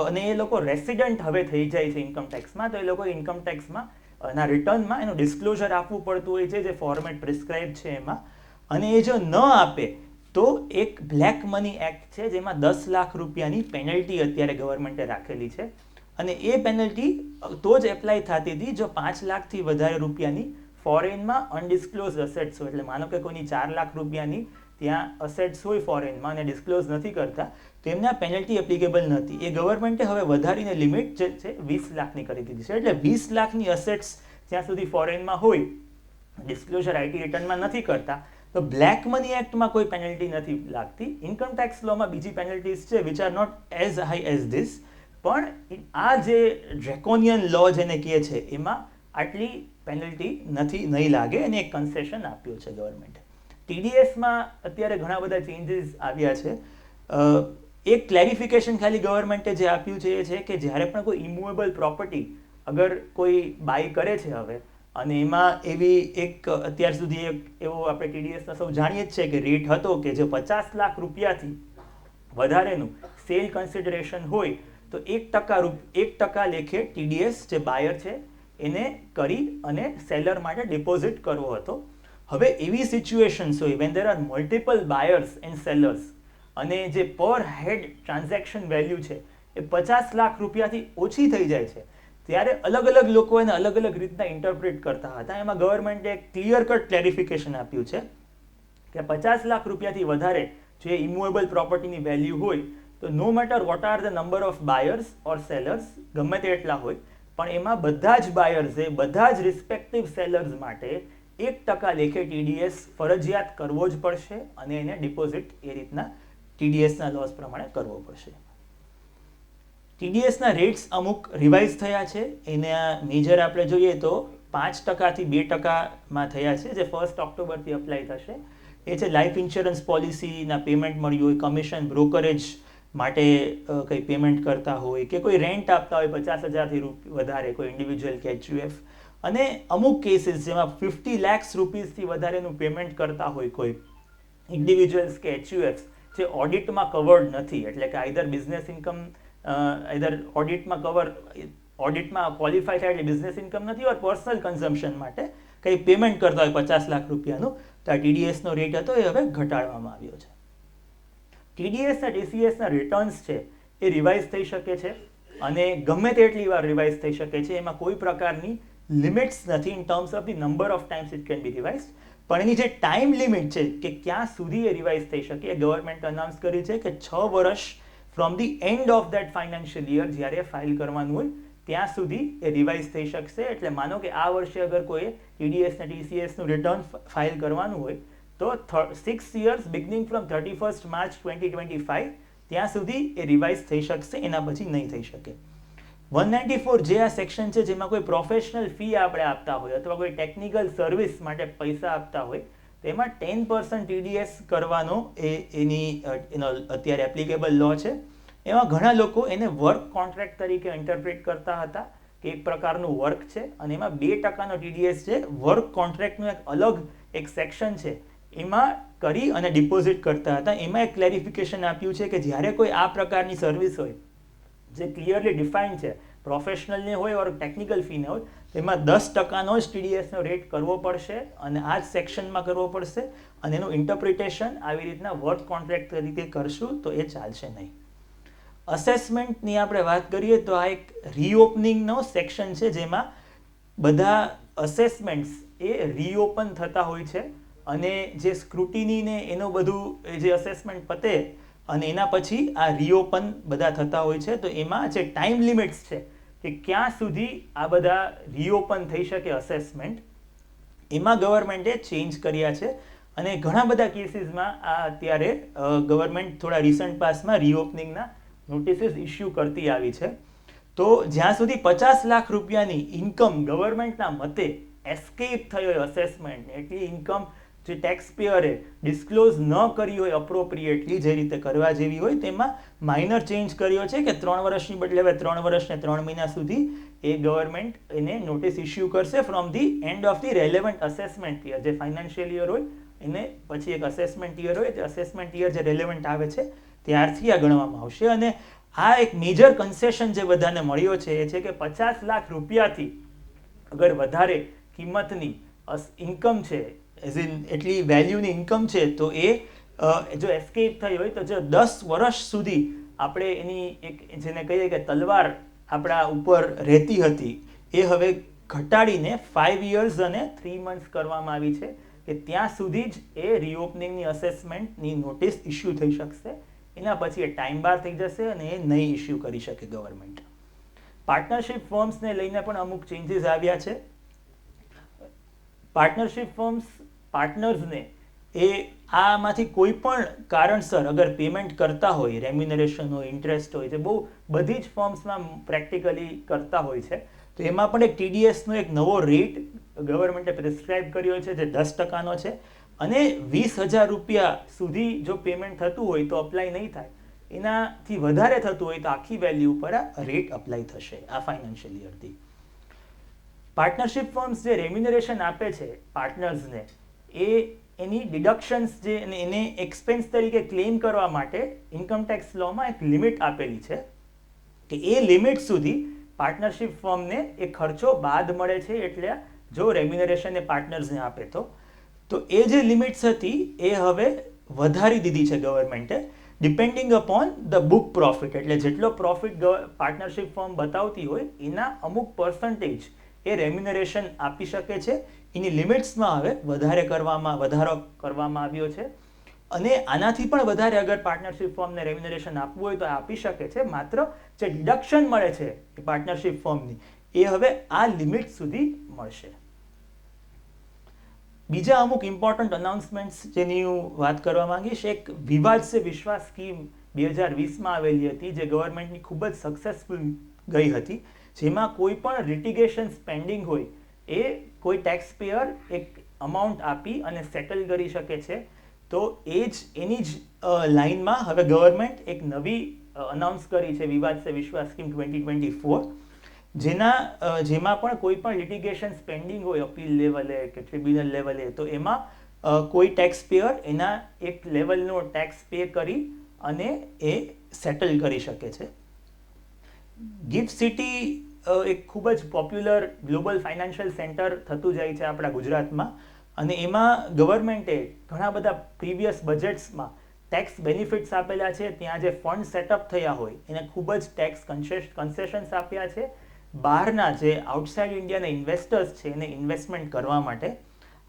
અને એ લોકો રેસિડન્ટ હવે થઈ જાય છે ઇન્કમ ટેક્સમાં, તો એ લોકો ઇન્કમ ટેક્સમાં ના રિટર્નમાં એનું ડિસ્ક્લોઝર આપવું પડતું હોય છે, જે ફોર્મેટ પ્રિસ્ક્રાઇબ છે એમાં. અને એ જો ન આપે તો એક બ્લેક મની એક્ટ છે, જેમાં 10 લાખ રૂપિયાની પેનલ્ટી અત્યારે ગવર્મેન્ટે રાખેલી છે, અને એ પેનલ્ટી તો જ એપ્લાય થતી હતી જો 5 લાખથી વધારે રૂપિયાની ફોરેનમાં અનડિસ્ક્લોઝ અસેટ્સ હોય. એટલે માનો કે કોઈની 4 લાખ રૂપિયાની ત્યાં અસેટ્સ હોય ફોરેનમાં અને ડિસ્ક્લોઝ નથી કરતા તો એમને આ પેનલ્ટી એપ્લિકેબલ નથી. એ ગવર્મેન્ટે હવે વધારીને લિમિટ જે છે 20 લાખની કરી દીધી છે. એટલે 20 લાખની અસેટ્સ જ્યાં સુધી ફોરેનમાં હોય, ડિસ્ક્લોઝર આઈટી રિટર્નમાં નથી કરતા, તો બ્લેક મની એક્ટમાં કોઈ પેનલ્ટી નથી લાગતી. ઇન્કમ ટેક્સ લોમાં બીજી પેનલ્ટીઝ છે which are not as high as this, પણ આ જે ડ્રેકોનિયન લો જેને કહે છે એમાં આટલી પેનલ્ટી નહીં લાગે અને એક કન્સેશન આપ્યું છે ગવર્મેન્ટે. TDSમાં અત્યારે ઘણા બધા ચેન્જીસ આવ્યા છે. એક ક્લેરિફિકેશન ખાલી ગવર્મેન્ટે જે આપ્યું છે એ છે કે જ્યારે પણ કોઈ ઇમૂવેબલ પ્રોપર્ટી અગર કોઈ બાય કરે છે હવે, અને એમાં એવી એક અત્યાર સુધી એક એવો આપણે TDSના સૌ જાણીએ જ છે કે રેટ હતો કે જે 50 લાખ રૂપિયાથી વધારેનું સેલ કન્સિડરેશન હોય તો 1% લેખે TDS જે બાયર છે એને કરી અને સેલર માટે ડિપોઝિટ કરવો હતો. હવે એવી સિચ્યુએશન્સ હોય van there are multiple buyers and sellers અને જે પર હેડ ટ્રાન્ઝેક્શન વેલ્યુ છે એ 50 લાખ રૂપિયાથી ઓછી થઈ જાય છે, ત્યારે અલગ અલગ લોકો એને અલગ અલગ રીતના ઇન્ટરપ્રિટ કરતા હતા. એમાં ગવર્મેન્ટે એક ક્લિયર કટ ક્લેરિફિકેશન આપ્યું છે કે 50 લાખ રૂપિયાથી વધારે જે ઇમૂવેબલ પ્રોપર્ટીની વેલ્યુ હોય તો no matter what are the number of buyers or sellers, ગમે તે એટલા હોય, પણ એમાં બધા જ બાયર્સે બધા જ રિસ્પેક્ટિવ સેલર્સ માટે 1% લેખે TDS ફરજિયાત કરવો જ પડશે અને એને ડિપોઝિટ એ રીતના TDSના લોસ પ્રમાણે કરવો પડશે. TDSના રેટ્સ અમુક રિવાઇઝ થયા છે. એના મેજર આપણે જોઈએ તો 5%થી 2%માં થયા છે, જે 1 ઓક્ટોબરથી અપ્લાય થશે. એ છે લાઈફ ઇન્સ્યોરન્સ પોલિસીના પેમેન્ટ મળ્યું હોય, કમિશન બ્રોકરેજ માટે કંઈ પેમેન્ટ કરતા હોય કે કોઈ રેન્ટ આપતા હોય 50,000થી વધારે કોઈ ઇન્ડિવિજ્યુઅલ કે HUF, અને અમુક કેસીસ જેમાં 50 લાખ રૂપીસથી વધારેનું પેમેન્ટ કરતા હોય કોઈ ઇન્ડિવિજ્યુઅલ્સ કે HUF જે ઓડિટમાં કવર્ડ નથી, એટલે કે આઈધર બિઝનેસ ઇન્કમ આઈધર ઓડિટમાં ક્વોલિફાય થાય એટલે બિઝનેસ ઇન્કમ નથી ઓર પર્સનલ કન્ઝમ્પશન માટે કંઈ પેમેન્ટ કરતા હોય 50 લાખ રૂપિયાનું, તો આ TDSનો રેટ હતો એ હવે ઘટાડવામાં આવ્યો છે. TDS અને TCSના રિટર્ન્સ છે એ રિવાઇઝ થઈ શકે છે અને ગમે તેટલી વાર રિવાઇઝ થઈ શકે છે. એમાં કોઈ પ્રકારની લિમિટ્સ નથી in terms of the number of times it can B revise, પણ એની જે ટાઈમ લિમિટ છે કે ક્યાં સુધી એ રિવાઇઝ થઈ શકે એ ગવર્મેન્ટ અનાઉન્સ કરી છે કે 6 વર્ષ from the end of that financial year જ્યારે ફાઇલ કરવાનું હોય ત્યાં સુધી એ રિવાઇઝ થઈ શકશે. એટલે માનો કે આ વર્ષે અગર કોઈ TDS અને TCSનું રિટર્ન ફાઇલ કરવાનું હોય તો 6 years beginning from 31st March 2025 ત્યાં સુધી એ રિવાઇઝ થઈ શકશે, એના પછી નહીં થઈ શકે. 194 જે આ સેક્શન છે જેમાં કોઈ પ્રોફેશનલ ફી આપણે આપતા હોય અથવા કોઈ ટેકનિકલ સર્વિસ માટે પૈસા આપતા હોય તેમાં 10% TDS કરવાનો એનો અત્યારે એપ્લિકેબલ લો છે. એમાં ઘણા લોકો એને વર્ક કોન્ટ્રાક્ટ તરીકે ઇન્ટરપ્રિટ કરતા હતા કે એક પ્રકારનું વર્ક છે અને એમાં 2%નો TDS છે. વર્ક કોન્ટ્રાક્ટનું એક અલગ એક સેક્શન છે એમાં કરી અને ડિપોઝિટ કરતા હતા. એમાં એક ક્લેરિફિકેશન આપ્યું છે કે જ્યારે કોઈ આ પ્રકારની સર્વિસ હોય જે ક્લિયરલી ડિફાઇન છે, પ્રોફેશનલને હોય ઓર ટેકનિકલ ફીને હોય, તેમાં 10%નો જ TDSનો રેટ કરવો પડશે અને આ જ સેક્શનમાં કરવો પડશે અને એનું ઇન્ટરપ્રિટેશન આવી રીતના વર્ક કોન્ટ્રાક્ટ તરીકે કરશું તો એ ચાલશે નહીં. અસેસમેન્ટની આપણે વાત કરીએ તો આ એક રીઓપનિંગનો સેક્શન છે જેમાં બધા અસેસમેન્ટ્સ એ રીઓપન થતા હોય છે અને જે સ્ક્રુટિનીને એનું બધું જે અસેસમેન્ટ પતે અને એના પછી આ રીઓપન બધા થતા હોય છે. તો એમાં જે ટાઈમ લિમિટ્સ છે કે ક્યાં સુધી આ બધા રીઓપન થઈ શકે અસેસમેન્ટ, એમાં ગવર્મેન્ટે ચેન્જ કર્યા છે અને ઘણા બધા કેસીસમાં આ અત્યારે ગવર્મેન્ટ થોડા રિસન્ટ પાસમાં રીઓપનિંગના નોટિસીસ ઇસ્યુ કરતી આવી છે. તો જ્યાં સુધી 50 લાખ રૂપિયાની ઇન્કમ ગવર્મેન્ટના મતે એસ્કેપ થઈ હોય અસેસમેન્ટ, એટલી ઇન્કમ જે ટેક્સ પેયરે ડિસ્ક્લોઝ ન કરી હોય અપ્રોપ્રિએટલી જે રીતે કરવા જેવી હોય, તેમાં માઇનર ચેન્જ કર્યો છે કે 3 વર્ષની બદલે હવે 3 વર્ષ ને 3 મહિના સુધી એ ગવર્મેન્ટ એને નોટિસ ઇસ્યુ કરશે from the end of the relevant assessment year. જે ફાઇનાન્શિયલ યર હોય એને પછી એક અસેસમેન્ટ યર હોય, જે અસેસમેન્ટ યર જે રેલેવન્ટ આવે છે ત્યારથી આ ગણવામાં આવશે. અને આ એક મેજર કન્સેશન જે બધાને મળ્યો છે એ છે કે 50 લાખ રૂપિયાથી અગર વધારે કિંમતની ઇન્કમ છે, એઝ ઇન એટલી વેલ્યુની ઇન્કમ છે, તો એ જો એસ્કેપ થઈ હોય તો જો 10 વર્ષ સુધી આપણે એની એક જેને કહીએ કે તલવાર આપણા ઉપર રહેતી હતી એ હવે ઘટાડીને 5 years અને 3 months કરવામાં આવી છે. કે ત્યાં સુધી જ એ રીઓપનિંગની અસેસમેન્ટની નોટિસ ઇસ્યુ થઈ શકશે. એના પછી એ ટાઈમ બાર થઈ જશે અને એ નહીં ઇસ્યુ કરી શકે ગવર્મેન્ટ. પાર્ટનરશિપ ફર્મ્સને લઈને પણ અમુક ચેન્જીસ આવ્યા છે. પાર્ટનરશિપ ફર્મ્સ પાર્ટનર્સને એ આમાંથી કોઈ પણ કારણસર અગર પેમેન્ટ કરતા હોય, રેમ્યુનરેશન હોય, ઇન્ટરેસ્ટ હોય, જે બહુ બધી જ ફર્મ્સમાં પ્રેક્ટિકલી કરતા હોય છે, તો એમાં પણ એક TDSનો એક નવો રેટ ગવર્મેન્ટે પ્રિસ્ક્રાઇબ કર્યો છે જે 10%નો છે. અને 20,000 રૂપિયા સુધી જો પેમેન્ટ થતું હોય તો અપ્લાય નહીં થાય. એનાથી વધારે થતું હોય તો આખી વેલ્યુ ઉપર આ રેટ અપ્લાય થશે આ ફાઇનાન્શિયલ યરથી. પાર્ટનરશિપ ફર્મ્સ જે રેમ્યુનરેશન આપે છે પાર્ટનર્સને, એ એની ડિડક્શન્સ જે એને એક્સપેન્સ તરીકે ક્લેમ કરવા માટે ઇન્કમટેક્સ લોમાં એક લિમિટ આપેલી છે કે એ લિમિટ સુધી પાર્ટનરશિપ ફર્મને એ ખર્ચો બાદ મળે છે. એટલે જો રેમ્યુનરેશન એ પાર્ટનર્સને આપે તો એ જે લિમિટ્સ હતી એ હવે વધારી દીધી છે ગવર્મેન્ટે, depending upon the book profit. એટલે જેટલો પ્રોફિટ પાર્ટનરશિપ ફર્મ બતાવતી હોય એના અમુક પર્સન્ટેજ એ રેમ્યુનરેશન આપી શકે છે. એની લિમિટ્સમાં હવે વધારો કરવામાં આવ્યો છે. અને આનાથી પણ વધારે અગર પાર્ટનરશિપ ફર્મને રેમ્યુનરેશન આપવું હોય તો આપી શકે છે. માત્ર જે ડિડક્શન મળે છે એ પાર્ટનરશિપ ફર્મની એ હવે આ લિમિટ સુધી મળશે. બીજા અમુક ઇમ્પોર્ટન્ટ અનાઉન્સમેન્ટ્સ જેની હું વાત કરવા માંગીશ, એક વિવાદ સે વિશ્વાસ સ્કીમ 2020માં આવેલી હતી જે ગવર્મેન્ટની ખૂબ જ સક્સેસફુલ ગઈ હતી, જેમાં કોઈ પણ લિટિગેશન પેન્ડિંગ હોય એ કોઈ ટેક્સ પેયર એક અમાઉન્ટ આપી અને સેટલ કરી શકે છે. તો એની જ લાઇનમાં હવે ગવર્મેન્ટ એક નવી અનાઉન્સ કરી છે વિવાદ સે વિશ્વાસ સ્કીમ 2024, જેમાં પણ કોઈ પણ લિટિગેશન પેન્ડિંગ હોય અપીલ લેવલે કે ટ્રિબ્યુનલ લેવલે, તો એમાં કોઈ ટેક્સ પેયર એના એક લેવલનો ટેક્સ પે કરી અને એ સેટલ કરી શકે છે. ગિફ્ટ સિટી એક ખૂબ જ પોપ્યુલર ગ્લોબલ ફાઇનાન્શિયલ સેન્ટર થતું જાય છે આપણા ગુજરાતમાં, અને એમાં ગવર્મેન્ટે ઘણા બધા પ્રીવિયસ બજેટ્સમાં ટેક્સ બેનિફિટ્સ આપેલા છે. ત્યાં જે ફંડ સેટઅપ થયા હોય એને ખૂબ જ ટેક્સ કન્સેશન્સ આપ્યા છે બહારના જે આઉટસાઇડ ઇન્ડિયાના ઇન્વેસ્ટર્સ છે એને ઇન્વેસ્ટમેન્ટ કરવા માટે.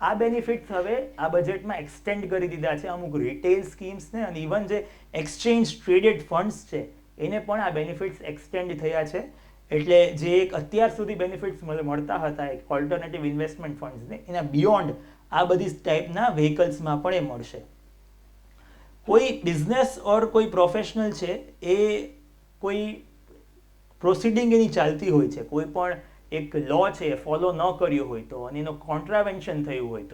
આ બેનિફિટ્સ હવે આ બજેટમાં એક્સટેન્ડ કરી દીધા છે અમુક રિટેલ સ્કીમ્સને, અને ઇવન જે એક્સચેન્જ ટ્રેડેડ ફંડ્સ છે એને પણ આ બેનિફિટ્સ એક્સટેન્ડ થયા છે. એટલે જે એક અત્યાર સુધી બેનિફિટ્સ મળતા હતા એક ઓલ્ટરનેટિવ ઇન્વેસ્ટમેન્ટ ફંડ્સને, એના બિયોન્ડ આ બધી ટાઈપના વ્હીકલ્સમાં પણ એ મળશે. કોઈ બિઝનેસ ઓર કોઈ પ્રોફેશનલ છે એ કોઈ પ્રોસિડિંગ એની ચાલતી હોય છે, કોઈ પણ એક લો છે એ ફોલો ન કર્યો હોય તો, અને એનો કોન્ટ્રાવેન્શન થયું હોય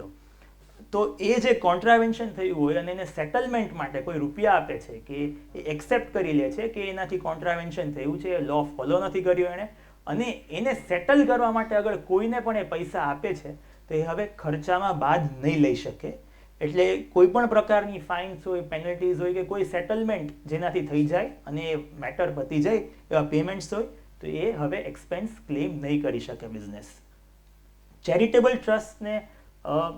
તો એ જે કોન્ટ્રાવેન્શન થયું હોય અને એને સેટલમેન્ટ માટે કોઈ રૂપિયા આપે છે કે એ એક્સેપ્ટ કરી લે છે કે એનાથી કોન્ટ્રાવેન્શન થયું છે, લો ફોલો નથી કર્યો એણે, અને એને સેટલ કરવા માટે અગર કોઈને પણ એ પૈસા આપે છે તો એ હવે ખર્ચામાં બાદ નહીં લઈ શકે. એટલે કોઈ પણ પ્રકારની ફાઇન્સ હોય, પેનલ્ટીઝ હોય કે કોઈ સેટલમેન્ટ જેનાથી થઈ જાય અને એ મેટર પતી જાય એવા પેમેન્ટ્સ હોય તો એ હવે એક્સપેન્સ ક્લેમ નહીં કરી શકે બિઝનેસ. ચેરિટેબલ ટ્રસ્ટને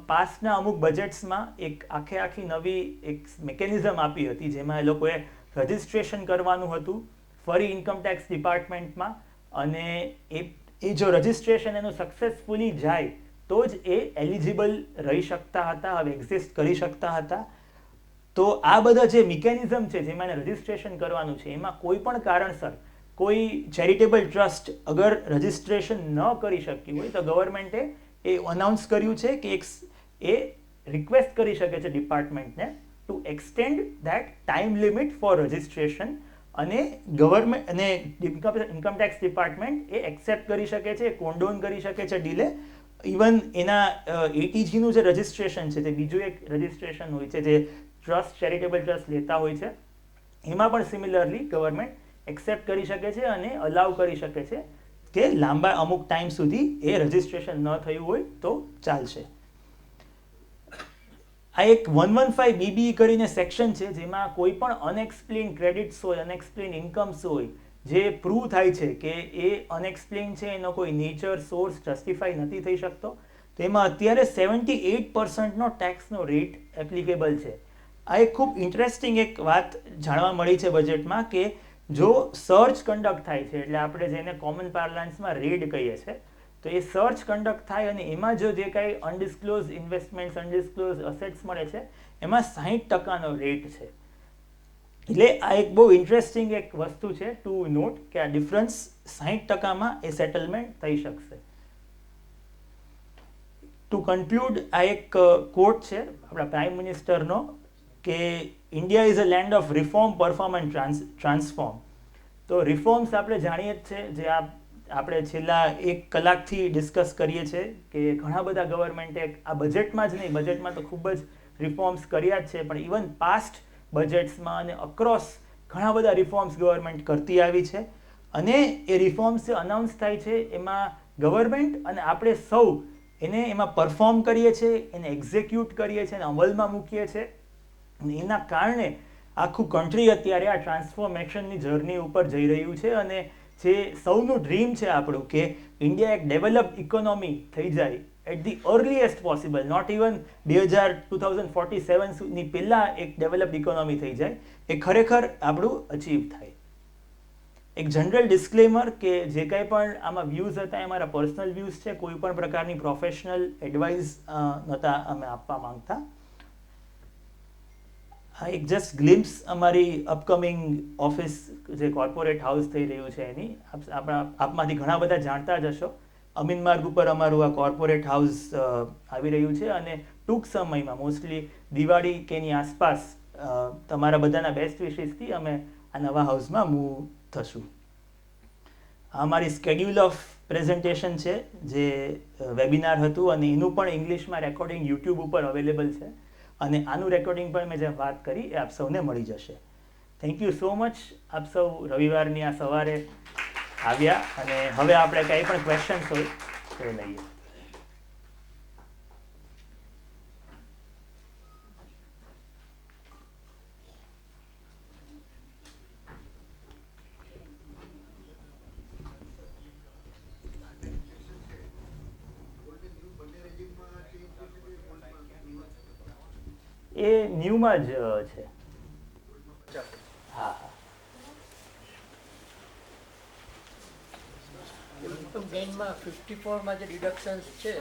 પાસ્ટના અમુક બજેટ્સમાં એક આખી નવી એક મિકેનિઝમ આપી હતી જેમાં એ લોકોએ રજિસ્ટ્રેશન કરવાનું હતું ફરી ઇન્કમટેક્સ ડિપાર્ટમેન્ટમાં, અને એ જો રજિસ્ટ્રેશન એનું સક્સેસફુલી જાય તો જ એ એલિજિબલ રહી શકતા હતા, હવે એક્ઝિસ્ટ કરી શકતા હતા. તો આ બધા જે મિકેનિઝમ છે જેમાં એને રજિસ્ટ્રેશન કરવાનું છે એમાં કોઈ પણ કારણસર કોઈ ચેરિટેબલ ટ્રસ્ટ અગર રજિસ્ટ્રેશન ન કરી શક્યું હોય તો ગવર્મેન્ટે એ અનાઉન્સ કર્યું છે કે એ રિક્વેસ્ટ કરી શકે છે ડિપાર્ટમેન્ટને to extend that time limit for registration, અને ગવર્મેન્ટ અને ઇન્કમટેક્સ ડિપાર્ટમેન્ટ એ એક્સેપ્ટ કરી શકે છે, કોન્ડોન કરી શકે છે ડીલે. ઇવન એના ATGનું જે રજિસ્ટ્રેશન છે તે બીજું એક રજિસ્ટ્રેશન હોય છે જે ટ્રસ્ટ ચેરિટેબલ ટ્રસ્ટ લેતા હોય છે, એમાં પણ સિમિલરલી ગવર્મેન્ટ એક્સેપ્ટ કરી શકે છે અને અલાઉ કરી શકે છે કે લાંબા અમુક ટાઈમ સુધી એ રજિસ્ટ્રેશન ન થયું હોય તો ચાલશે. આ એક 115BB કરીને સેક્શન છે જેમાં કોઈ પણ અનએક્સપ્લેન ક્રેડિટ્સ હોય, અનએક્સપ્લેન ઇન્કમ્સ હોય જે પ્રૂવ થાય છે કે એ અનએક્સપ્લેન છે, એનો કોઈ નેચર સોર્સ જસ્ટિફાઈ નથી થઈ શકતો, તો એમાં અત્યારે 78%નો ટેક્સનો રેટ એપ્લિકેબલ છે. આ એક ખૂબ ઇન્ટરેસ્ટિંગ એક વાત જાણવા મળી છે બજેટમાં કે જો સર્ચ કન્ડક્ટ થાય છે, એટલે આપણે જેને કોમન પાર્લાન્સમાં રેડ કહીએ છીએ, તો એ સર્ચ કન્ડક્ટ થાય અને એમાં જો જે કાંઈ અનડિસ્ક્લોઝ ઇન્વેસ્ટમેન્ટ્સ અનડિસ્ક્લોઝ અસેટ્સ મળે છે એમાં 60%નો રેટ છે. એટલે આ એક બહુ ઇન્ટરેસ્ટિંગ એક વસ્તુ છે ટુ નોટ કે આ ડિફરન્સ 60%માં એ સેટલમેન્ટ થઈ શકશે. ટુ કન્ક્લુડ, આ એક કોટ છે આપણા પ્રાઇમ મિનિસ્ટરનો કે India is a land of reform, perform and transform. તો રિફોર્મ્સ આપણે જાણીએ જ છે, જે આપણે છેલ્લા 1 કલાકથી ડિસ્કસ કરીએ છીએ કે ઘણા બધા ગવર્મેન્ટે આ બજેટમાં જ નહીં, બજેટમાં તો ખૂબ જ રિફોર્મ્સ કર્યા જ છે, પણ ઇવન પાસ્ટ બજેટ્સમાં અને અક્રોસ ઘણા બધા રિફોર્મ્સ ગવર્મેન્ટ કરતી આવી છે. અને એ રિફોર્મ્સ જે અનાઉન્સ થાય છે એમાં ગવર્મેન્ટ અને આપણે સૌ એમાં પરફોર્મ કરીએ છીએ, એને એક્ઝિક્યુટ કરીએ છીએ, એને અમલમાં મૂકીએ છીએ. અને એના કારણે આખું કન્ટ્રી અત્યારે આ ટ્રાન્સફોર્મેશનની જર્ની ઉપર જઈ રહ્યું છે. અને જે સૌનું ડ્રીમ છે આપણું કે ઇન્ડિયા એક ડેવલપ્ડ ઇકોનોમી થઈ જાય at the earliest possible, not even 2047 ની પહેલાં એક ડેવલપ્ડ ઇકોનોમી થઈ જાય, એ ખરેખર આપણું અચીવ થાય. એક જનરલ ડિસ્ક્લેમર કે જે કાંઈ પણ આમાં વ્યૂઝ હતા એ મારા પર્સનલ વ્યૂઝ છે, કોઈ પણ પ્રકારની પ્રોફેશનલ એડવાઇસ નહોતા અમે આપવા માંગતા. આ એક જસ્ટ ગ્લિમ્સ અમારી અપકમિંગ ઓફિસ જે કોર્પોરેટ હાઉસ થઈ રહ્યું છે એની. આપમાંથી ઘણા બધા જાણતા જ હશો, અમીન માર્ગ ઉપર અમારું આ કોર્પોરેટ હાઉસ આવી રહ્યું છે. અને ટૂંક સમયમાં મોસ્ટલી દિવાળી કે એની આસપાસ તમારા બધાના બેસ્ટ વિશીસથી અમે આ નવા હાઉસમાં મૂવ થશું. અમારી સ્કેડ્યુલ ઓફ પ્રેઝન્ટેશન છે જે વેબિનાર હતું, અને એનું પણ ઇંગ્લિશમાં રેકોર્ડિંગ યુટ્યુબ ઉપર અવેલેબલ છે. અને આનું રેકોર્ડિંગ પણ મેં જેમ વાત કરી એ આપ સૌને મળી જશે. Thank you so much. આપ સૌ રવિવારની આ સવારે આવ્યા, અને હવે આપણે કંઈ પણ ક્વેશ્ચન્સ હોય તો લઈએ. એ ન્યૂમાં જ છે. હા હા.
ઇન્કમ ગેઇનમાં 54માં જે ડિડક્શન્સ છે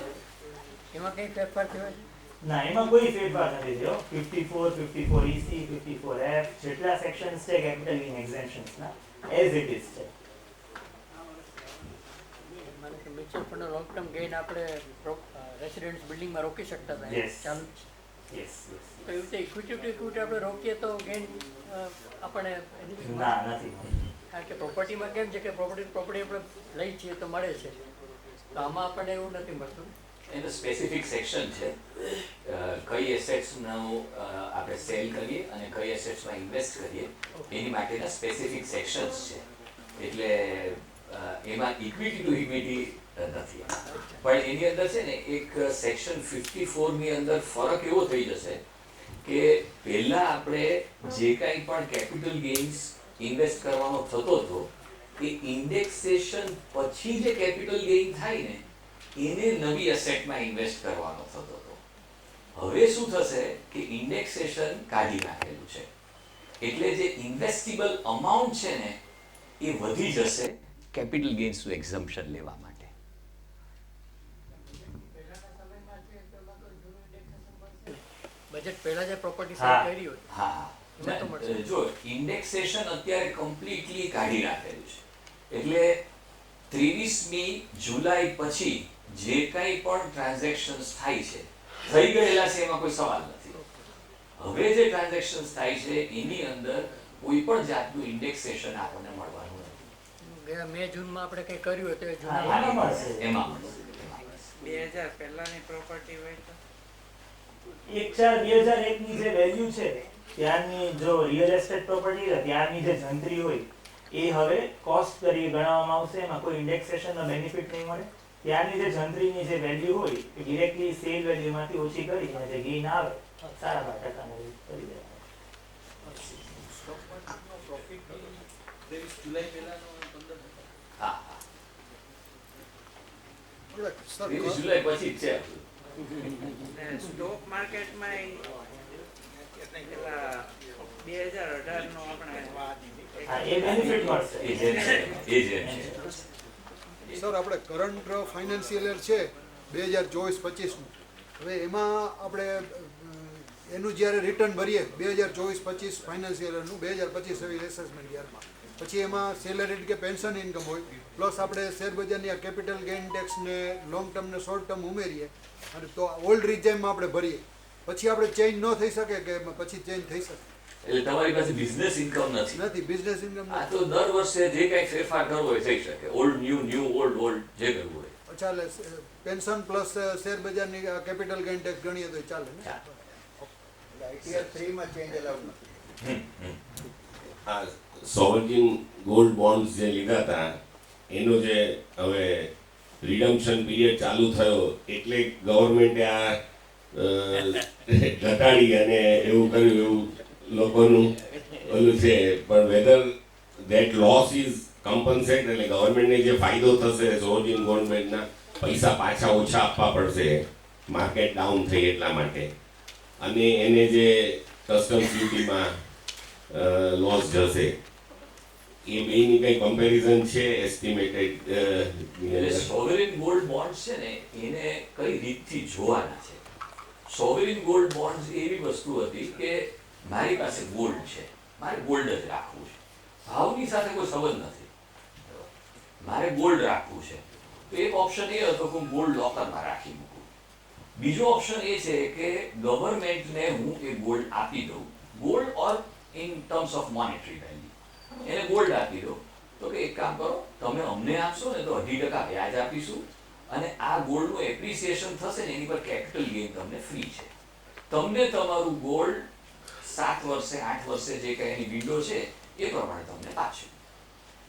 એમાં કંઈ ફેરફાર થયો છે?
ના, એમાં કોઈ ફેરફાર નથી થયો. 54, 54EC, 54F જેટલા સેક્શન્સ છે કેપિટલ ગેઇન એક્ઝેમ્પશન્સના એઝ ઇટ ઇઝ છે.
માનો કે mutual fund long term gain આપણે રેસિડેન્સ બિલ્ડિંગમાં રોકી શકતા હતા,
Yes.
ચાલુ જ.
Yes yes.
તો એવી રીતે ઇક્વિટી ટુ ઇક્વિટી આપણે રોકીએ તો ગેઇન આપણે
ના, નથી.
કારણ કે પ્રોપર્ટીમાં કેમ છે કે પ્રોપર્ટી આપણે લઈ છીએ તો મળે છે, તો આમાં આપણને એવું નથી મળતું.
એનો સ્પેસિફિક સેક્શન છે, કઈ એસેટ્સનું આપણે સેલ કરીએ અને કઈ એસેટ્સમાં ઇન્વેસ્ટ કરીએ એની માટેના સ્પેસિફિક સેક્શન્સ છે. એટલે એમાં ઇક્વિટી ટુ ઇક્વિટી નથી, પણ એની અંદર છે ને એક સેક્શન 54ની અંદર ફરક એવો થઈ જશે કે પહેલા આપણે જે કાંઈ પણ કેપિટલ ગેઇન્સ ઇન્વેસ્ટ કરવાનો થતો હતો એ ઇન્ડેક્સેશન પછી જે કેપિટલ ગેઇન થાય ને એને નવી એસેટમાં ઇન્વેસ્ટ કરવાનો થતો હતો. હવે શું થશે કે ઇન્ડેક્સેશન કાઢી નાખેલું છે, એટલે જે ઇન્વેસ્ટેબલ અમાઉન્ટ છે ને એ વધી જશે કેપિટલ ગેઇન્સનું એક્ઝમ્પશન લેવા માટે.
બજેટ પહેલા જે પ્રોપર્ટી
હા.
સેલ કરી હોય
હા,
એમાં તો મળશે.
જો ઇન્ડેક્સેશન અત્યારે કમ્પ્લીટલી કાઢી નાખેલું છે, એટલે 23મી જુલાઈ પછી જે કાંઈ પણ ટ્રાન્ઝેક્શન્સ થાય છે થઈ ગયેલા છે, એમાં કોઈ સવાલ નથી. હવે જે ટ્રાન્ઝેક્શન્સ થાય છે એની અંદર કોઈ પણ જાતનું ઇન્ડેક્સેશન આપણને મળવાનું નથી.
ગયા મે જૂનમાં આપણે કંઈ કર્યું હોય તો એ
હા,
જૂનમાં
એમાં મળશે.
એમાં મળશે.
2000 પહેલાની પ્રોપર્ટી હોય તો
1/4/2001 ની જે વેલ્યુ છે ત્યારની જો રિયલ એસ્ટેટ પ્રોપર્ટી છે ત્યારની જે જંત્રી હોય એ હવે કોસ્ટ તરીકે ગણવામાં આવશે, એમાં કોઈ ઇન્ડેક્સેશનનો બેનિફિટ નહીં મળે. ત્યારની જે જંત્રીની જે વેલ્યુ હોય એ ડિરેક્ટલી સેલ વેલ્યુમાંથી ઓછી કરી અને જે ગેઇન આવે સારા 12% કરી દેવાના.
હા, હા. 23 જુલાઈ પછી જ છે.
સ્ટોક માર્કેટમાં પેલા 2018 નો આપણે
હા, એ બેનિફિટ મળશે.
એ જેમ છે, એ જેમ છે.
સર આપણે કરંટ ફાઇનાન્શિયલ યર છે 2024-25નું, હવે એમાં આપણે એનું જ્યારે રિટર્ન ભરીએ 2024-25 ફાઇનાન્શિયલ યરનું 2025 એવી એસેસમેન્ટ યરમાં, પછી એમાં સેલેરી કે પેન્શન ઇન્કમ હોય, પ્લસ આપણે શેરબજારની આ કેપિટલ ગેઇન ટેક્સ ને લોંગ ટર્મ ને શોર્ટ ટર્મ ઉમેરીએ અને તો ઓલ્ડ રિઝાઇમમાં આપણે ભરીએ, પછી આપણે ચેન્જ ન થઈ શકે કે પછી ચેન્જ થઈ શકે?
એટલે તમારી પાસે બિઝનેસ ઇન્કમ
નથી, બિઝનેસ ઇન્કમ
આ તો દર વર્ષે જે કંઈ ફેરફાર કરવો હોય થઈ શકે, ઓલ્ડ ન્યૂ ઓલ્ડ જે કરવું હોય.
અચ્છા, એટલે પેન્શન પ્લસ શેરબજારની કેપિટલ ગેઇન ટેક્સ ગણીએ તો ચાલે ને?
ITR 3 માં ચેન્જ અલાઉડ નથી.
આ સોવરિન ગોલ્ડ બોન્ડ્સ જે લીધા હતા એનો જે હવે રિડમ્પશન પીરિયડ ચાલુ થયો એટલે ગવર્મેન્ટે આ ઘટાડી અને એવું કર્યું, એવું લોકોનું ઓલું છે. પણ વેધર ધેટ લોસ ઇઝ કમ્પન્સેટ, એટલે ગવર્મેન્ટને જે ફાયદો થશે સોવરિન ગવર્મેન્ટના પૈસા પાછા ઓછા આપવા પડશે માર્કેટ ડાઉન થઈ એટલા માટે, અને એને જે કસ્ટમ્સ ડ્યુટીમાં લોસ જશે એ બેની કઈ કમ્પેરિઝન છે એસ્ટિમેટેડ?
એટલે સોવરિન ગોલ્ડ બોન્ડ્સ છે ને એને કઈ રીતથી જોવાના છે. સોવરિન ગોલ્ડ બોન્ડ્સ એવી વસ્તુ હતી કે મારી પાસે ગોલ્ડ છે, મારે ગોલ્ડ જ રાખવું છે, ભાવની સાથે કોઈ સંબંધ નથી, મારે ગોલ્ડ રાખવું છે. તો એક ઓપ્શન એ હતો કે હું ગોલ્ડ લોકરમાં રાખી મૂકું. બીજો ઓપ્શન એ છે કે ગવર્મેન્ટને હું એ ગોલ્ડ આપી દઉં, gold or in terms of monetary value એને ગોલ્ડ આપી દો. તો કે એક કામ કરો, તમે અમને આપશો ને તો 2% વ્યાજ આપીશું અને આ ગોલ્ડનું એપ્રિસિએશન થશે ને એની પર કેપિટલ ગેઇન તમને ફ્રી છે. તમને તમારું ગોલ્ડ 7 વર્ષે 8 વર્ષે જે કંઈ એની વિન્ડો છે એ પ્રમાણે તમને પાછું.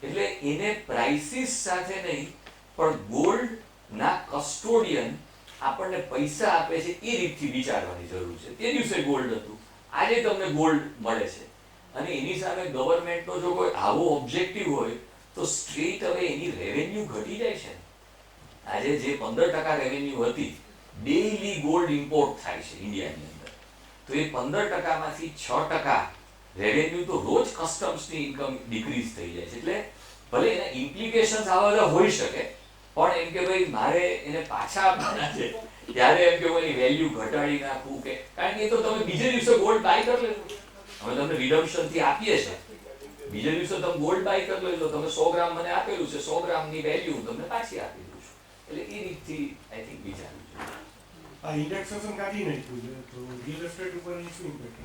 એટલે એને પ્રાઇસીસ સાથે નહીં પણ ગોલ્ડના કસ્ટોડિયન આપણને પૈસા આપે છે એ રીતથી વિચારવાની જરૂર છે. તે દિવસે ગોલ્ડ હતું, આજે તમને ગોલ્ડ મળે છે અને એની સામે ગવર્મેન્ટનો જો કોઈ આવો ઓબ્જેક્ટિવ હોય તો સ્ટ્રેટ હવે એની રેવન્યુ ઘટી જાય છે. આજે જે 15% રેવન્યુ હતી, ડેઈલી ગોલ્ડ ઇમ્પોર્ટ થાય છે ઇન્ડિયાની અંદર, તો એ 15%માંથી 6% રેવન્યુ તો રોજ કસ્ટમ્સની ઇન્કમ ડિક્રીઝ થઈ જાય છે. એટલે ભલે એના ઇમ્પ્લિકેશન્સ આવા બધા હોઈ શકે પણ એમ કે ભાઈ મારે એને પાછા આપવાના છે ત્યારે એમ કે એની વેલ્યુ ઘટાડી નાખવું, કે કારણ કે એ તો તમે બીજે દિવસે ગોલ્ડ બાય કરી લેજો. અમે તમને રિડમ્પશન થી આપીએ છીએ, બીજે દિવસે તમે ગોલ્ડ બાય કરી લેજો, તમે 100 ગ્રામ મને આપેલું છે, 100 ગ્રામની વેલ્યુ તમને પાછી આપી દઉં છું. એટલે એ રીતથી આઈ થિંક વિચારવું જોઈએ.
આ ઇન્ડેક્સેશન કાઢી નાખ્યું છે તો રિયલ એસ્ટેટ ઉપર શું ઇમ્પેક્ટ?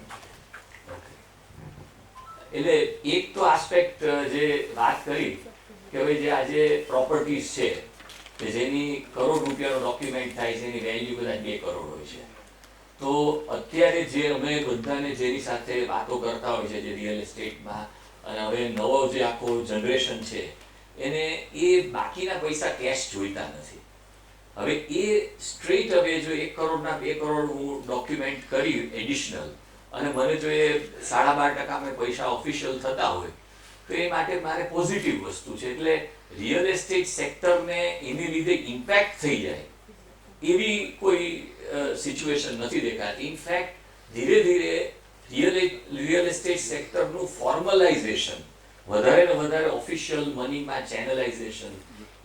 એટલે એક તો આસ્પેક્ટ જે વાત કરી કે ભાઈ જે આજે પ્રોપર્ટીઝ છે કે જેની કરોડ રૂપિયાનો ડોક્યુમેન્ટ થાય છે, એની વેલ્યુ કદાચ 2 કરોડ હોય છે, તો અત્યારે જે અમે બધાને જેની સાથે વાતો કરતા હોય છે જે રિયલ એસ્ટેટમાં, અને હવે નવો જે આખો જનરેશન છે એને એ બાકીના પૈસા કેશ જોઈતા નથી. હવે એ સ્ટ્રેટ હવે જો 1 કરોડના 2 કરોડ હું ડોક્યુમેન્ટ કરી એડિશનલ અને મને જો એ 12.5% પૈસા ઓફિશિયલ થતા હોય તો એ માટે મારે પોઝિટિવ વસ્તુ છે. એટલે રિયલ એસ્ટેટ સેક્ટરને એની લીધે ઇમ્પેક્ટ થઈ જાય એવી કોઈ સિચ્યુએશન નથી દેખાતી. ઇનફેક્ટ ધીરે ધીરે રિયલ એસ્ટેટ સેક્ટરનું ફોર્મલાઇઝેશન, વધારે ને વધારે ઓફિશિયલ મનીમાં ચેનલાઇઝેશન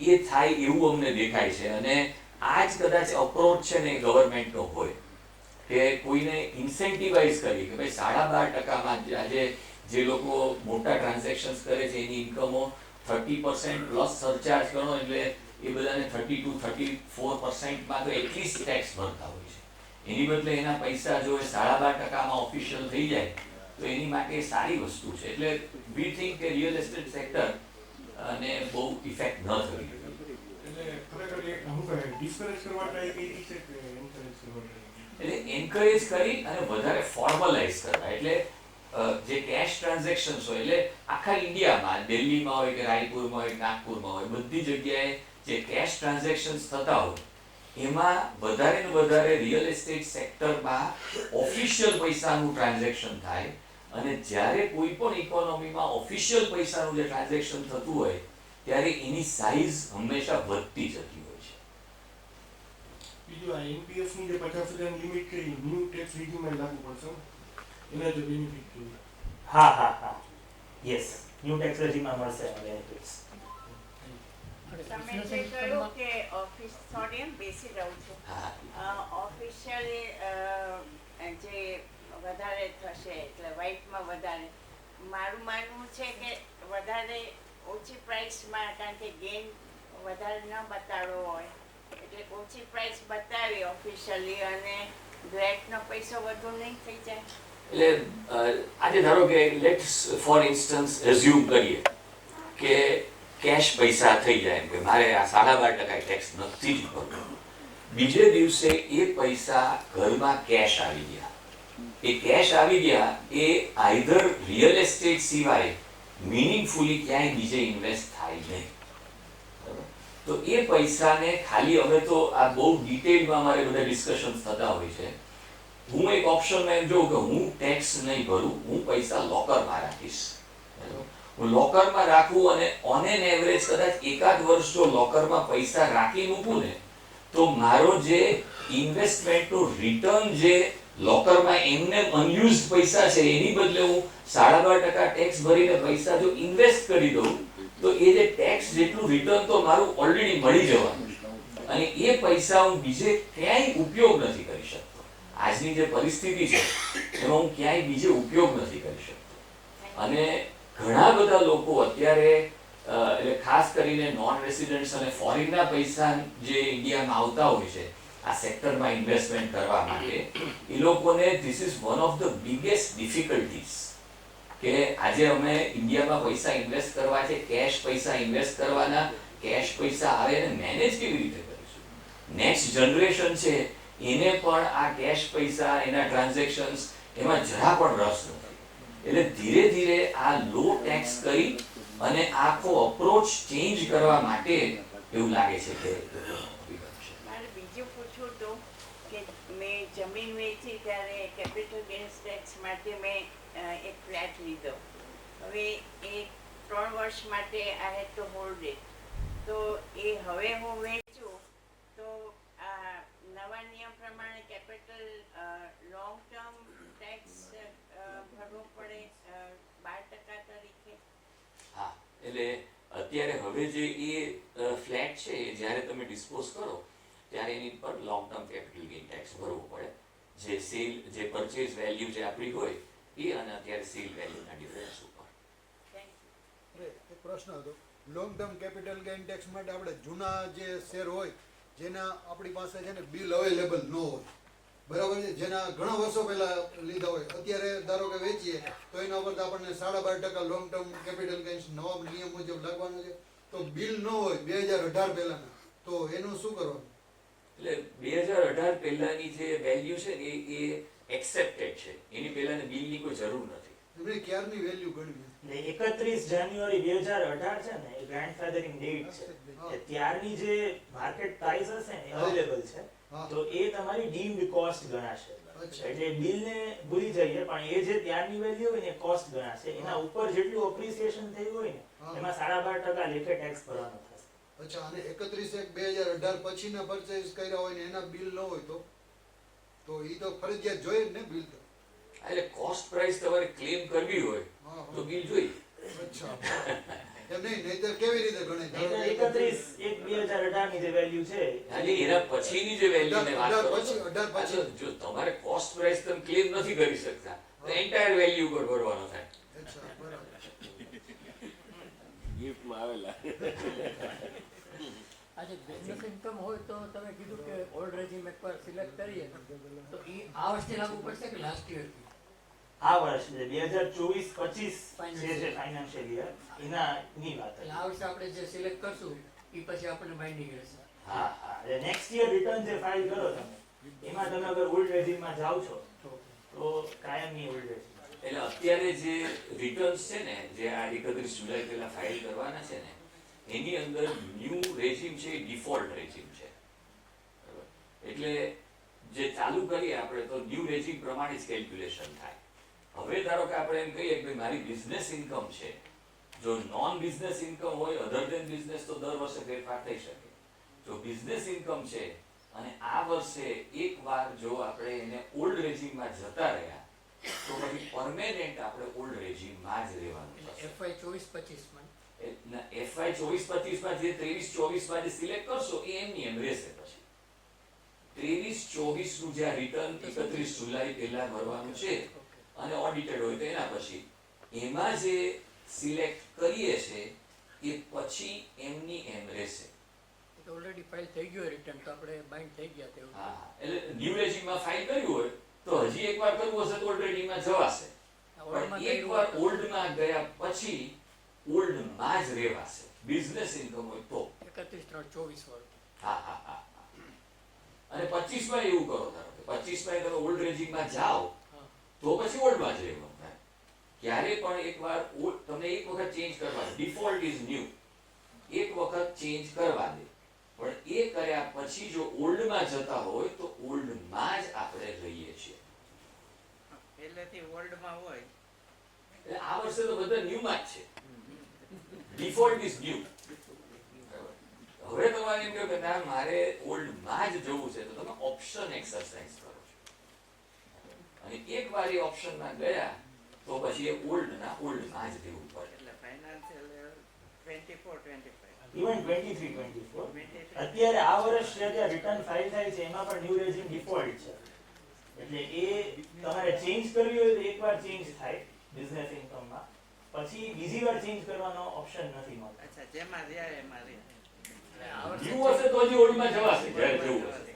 એ થાય એવું અમને દેખાય છે. અને આ જ કદાચ અપ્રોચ છે ને ગવર્મેન્ટનો હોય કે કોઈને ઇન્સેન્ટિવાઇઝ કરી કે ભાઈ 12.5% આજે જે લોકો મોટા ટ્રાન્ઝેક્શન્સ કરે છે એની ઇન્કમો 30% પ્લસ સરચાર્જ ગણો એટલે એ બધાને 32-34%માં તો એટલીસ્ટ ટેક્સ ભરતા હોય છે. એની બદલે એના પૈસા જો એ 12.5%માં ઓફિશિયલ થઈ જાય તો એની માટે સારી વસ્તુ છે. એટલે વી થિંક કે રિયલ એસ્ટેટ સેક્ટર અને બહુ ઇફેક્ટ ન થવી જોઈએ.
એટલે ખરેખર એક હું કહે ડિસ્કરેજ કરવા ટ્રાય કરી છે કે એન્કરેજ કરવા ટ્રાય?
એટલે એન્કરેજ કરી અને વધારે ફોર્મલાઇઝ કરવા. એટલે જે કેશ ટ્રાન્ઝેક્શન્સ હોય એટલે આખા ઇન્ડિયામાં, દિલ્હીમાં હોય કે રાયપુરમાં હોય કે નાગપુરમાં હોય, બધી જગ્યાએ જે કેશ ટ્રાન્ઝેક્શન્સ થતા હોય એમાં વધારે ને વધારે રિયલ એસ્ટેટ સેક્ટરમાં ઓફિશિયલ પૈસાનું ટ્રાન્ઝેક્શન થાય. અને જ્યારે કોઈ પણ ઇકોનોમીમાં ઓફિશિયલ પૈસાનું જે ટ્રાન્ઝેક્શન થતું હોય ત્યારે એની સાઇઝ હંમેશા વધતી જતી હોય છે.
બીજું આ એનપીએસ ની જે 50,000 લિમિટ છે ન્યૂ ટેક્સ રીજીમમાં લાગુ પડશે, એના જે બેનિફિટ છે?
હા યસ, ન્યૂ ટેક્સ રેજીમમાં મળશે હવે.
તમે જે કહ્યું કે ઓફિસ સોરી એમ બેસી રહું છું
હા
ઓફિશિયલી જે વધારે થશે એટલે વ્હાઇટમાં વધારે મારું માનવું છે કે વધારે ઓછી પ્રાઇસમાં કારણ કે ગેઇન વધારે ન બતાડવો હોય એટલે ઓછી પ્રાઇસ બતાવી ઓફિશિયલી અને ગ્રેટનો પૈસો વધુ નહીં થઈ જાય.
એટલે આજે ધારો કે લેટ્સ ફોર ઇન્સ્ટન્સ એઝ્યુમ કરીએ કે કેશ પૈસા થઈ જાય એમ કે મારે આ 12.5% ટેક્સ નથી જ ભરવો. બીજે દિવસે એ પૈસા ઘરમાં કેશ આવી ગયા. એ કેશ આવી ગયા એ આઈધર રિયલ એસ્ટેટ સિવાય મિનિંગફુલી ક્યાંય બીજે ઇન્વેસ્ટ થાય નહીં. તો એ પૈસાને ખાલી અમે તો આ બહુ ડિટેલમાં અમારે બધા ડિસ્કશન્સ થતા હોય છે. હું એક ઓપ્શનમાં એમ જોઉં કે હું ટેક્સ નહીં ભરું, હું પૈસા લોકરમાં રાખીશ. હું લોકરમાં રાખું અને ઓન એન એવરેજ કદાચ એકાદ વર્ષ જો લોકરમાં પૈસા રાખી મૂકું ને તો મારો જે ઇન્વેસ્ટમેન્ટનું રિટર્ન જે લોકરમાં એમને અનયુઝડ પૈસા છે એની બદલે હું 12.5% ટેક્સ ભરીને પૈસા જો ઇન્વેસ્ટ કરી દઉં તો એ જે ટેક્સ જેટલું રિટર્ન તો મારું ઓલરેડી મળી જવાનું અને એ પૈસા હું બીજે ક્યાંય ઉપયોગ નથી કરી શકતો. આજની જે પરિસ્થિતિ છે એમાં હું ક્યાંય બીજે ઉપયોગ નથી કરી શકતો. અને ઘણા બધા લોકો અત્યારે એટલે ખાસ કરીને નોન રેસિડન્ટ્સ અને ફોરેનના પૈસા જે ઇન્ડિયામાં આવતા હોય છે આ સેક્ટરમાં ઇન્વેસ્ટમેન્ટ કરવા માટે એ લોકોને this is one of the biggest difficulties કે આજે અમે ઇન્ડિયામાં પૈસા ઇન્વેસ્ટ કરવા છે, કેશ પૈસા ઇન્વેસ્ટ કરવાના, કેશ પૈસા આવે ને મેનેજ કેવી રીતે કરીશું. નેક્સ્ટ જનરેશન છે એને પણ આ કેશ પૈસા એના ટ્રાન્ઝેક્શન્સ એમાં જરા પણ રસ નથી. એટલે ધીરે ધીરે આ લો ટેક્સ કરી અને આખો અપ્રોચ ચેન્જ કરવા માટે એવું લાગે છે કે
મારે બીજું પૂછવું હતું કે મેં જમીન વેચી ત્યારે કેપિટલ ગેઇન્સ ટેક્સ માટે મેં એક ફ્લેટ લીધો. હવે એ 3 વર્ષ માટે આઈ હેડ ટુ હોલ્ડ ઇટ. તો એ હવે હું વેચું તો આ નવા નિયમ પ્રમાણે કેપિટલ લોંગ ટર્મ ટેક્સ ભરવો પડે 12% તરીકે.
હા એટલે અત્યારે હવે જે એ ફ્લેટ છે એ જ્યારે તમે ડિસ્પોઝ કરો ત્યારે એની પર long term capital gain tax ભરવો પડે. જે સેલ જે પરચેઝ વેલ્યુ જે આપણી હોય એ અને અત્યારે સેલ વેલ્યુના ડિફરન્સ ઉપર.
એક પ્રશ્ન હતો, long term capital gain tax માટે આપણે જૂના જે શેર હોય જેના આપણી પાસે છે ને બિલ અવેલેબલ ન હોય, બરાબર છે, જેના ઘણા વર્ષો પહેલા લીધા હોય, અત્યારે ધારો કે વેચીએ તો એના ઉપર આપણને 12.5% લોંગ ટર્મ કેપિટલ ગેઇન્સ નવા નિયમ મુજબ લાગવાનું છે. તો બિલ ન હોય 2018 પહેલાના તો એનું શું કરવાનું?
એટલે 2018 પહેલાની જે વેલ્યુ છે ને એ એક્સેપ્ટેડ છે, એની પહેલાની બિલની કોઈ જરૂર નથી.
એમણે ક્યારની વેલ્યુ ગણવી?
31 જાન્યુઆરી 2018 છે ને એ ગ્રાન્ડફાધરિંગ ડેટ છે. ત્યારની જે માર્કેટ પ્રાઇસ હશે ને અવેલેબલ છે તો એ તમારી ડીમ્ડ કોસ્ટ ગણાશે. એટલે બિલને ભૂલી જઈએ પણ એ જે ત્યારની વેલ્યુ હોય ને કોસ્ટ ગણાશે. એના ઉપર જેટલું એપ્રિસિએશન થયું હોય ને એમાં 12.5% લેખે ટેક્સ ભરવાનો થશે.
અચ્છા, અને 31/1/2018 પછીના પરચેઝ કર્યા હોય ને એના બિલ ન હોય તો ઈ તો ફરજિયાત જોઈએ ને બિલ તો.
એટલે કોસ્ટ પ્રાઇસ તમારે ક્લેમ કરવી હોય તો બિલ જોઈએ.
અચ્છા, એમ નહીતર કેવી રીતે ગણે?
31/1/2018 ની જે વેલ્યુ છે
એટલે એના પછીની જે વેલ્યુને વાત કરો છો, જો તમારે કોસ્ટ પ્રાઇસ તમે ક્લેમ નથી કરી શકતા તો એન્ટાયર વેલ્યુ પર ભરવાનો થાય.
અચ્છા, બરાબર.
ગિફ્ટમાં આવેલા
આજે બિઝનેસ ઇન્કમ હોય તો તમે કીધું કે ઓલ્ડ રેજીમ એકવાર સિલેક્ટ કરીએ તો એ આ વર્ષથી લાગુ પડશે કે લાસ્ટ યરથી?
આ વર્ષ 2024-25 જે છે ફાઇનાન્શિયલ યર એનાની વાત.
એટલે આ વર્ષે આપણે જે સિલેક્ટ કરશું એ પછી આપણને બાઇન્ડિંગ રહેશે.
હા હા, એટલે નેક્સ્ટ યર રિટર્ન જે ફાઇલ કરો તમે એમાં તમે અગર ઓલ્ડ રેજીમમાં જાઓ છો તો કાયમની ઓલ્ડ રેજીમ.
એટલે અત્યારે જે રિટર્ન્સ છે ને જે આ 31 જુલાઈ પહેલા ફાઇલ કરવાના છે ને એની અંદર ન્યૂ રેજીમ છે એ ડિફોલ્ટ રેજીમ છે. બરાબર, એટલે જે ચાલુ કરીએ આપણે તો ન્યૂ રેજીમ પ્રમાણે જ કેલ્ક્યુલેશન થાય. હવે ધારો કે આપણે એમ કહીએ કે મારી બિઝનેસ ઇન્કમ છે, જો નોન બિઝનેસ ઇન્કમ હોય અધર દેન બિઝનેસ તો દર વર્ષે ફેરફાર થઈ શકે. જો બિઝનેસ ઇન્કમ છે અને આ વર્ષે એકવાર જો આપણે એને ઓલ્ડ રેજીમમાં જતા રહ્યા તો પછી પરમેનન્ટ આપણે ઓલ્ડ રેજીમમાં જ રહેવાનું થશે.
FY 24-25 માં
FY 24-25 જે 23-24 જે સિલેક્ટ કરશો એ એમની એમ રહેશે. પછી 23-24 નું જે રિટર્ન 31 જુલાઈ પહેલા ભરવાનું છે અને ઓડિટેડ હોય તો એના પછી એમાં જે સિલેક્ટ કરીએ છે એ પછી એમની એમ રહેશે.
ઓલરેડી ફાઇલ થઈ ગયો રિટર્ન તો આપણે બાઇન્ડ થઈ ગયા તેવું.
હા, એટલે ન્યૂ રેજીમાં ફાઇલ કર્યું હોય તો હજી એકવાર કરવું હશે તો ઓલરેડીમાં જવાશે. પણ એકવાર ઓલ્ડમાં ગયા પછી ઓલ્ડમાં જ રહેવાશે. બિઝનેસ ઇન્કમ હોય તો
31/3/24 વાળું.
હા હા હા. અને 25 માં એવું કરો, ધારો કે 25 માં તમે ઓલ્ડ રેજીમાં જાઓ તો પછી ઓલ્ડમાં જ રહેવાનું થાય. ક્યારે પણ એકવાર તમને એક વખત ચેન્જ કરવા, ડિફોલ્ટ ઇઝ ન્યૂ, એક વખત ચેન્જ કરવા દે, પણ એ કર્યા પછી જો ઓલ્ડમાં જતા હોય તો ઓલ્ડમાં જ આપણે રહીએ છીએ.
પહેલેથી ઓલ્ડમાં હોય
એટલે આ વર્ષે તો બધા ન્યૂમાં જ છે. Default is new. હવે તમારે એમ કહ્યું કે ના મારે ઓલ્ડમાં જ જવું છે તો તમે ઓપ્શન એક્સરસાઇઝ કરો છો. અને એકવાર એ ઓપ્શનમાં ગયા તો પછી એ ઓલ્ડના ઓલ્ડમાં જ રહેવું પડે.
એટલે ફાઇનાન્શિયલ 24-25
ઇવન 23-24 અત્યારે આ વર્ષ જે રિટર્ન ફાઇલ થાય છે એમાં પણ ન્યૂ રેઝિમ ડિફોલ્ટ છે. એટલે એ તમારે ચેન્જ કરવી હોય તો એકવાર ચેન્જ થાય બિઝનેસ ઇન્કમમાં, પછી બીજી વાર ચેન્જ કરવાનો ઓપ્શન નથી મળતો.
અચ્છા, જેમાં રહ્યા એમાં રહ્યા.
ન્યૂ હશે તો હજી ઓલ્ડમાં જવાશે જ્યારે જવું હશે.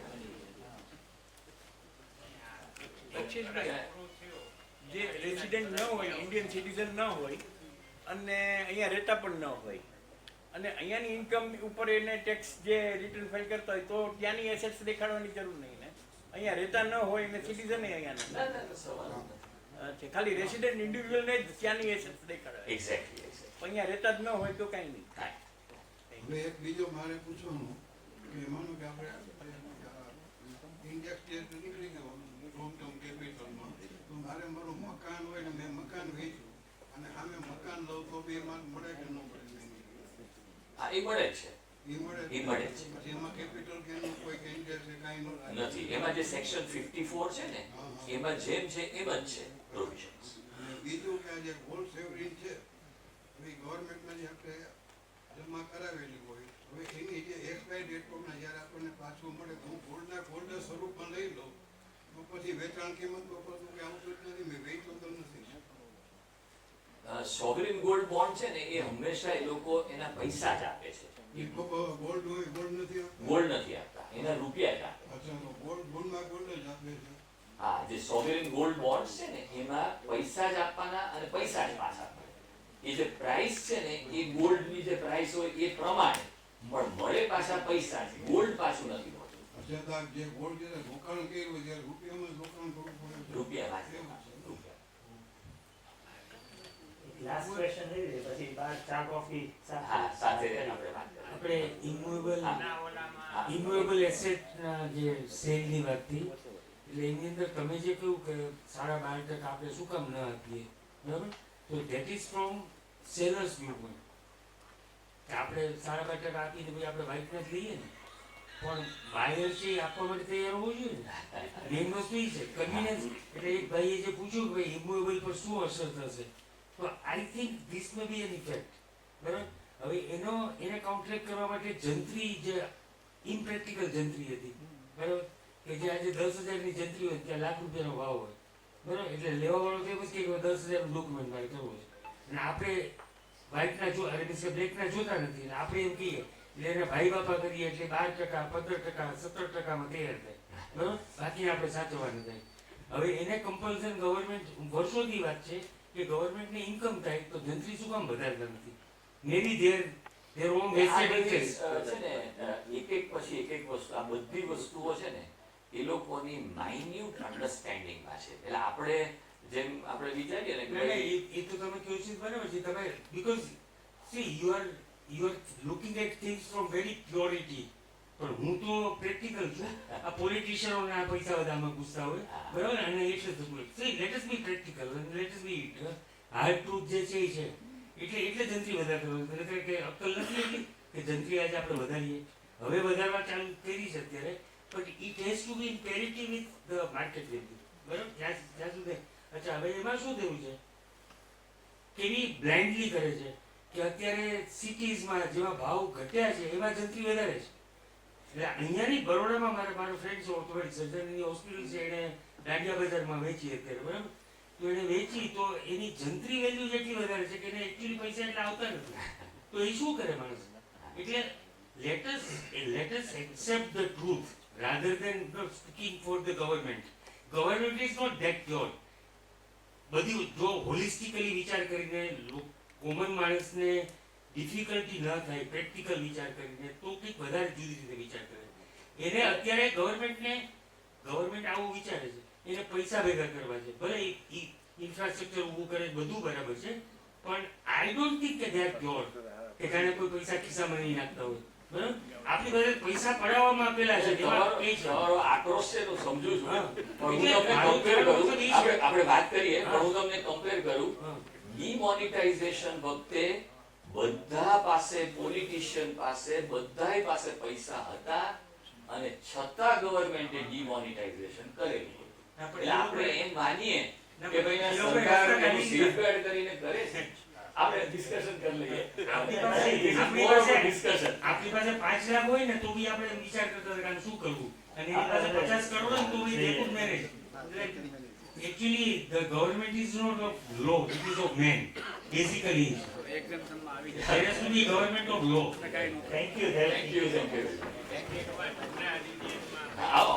જે રેસિડેન્ટ ન હોય, ઇન્ડિયન સિટીઝન ન હોય અને અહીંયા રહેતા પણ ન હોય અને અહીંયાની ઇન્કમ ઉપર એને ટેક્સ જે રિટર્ન ફાઇલ કરતા હોય તો ત્યાંની એસેટ્સ દેખાડવાની જરૂર નહીં ને. અહીંયા રહેતા ન હોય અને સિટીઝન અહીંયા ખાલી રેસિડેન્ટ ઇન્ડિવિજ્યુઅલને જ ત્યાંની એસેટ્સ દેખાડે.
એક્ઝેક્ટલી.
અહીંયા રહેતા જ ન હોય તો કાંઈ નહીં.
હવે એક બીજો મારે પૂછવાનું કે માનો કે આપણે ઇન્ડેક્સ નીકળી ગયો લોંગ ટર્મ કેપિટલમાં, તો મારે મારું મકાન હોય ને મેં મકાન વેચ્યું અને સામે મકાન લઉં તો બે માર્ક મળે કે ન મળે?
હા, એ મળે છે.
એ મળે છે. પછી એમાં કેપિટલ ગેઇનનું કોઈ ગેઇન છે કાંઈ
નથી. એમાં જે સેક્શન 54 છે ને એમાં જેમ છે એમ જ છે પ્રોવિઝન્સ.
બીજું કે આ જે ગોલ્ડ સેવરિંગ છે એ ગવર્મેન્ટમાં જે આપણે જમા કરાવેલી હોય, હવે એની જે એક્સપાયર ડેટ પર જ્યારે આપણને પાછું મળે તો હું ગોલ્ડ સ્વરૂપમાં લઈ લઉં તો પછી વેચાણ કિંમત પર તો કે આવતું જ નથી, મેં વેચ્યું તો નથી.
સોવરિન ગોલ્ડ બોન્ડ છે ને એ હંમેશા એ લોકો એના પૈસા જ આપે છે.
ગોલ્ડ હોય ગોલ્ડ નથી આપતા.
ગોલ્ડ નથી આપતા, એના રૂપિયા જ આપે.
અચ્છા, તો ગોલ્ડમાં ગોલ્ડ જ આપે છે.
હા, જે સોવરિન ગોલ્ડ બોન્ડ છે ને એમાં પૈસા જ આપવાના અને પૈસા જ પાછા મળે. એ જે પ્રાઇસ છે ને એ ગોલ્ડની જે પ્રાઇસ હોય એ પ્રમાણે, પણ મળે પાછા પૈસા જ, ગોલ્ડ પાછું નથી મળતું.
અચ્છા, જે ગોલ્ડ જે રોકાણ કર્યું હોય ત્યારે રૂપિયામાં જ રોકાણ કરવું પડે.
રૂપિયા
લાસ્ટ ક્વેશ્ચન લઈ લઈએ પછી બાર ચા કોફી
સાથે
આપણે ઇમુવેબલ એસેટ જે સેલની વાત થઈ, એટલે એની અંદર તમે જે કહ્યું કે 12.5% આપણે શું કામ ન આપીએ, બરાબર? તો that is from sellers view point કે આપણે 12.5% આપીને પછી આપણે વાઇટને જ લઈએ ને, પણ બાયર છે એ આપવા માટે તૈયાર હોવું જોઈએ ને. મેઇન વસ્તુ એ છે કન્વિનિયન્સ. એટલે એક ભાઈએ જે પૂછ્યું કે ભાઈ ઇમુવેબલ પર શું અસર થશે, તો I think this may be an effect, બરાબર? હવે એને કાઉન્ટરેક્ટ કરવા માટે જંત્રી જે ઇમ્પ્રેક્ટિકલ જંત્રી હતી, બરાબર, કે જે આજે 10,000ની જંત્રી હોય ત્યાં લાખ રૂપિયાનો ભાવ હોય, બરાબર, એટલે લેવાવાળો તો એવું જ કે 10,000નું ડોક્યુમેન્ટ મારે કરવું છે અને આપણે વ્હાઇટના મીન્સ કે બ્લેકના જોતા નથી, એટલે આપણે એમ કહીએ એટલે એને ભાઈ બાપા કરીએ એટલે 12%, 15%, 17%માં તૈયાર થાય, બરાબર, બાકી આપણે સાચવવાનું થાય. હવે એને કમ્પલ્સન ગવર્મેન્ટ વર્ષોથી વાત છે કે ગવર્મેન્ટને ઇન્કમ થાય તો જંત્રી શું કામ વધારતા નથી? Maybe there on vested interest
છે ને. એક પછી એક વસ્તુ, આ બધી વસ્તુઓ છે ને એ લોકોની માઇન્યુટ અન્ડરસ્ટેન્ડિંગમાં છે. એટલે આપણે જેમ આપણે વિચારીએ ને કે
એ તો તમે કહો છો બરાબર છે. તમે because see you are looking at things from very purity, પણ હું તો પ્રેક્ટિકલ છું. આ પોલિટિશિયનોને આ પૈસા બધામાં ઘૂસતા હોય, બરાબર, અને એટલે થતું હોય. Let us be practical, let us be hard truth જે છે એ છે. એટલે જંત્રી વધારતો હોય કે અક્કલ નથી એટલી કે જંત્રી આજે આપણે વધારીએ. હવે વધારવા ચાલુ કરી છે અત્યારે, but it has to be in parity with the market value, બરાબર? જ્યાં સુધી. અચ્છા, હવે એમાં શું થયું છે કે એ બ્લાઇન્ડલી કરે છે કે અત્યારે સિટીઝમાં જેવા ભાવ ઘટ્યા છે એમાં જંત્રી વધારે છે. એટલે અહીંયાની બરોડામાં મારો ફ્રેન્ડ છે ઓર્થોપેડિક સર્જનની હોસ્પિટલ છે, એને દાંડિયા બજારમાં વેચી અત્યારે, બરાબર. તો એને વેચી તો એની જંત્રી વેલ્યુ જેટલી વધારે છે કે એને એકચ્યુઅલી પૈસા એટલા આવતા નથી. તો એ શું કરે માણસ? એટલે let us accept the truth rather than speaking for the government. Government is not that pure. બધી જો હોલિસ્ટિકલી વિચાર કરીને કોમન માણસને ડિફિકલ્ટી ન થાય, પ્રેક્ટિકલ વિચાર કરીને તો કંઈક વધારે જુદી રીતે વિચાર કરે. એને અત્યારે ગવર્મેન્ટ આવું વિચારે છે, એને પૈસા ભેગા કરવા છે, ભલે ઇન્ફ્રાસ્ટ્રક્ચર ઊભું કરે બધું બરાબર છે, પણ આઈ ડોન્ટ થિંક કે દે આર પ્યોર, કે જાણે કોઈ પૈસા ખિસ્સામાં નહીં નાખતા હોય. બરાબર, આપણી પાસે પૈસા પડાવવામાં આપેલા છે.
તમારો આક્રોશ છે તો સમજુ છું, પણ હું તમને કમ્પેર કરું, આપણે વાત કરીએ, પણ હું તમને કમ્પેર કરું. ડિમોનિટાઇઝેશન વખતે બધા પાસે, પોલિટિશિયન પાસે, બધાય પાસે પૈસા હતા અને છતાં ગવર્મેન્ટે ડિમોનિટાઇઝેશન કરેલું. એટલે આપણે એમ માનીએ કે ભાઈ સરકાર એનું સેફગાર્ડ કરીને કરે છે. આપણે ડિસ્કશન કરી લઈએ.
આપણી પાસે 5 લાખ હોય ને તો બી આપણે વિચાર કરતા હતા કે શું કરવું, અને એની પાસે 50 કરોડ હોય તો બી they could manage. Actually the government is not of law, it is of man basically. There has to be government of law.
Thank you.
આવો